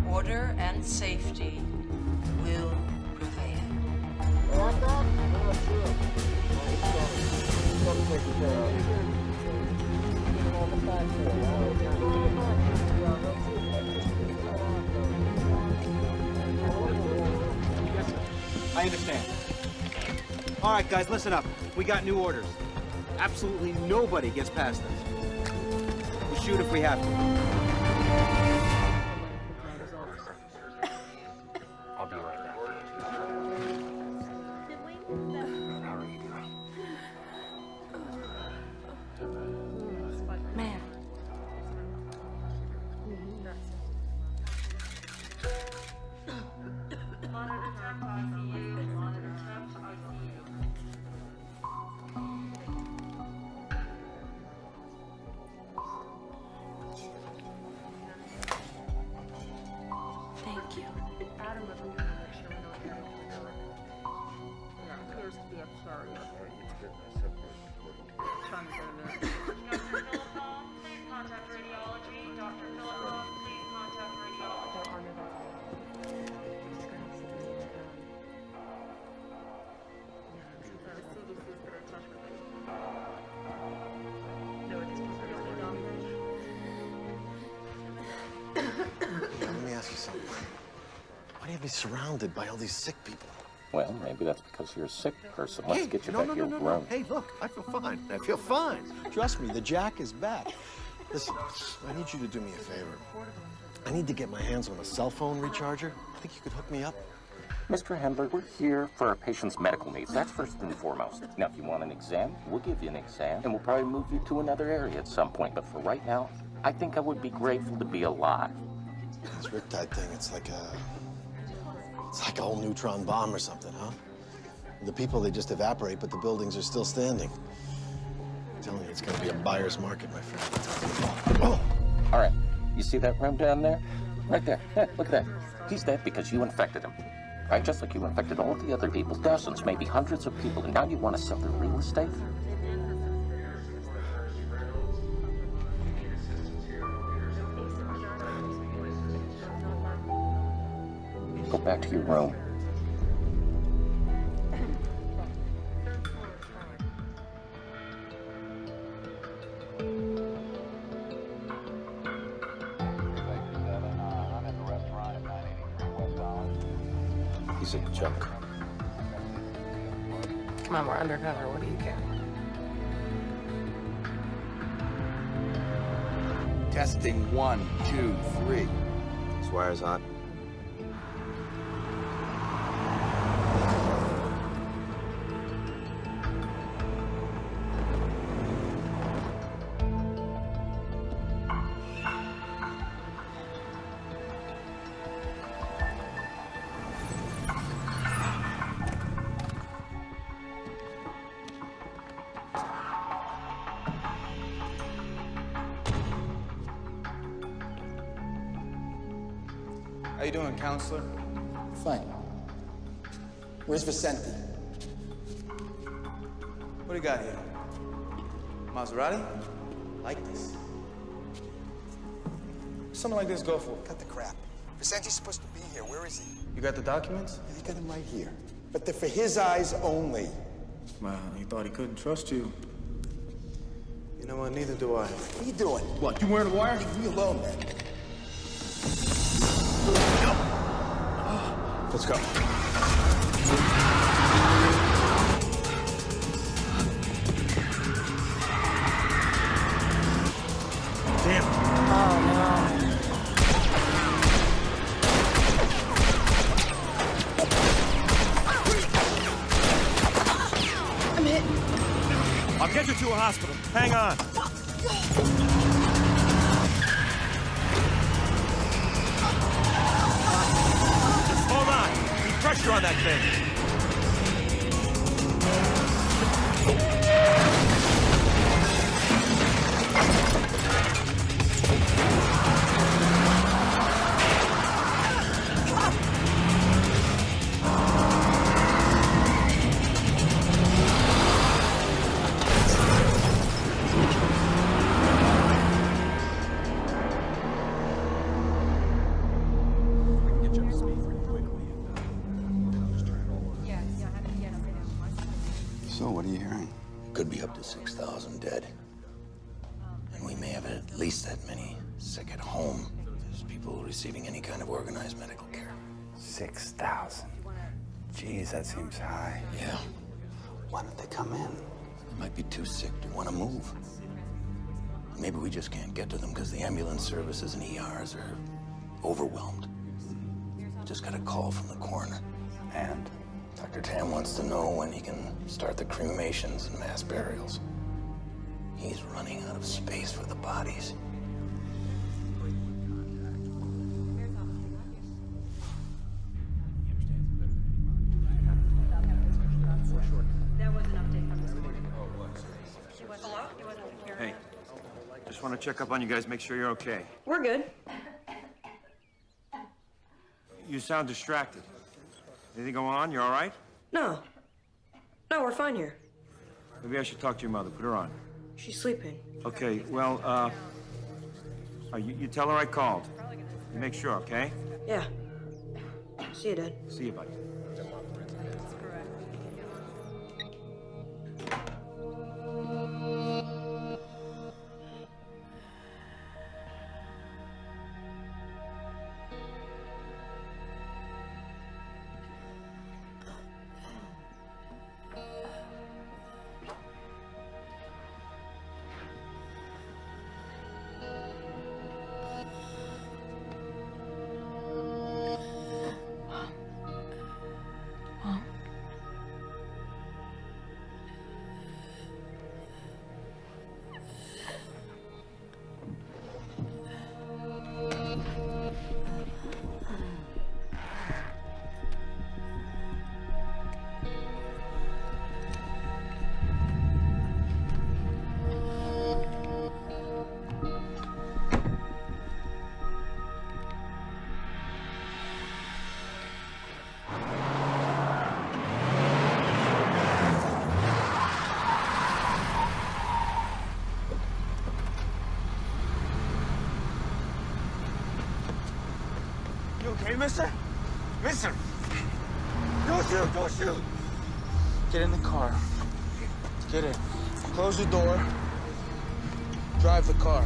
S8: Order and safety will prevail.
S15: I understand. All right, guys, listen up. We got new orders. Absolutely nobody gets past us. We'll shoot if we have to.
S2: I'll be right back. How are you doing?
S18: Man. Thank you.
S10: Let me ask you something. Why do you have me surrounded by all these sick people?
S16: Well, maybe that's because you're a sick person. Let's get you back to your room.
S10: No. Hey, look, I feel fine. I feel fine. Trust me, the Jack is back. Listen, I need you to do me a favor. I need to get my hands on a cell phone recharger. I think you could hook me up.
S16: Mr. Handler, we're here for our patient's medical needs. That's first and foremost. Now, if you want an exam, we'll give you an exam, and we'll probably move you to another area at some point. But for right now, I think I would be grateful to be alive.
S10: This Riptide thing, it's like a whole neutron bomb or something, huh? The people, they just evaporate, but the buildings are still standing. I'm telling you, it's gonna be a buyer's market, my friend. Oh.
S16: All right, you see that room down there? Right there. Yeah, look at that. He's dead because you infected him. Right? Just like you infected all the other people, dozens, maybe hundreds of people, and now you want to sell their real estate? Go back to your room.
S10: He's a junk.
S18: Come on, we're undercover. What do you care?
S10: Testing 1, 2, 3. This wire's hot.
S17: How you doing, counselor?
S22: Fine. Where's Vicente?
S17: What do you got here? Maserati?
S22: Like this.
S17: Something like this go for?
S22: Cut the crap. Vicente's supposed to be here. Where is he?
S17: You got the documents?
S22: Yeah, I got him right here. But they're for his eyes only.
S17: Man, he thought he couldn't trust you. You know what? Neither do I.
S22: What are you doing?
S17: What, you wearing the wire?
S22: Leave me alone, man.
S10: Let's go.
S22: Damn.
S18: Oh, no.
S15: I'll get you to a hospital. Hang on. Just hold on. Keep pressure on that thing.
S5: So, what are you hearing? Could be up to 6,000 dead. And we may have at least that many sick at home. There's people receiving any kind of organized medical care.
S6: 6,000. Geez, that seems high.
S5: Yeah. Why don't they come in? They might be too sick to want to move. Maybe we just can't get to them because the ambulance services and ERs are overwhelmed. Just got a call from the coroner.
S6: And?
S5: Dr. Tam wants to know when he can start the cremations and mass burials. He's running out of space for the bodies.
S15: Hey, just want to check up on you guys, make sure you're okay.
S21: We're good.
S15: You sound distracted. Anything going on? You all right?
S21: No. No, we're fine here.
S15: Maybe I should talk to your mother. Put her on.
S21: She's sleeping.
S15: Okay, well, you tell her I called. You make sure, okay?
S21: Yeah. See you, Dad.
S15: See you, buddy.
S13: Hey, mister? Mister! Don't shoot! Don't shoot! Get in the car. Get in. Close the door. Drive the car.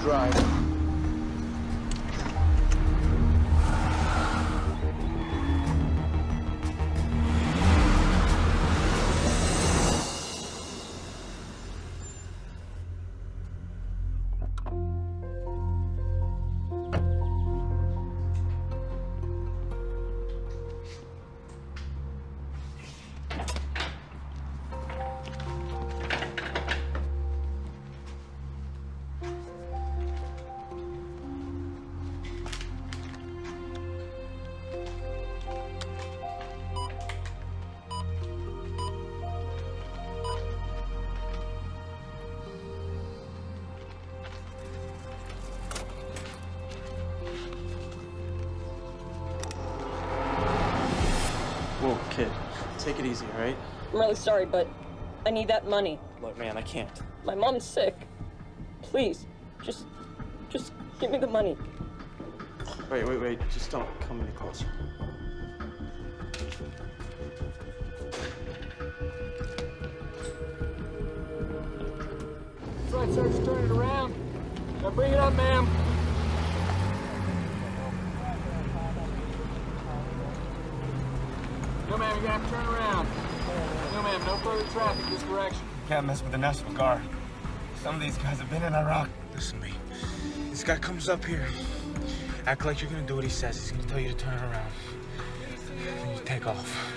S13: Drive.
S19: Whoa, kid. Take it easy, all right?
S21: I'm really sorry, but I need that money.
S19: Look, man, I can't.
S21: My mom's sick. Please, just give me the money.
S19: Wait. Just don't come any closer.
S13: That's right, Sergeant, turn it around. Now bring it up, ma'am. No, ma'am, you're gonna have to turn around. No, ma'am, no further traffic this direction.
S6: Can't mess with the National Guard. Some of these guys have been in Iraq.
S13: Listen to me. This guy comes up here. Act like you're gonna do what he says. He's gonna tell you to turn around. Then you take off.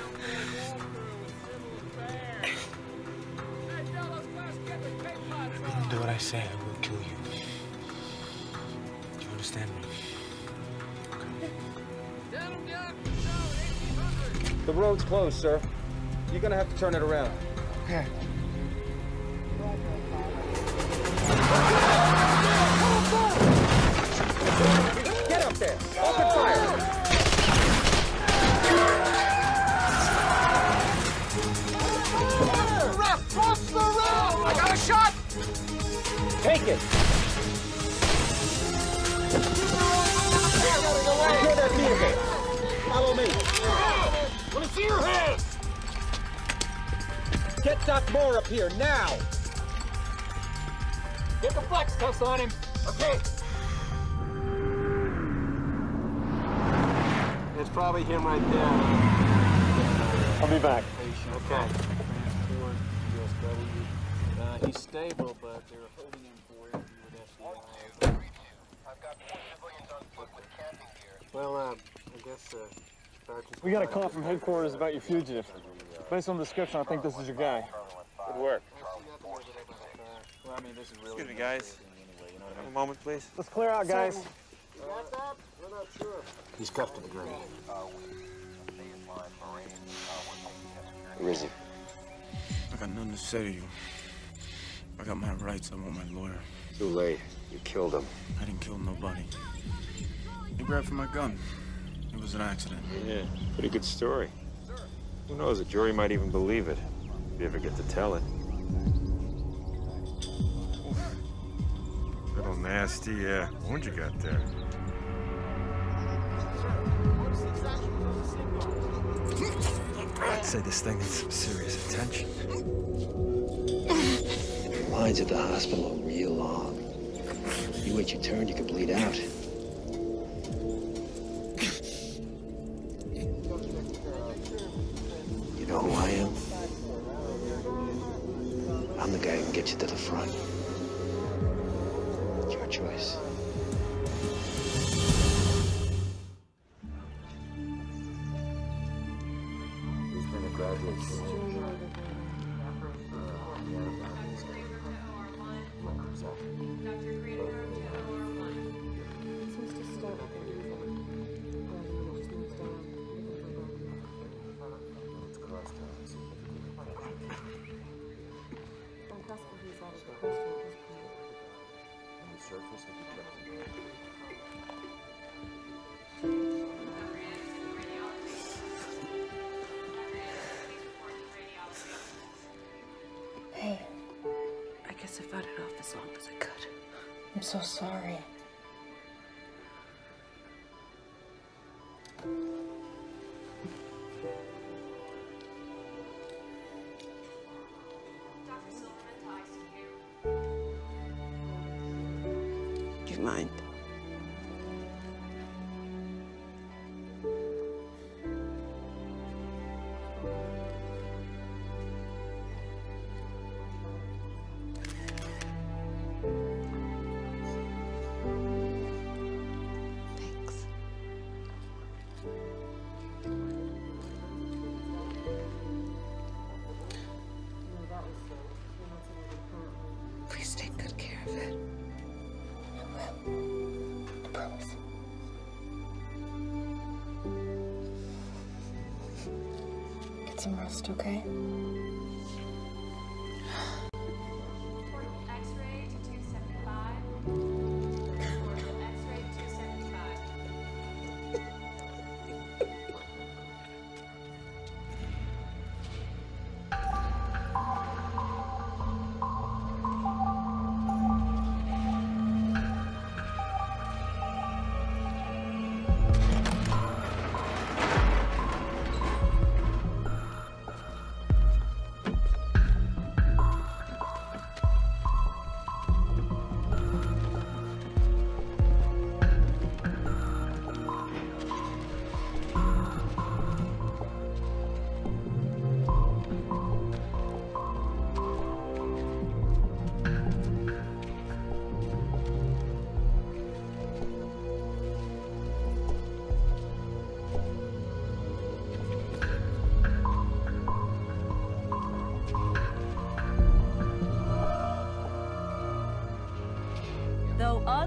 S6: say, I will kill you. Do you understand me?
S20: The road's closed, sir. You're gonna have to turn it around.
S6: Okay.
S20: Get up there! Open fire!
S13: Cross the road!
S20: I got a shot! Take it! Secure that vehicle! Follow me!
S13: Let me see your hands!
S20: Get Doc Moore up here, now!
S13: Get the flex test on him. Okay.
S19: It's probably him right there.
S20: I'll be back.
S19: Okay. He's stable, but they're holding him for interview with FBI. Well, I guess, Sergeant...
S1: We got a call from headquarters about your fugitive. Based on the description, I think this is your guy.
S15: Good work.
S19: Well, I mean, this is really...
S15: Excuse me, guys. Have a moment, please.
S1: Let's clear out, guys.
S13: You got that? We're not sure.
S10: He's cuffed to the ground. Where is he?
S6: I got nothing to say to you. I got my rights. I want my lawyer.
S10: Too late. You killed him.
S6: I didn't kill nobody. He grabbed for my gun. It was an accident.
S15: Yeah, pretty good story. Who knows, a jury might even believe it, if you ever get to tell it.
S14: Little nasty wound you got there.
S10: I'd say this thing needs some serious attention. The lines at the hospital are real long. You wait your turn, you could bleed out. You know who I am? I'm the guy who can get you to the front. It's your choice.
S3: He's been a graduate student.
S11: Hey, I guess I fought it off as long as I could. I'm so sorry.
S12: Do you mind?
S11: Please take good care of it. I will. I promise. Get some rest, okay?
S18: X-ray to 275. X-ray to 275.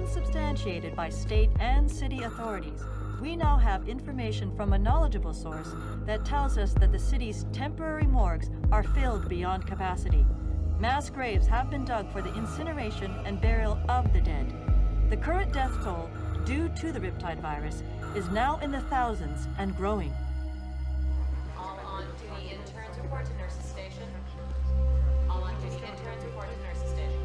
S4: unsubstantiated by state and city authorities, we now have information from a knowledgeable source that tells us that the city's temporary morgues are filled beyond capacity. Mass graves have been dug for the incineration and burial of the dead. The current death toll, due to the riptide virus, is now in the thousands and growing.
S21: All on-duty interns report to nurses station. All on-duty interns report to nurses station.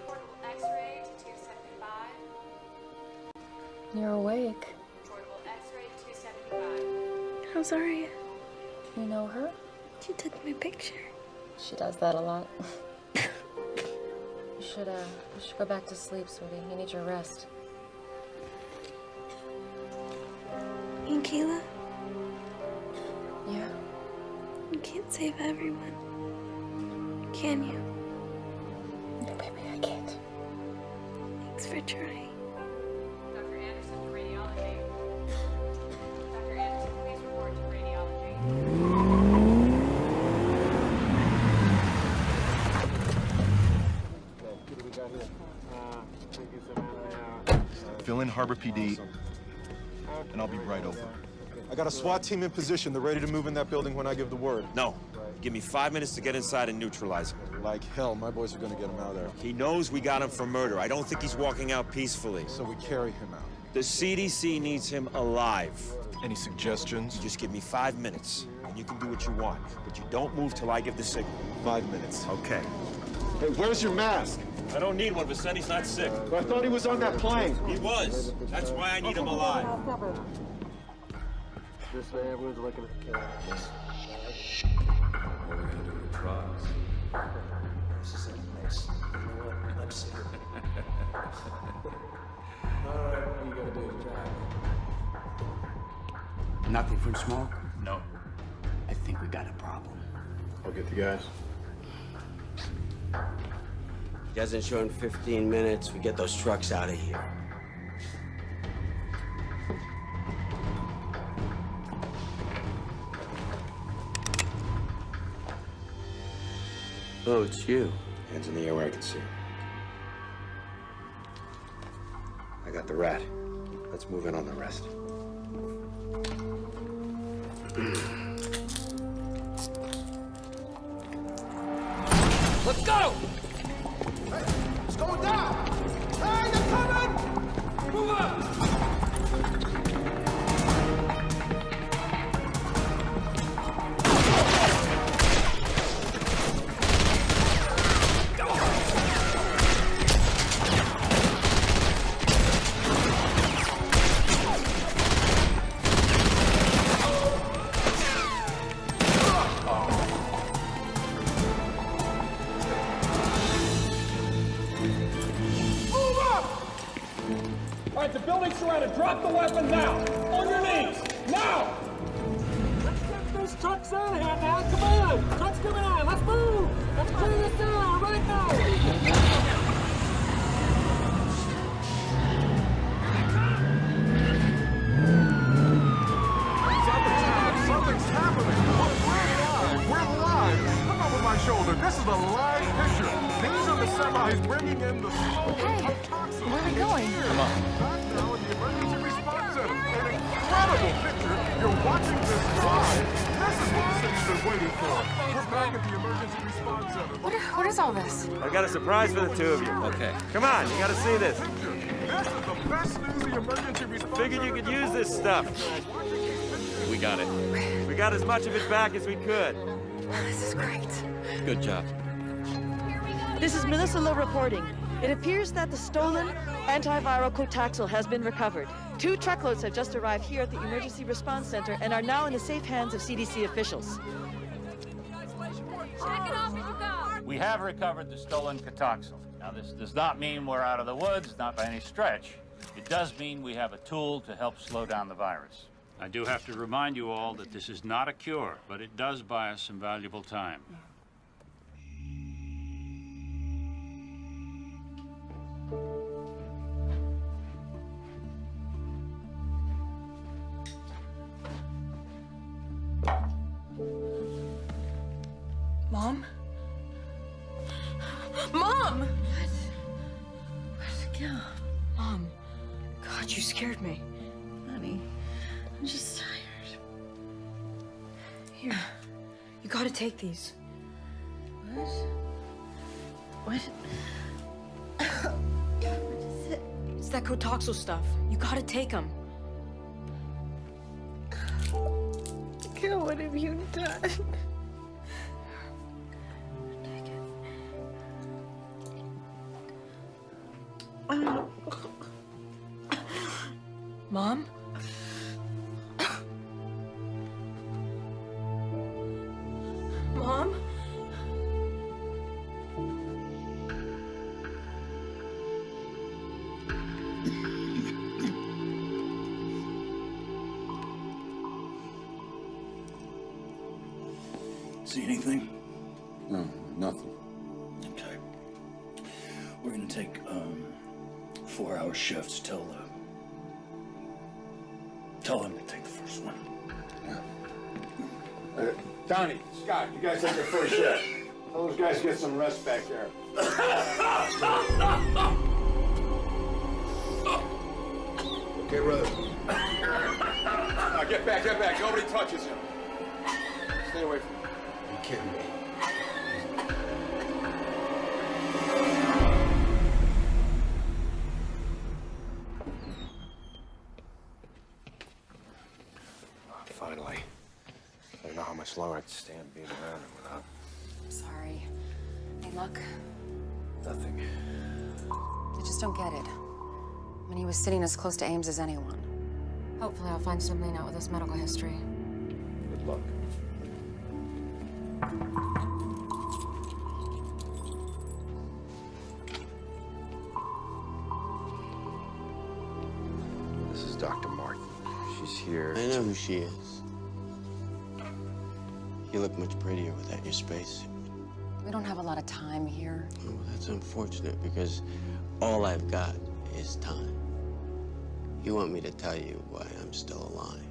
S21: Portable X-ray to 275.
S7: You're awake.
S21: Portable X-ray 275.
S7: I'm sorry.
S11: Do you know her?
S7: She took my picture.
S11: She does that a lot. You should go back to sleep, sweetie. You need your rest.
S7: And Kayla,
S11: Yeah.
S7: you can't save everyone. Can you?
S11: No, baby, I can't.
S7: Thanks for trying.
S21: Dr. Anderson to radiology. Dr. Anderson, please report to radiology.
S13: Fill in Harbor PD, and I'll be right over.
S23: I got a SWAT team in position. They're ready to move in that building when I give the word.
S15: No. Give me 5 minutes to get inside and neutralize him.
S23: Like hell, my boys are gonna get him out of there.
S15: He knows we got him for murder. I don't think he's walking out peacefully.
S23: So we carry him out.
S15: The CDC needs him alive.
S13: Any suggestions?
S15: Just give me 5 minutes, and you can do what you want. But you don't move till I give the signal.
S23: 5 minutes.
S15: Okay.
S23: Hey, where's your mask?
S15: I don't need one. Vicenti's not sick.
S23: I thought he was on that plane.
S15: He was. That's why I need him alive.
S1: This way, everyone's looking at the camera.
S24: What are we gonna do with the drugs? This is a mess. You know what? Let's see. All right, what are you gonna do? Drive.
S12: Nothing from smoke?
S9: No.
S12: I think we got a problem.
S13: I'll get the guys.
S12: Doesn't show in 15 minutes. We get those trucks out of here. Oh, it's you.
S2: Hands in the air where I can see. I got the rat. Let's move in on the rest.
S1: Let's go!
S13: It's going down! Hey, they're coming! Move up!
S1: Surrounded. Drop the weapon now. On your knees. Now. Let's get these trucks out of here now. Come on. Trucks coming out. Let's move. Let's clear this down right now.
S13: Something's happening. We're live. Look over my shoulder. This is a live picture. These are the semis bringing in the smoke.
S7: Hey, where are we going?
S13: Come on. Now in the emergency response center. An incredible picture. You're watching this live. This is what the city's been waiting for. We're back at the emergency response center.
S7: What is all this?
S15: I've got a surprise for the two of you. Okay. Come on, you gotta see this.
S13: This is the best news the emergency response
S15: Figured you could use this stuff.
S25: We got it.
S15: We got as much of it back as we could.
S7: This is great.
S25: Good job.
S4: This is Melissa Lowe reporting. It appears that the stolen antiviral Cotaxil has been recovered. 2 truckloads have just arrived here at the Emergency Response Center and are now in the safe hands of CDC officials.
S26: We have recovered the stolen Cotaxil. Now, this does not mean we're out of the woods, not by any stretch. It does mean we have a tool to help slow down the virus.
S9: I do have to remind you all that this is not a cure, but it does buy us some valuable time.
S21: Mom! What? Yeah. Mom. God, you scared me. Honey, I'm just tired. Here. You gotta take these. What? What? What is it? It's that Cotoxal stuff. You gotta take them. Gil, what have you done? Take it. Mom? Mom?
S9: See anything?
S24: No, nothing.
S9: Okay. We're gonna take 4-hour shifts. Tell them to take the first one.
S13: Donnie, Scott, you guys take your first shift. Tell those guys to get some rest back there. Okay, brother. Now get back, get back. Nobody touches him. Stay away from him.
S10: Are you kidding me? Finally. I don't know how much longer I can stand being around him without...
S7: Sorry. Any luck?
S10: nothing.
S7: I just don't get it. I mean, he was sitting as close to Ames as anyone. Hopefully I'll find something out with his medical history.
S10: Good luck. This is Dr. Martin. She's here.
S12: I know who she is. You look much prettier without your spacesuit.
S7: We don't have a lot of time here.
S12: Oh, that's unfortunate because all I've got is time. You want me to tell you why I'm still alive?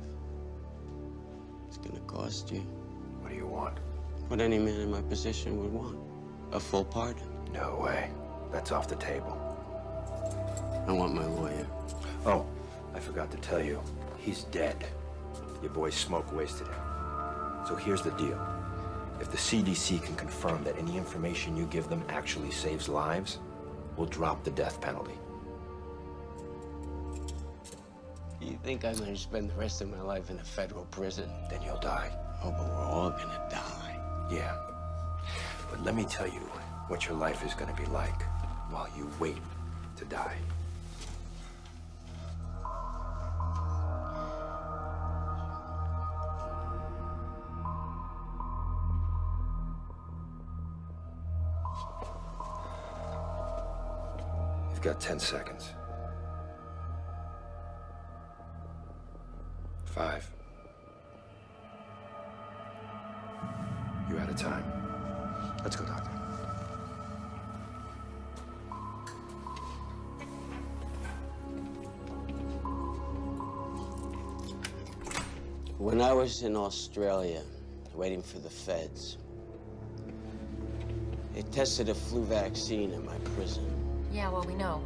S12: It's gonna cost you.
S10: What do you want?
S12: What any man in my position would want. A full pardon.
S10: No way. That's off the table.
S12: I want my lawyer.
S10: Oh, I forgot to tell you. He's dead. Your boy's smoke wasted him. So here's the deal. If the CDC can confirm that any information you give them actually saves lives, we'll drop the death penalty.
S12: You think I'm gonna spend the rest of my life in a federal prison?
S10: Then you'll die.
S12: Oh, but we're all gonna die.
S10: Yeah. But let me tell you what your life is gonna be like while you wait to die. You've got 10 seconds. 5. You're out of time. Let's go, Doctor.
S12: When I was in Australia, waiting for the feds, they tested a flu vaccine in my prison.
S7: Yeah, well, we know.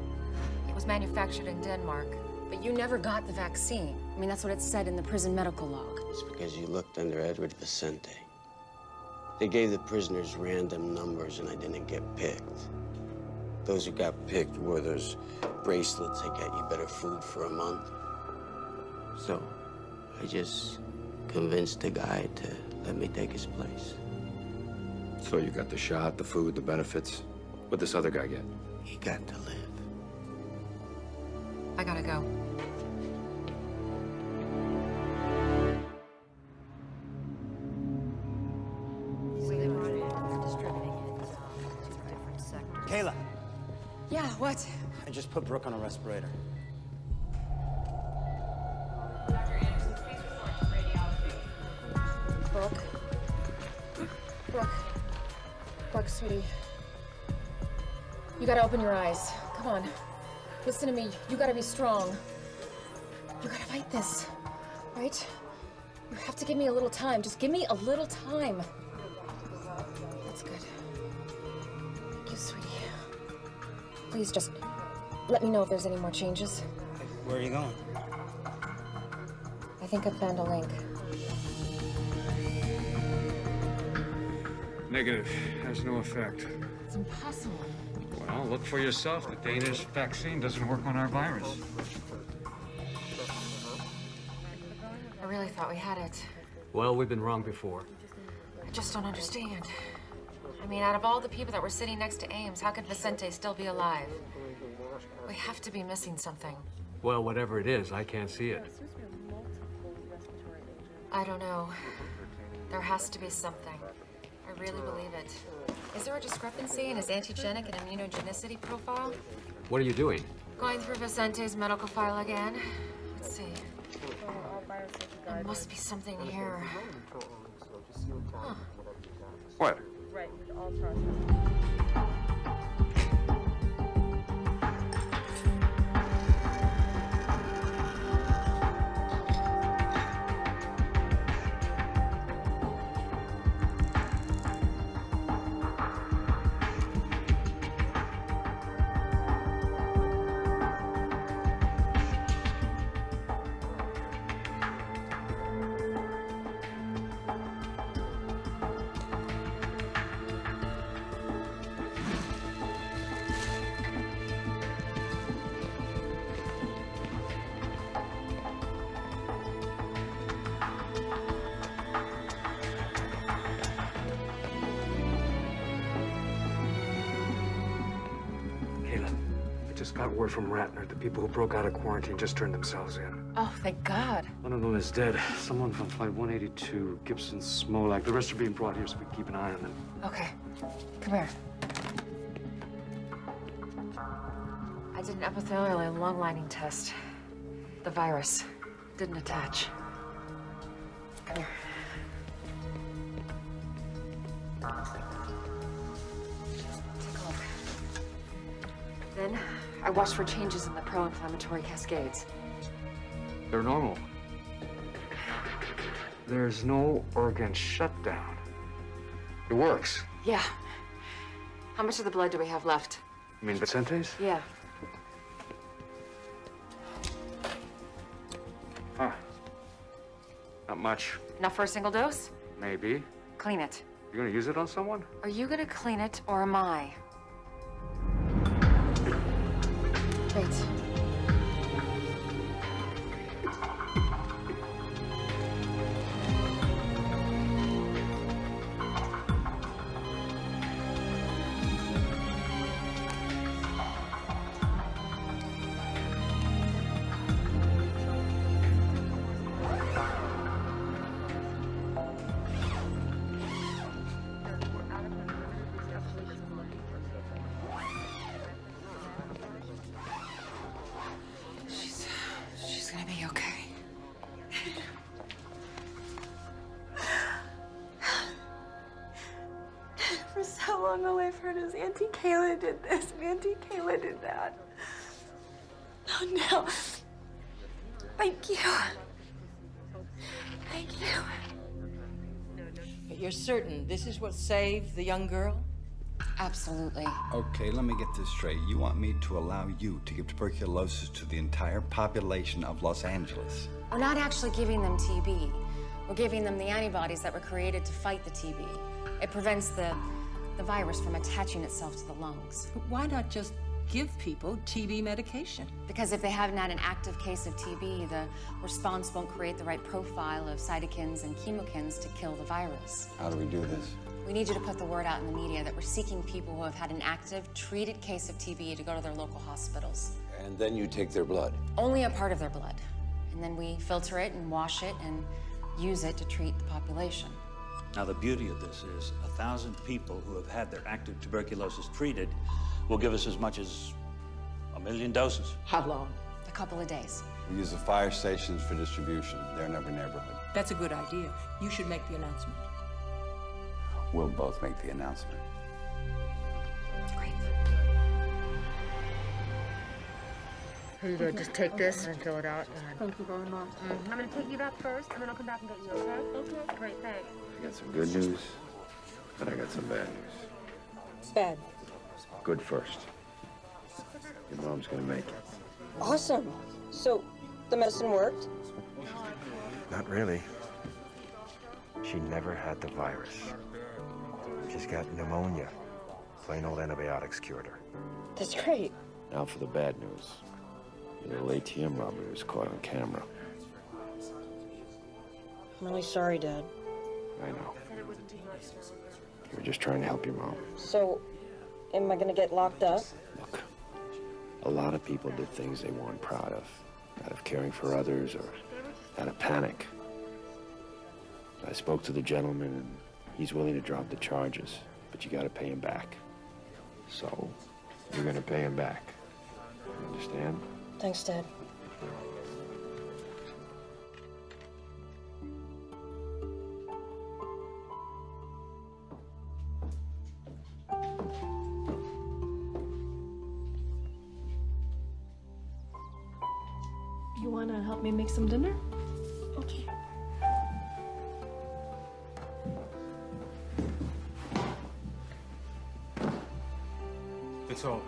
S7: It was manufactured in Denmark. But you never got the vaccine. I mean, that's what it said in the prison medical log.
S12: It's because you looked under Edward Vicente. They gave the prisoners random numbers and I didn't get picked. Those who got picked wore those bracelets that get you better food for a month. So, I just convinced the guy to let me take his place.
S10: So you got the shot, the food, the benefits. What'd this other guy get?
S12: He got to live.
S7: I gotta go.
S5: Kayla.
S7: Yeah, what?
S5: I just put Brooke on a respirator.
S11: Brooke. Brooke, sweetie. You gotta open your eyes. Come on. Listen to me. You gotta be strong. You gotta fight this, right? You have to give me a little time. Just give me a little time. That's good. Thank you, sweetie.
S7: Please just let me know if there's any more changes.
S5: Where are you going?
S7: I think I found a link.
S8: Negative. Has no effect.
S7: It's impossible.
S8: Well, look for yourself. The Danish vaccine doesn't work on our virus.
S7: I really thought we had it.
S8: Well, we've been wrong before.
S7: I just don't understand. I mean, out of all the people that were sitting next to Ames, how could Vicente still be alive? We have to be missing something.
S8: Well, whatever it is, I can't see it.
S7: I don't know. There has to be something. I really believe it. Is there a discrepancy in his antigenic and immunogenicity profile?
S8: What are you doing?
S7: Going through Vicente's medical file again. Let's see. There must be something here. Huh.
S8: What?
S18: Right, all processed.
S8: Got word from Ratner. The people who broke out of quarantine just turned themselves in.
S7: Oh, thank God.
S8: One of them is dead. Someone from Flight 182, Gibson, Smolak. The rest are being brought here so we can keep an eye on them.
S7: Okay. Come here. I did an epithelial and lung lining test. The virus didn't attach. Come here. Take a look. Then I watched for changes in the pro-inflammatory cascades.
S8: They're normal. There's no organ shutdown. It works.
S7: Yeah. How much of the blood do we have left?
S8: You mean Vicente's?
S7: Yeah.
S8: Huh. Not much.
S7: Enough for a single dose?
S8: Maybe.
S7: Clean it.
S8: You gonna use it on someone?
S7: Are you gonna clean it, or am I? Wait. She's gonna be okay.
S18: For so long, all I've heard is Auntie Kayla did this and Auntie Kayla did that. Oh, no. Thank you. Thank you.
S16: But you're certain this is what saved the young girl?
S7: Absolutely.
S17: Okay, let me get this straight. You want me to allow you to give tuberculosis to the entire population of Los Angeles?
S7: We're not actually giving them TB. We're giving them the antibodies that were created to fight the TB. It prevents the virus from attaching itself to the lungs.
S16: But why not just give people TB medication?
S7: Because if they haven't had an active case of TB, the response won't create the right profile of cytokines and chemokines to kill the virus.
S17: How do we do this?
S7: We need you to put the word out in the media that we're seeking people who have had an active, treated case of TB to go to their local hospitals.
S17: And then you take their blood?
S7: Only a part of their blood. And then we filter it and wash it and use it to treat the population.
S26: Now, the beauty of this is 1,000 people who have had their active tuberculosis treated will give us as much as 1 million doses.
S16: How long?
S7: A couple of days.
S17: We use the fire stations for distribution. They're in every neighborhood.
S16: That's a good idea. You should make the announcement.
S17: We'll both make the announcement.
S7: Great.
S21: Here you go. Just take this and fill it out.
S18: Thank you very much. I'm going to take you back first, and then I'll come back and get you, okay? Okay. Great, thanks.
S14: I got some good news, and I got some bad news.
S16: Bad.
S14: Good first. Your mom's gonna make it.
S21: Awesome. So, the medicine worked?
S14: Not really. She never had the virus. She's got pneumonia. Plain old antibiotics cured her.
S21: That's great.
S14: Now for the bad news. Your little ATM robbery was caught on camera.
S21: I'm really sorry, Dad.
S14: I know. You were just trying to help your mom.
S21: So, am I gonna get locked up?
S14: Look, a lot of people did things they weren't proud of. Out of caring for others or out of panic. I spoke to the gentleman and he's willing to drop the charges, but you gotta pay him back. So, you're gonna pay him back. You understand?
S21: Thanks, Dad.
S3: You want to help me make some dinner?
S21: Okay.
S13: It's over.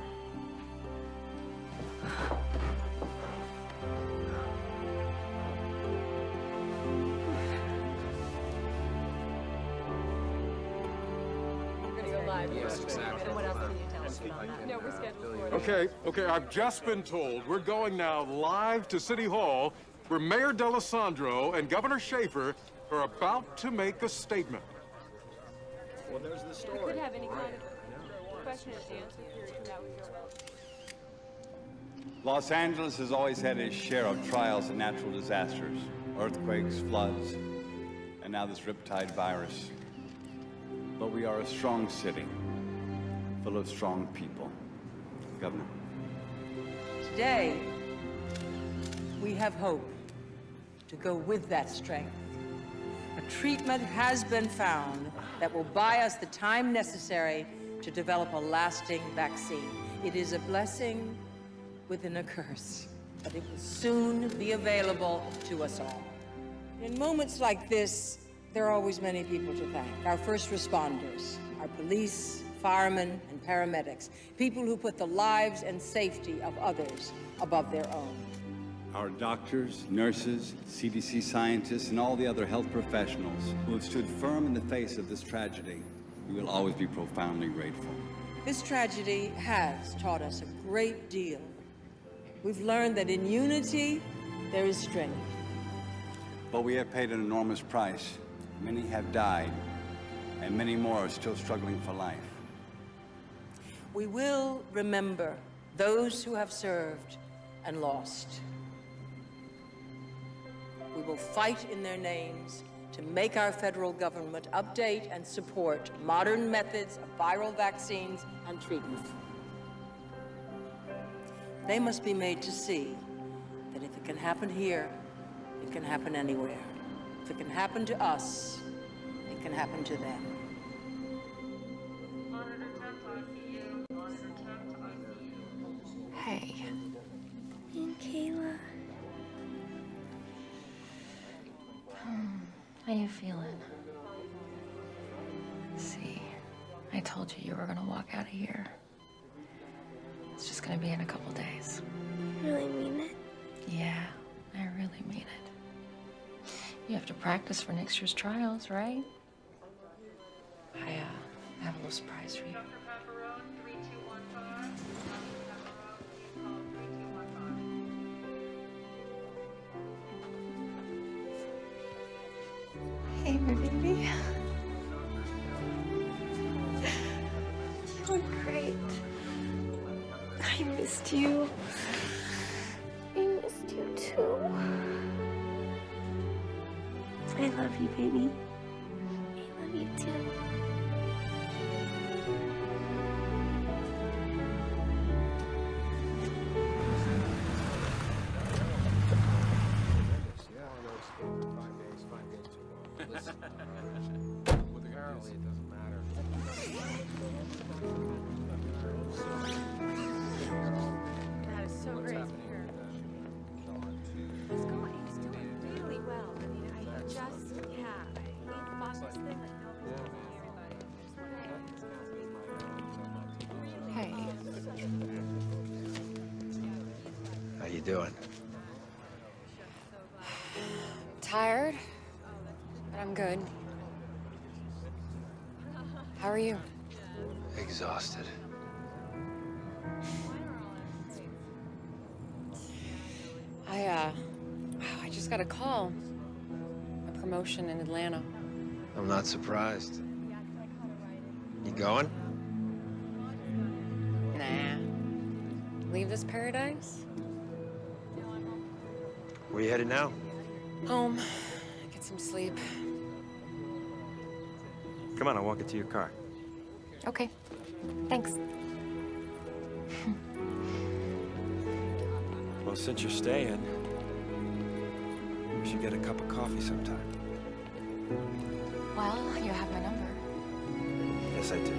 S11: We're gonna go live. Yes, exactly. And what else can you tell us about that? No, we're scheduled for it.
S13: Okay, I've just been told we're going now live to City Hall where Mayor D'Alessandro and Governor Schaefer are about to make a statement.
S24: Well, there's the
S11: We
S24: story.
S11: could have any kind of question and answer period. That would go well.
S17: Los Angeles has always had its share of trials and natural disasters, earthquakes, floods, and now this riptide virus. But we are a strong city, full of strong people. Governor?
S16: Today, we have hope to go with that strength. A treatment has been found that will buy us the time necessary to develop a lasting vaccine. It is a blessing within a curse, but it will soon be available to us all. In moments like this, there are always many people to thank. Our first responders, our police, firemen, and paramedics, people who put the lives and safety of others above their own.
S17: Our doctors, nurses, CDC scientists, and all the other health professionals who have stood firm in the face of this tragedy, we will always be profoundly grateful.
S16: This tragedy has taught us a great deal. We've learned that in unity, there is strength.
S17: But we have paid an enormous price. Many have died, and many more are still struggling for life.
S16: We will remember those who have served and lost. We will fight in their names to make our federal government update and support modern methods of viral vaccines and treatment. They must be made to see that if it can happen here, it can happen anywhere. If it can happen to us, it can happen to them.
S18: Hey. And Kayla. How you feeling? See, I told you were gonna walk out of here. It's just gonna be in a couple days.
S6: You really mean it?
S18: Yeah, I really mean it. You have to practice for next year's trials, right? I have a little surprise for you. Hey, my baby. You look great. I missed you. I missed you too. I love you, baby. I love you too.
S24: Apparently, it doesn't matter.
S11: That is so great to hear. He's going. He's doing really well. I mean, I just, he fought this thing like no.
S2: doing?
S7: Tired, but I'm good. How are you?
S2: Exhausted.
S7: I just got a call. A promotion in Atlanta.
S2: I'm not surprised. You going?
S7: Nah. Leave this paradise?
S2: Where you headed now?
S7: Home. Get some sleep.
S15: Come on, I'll walk it to your car.
S7: Okay. Thanks.
S15: Well, since you're staying, we should get a cup of coffee sometime.
S7: Well, you have my number.
S15: Yes, I do.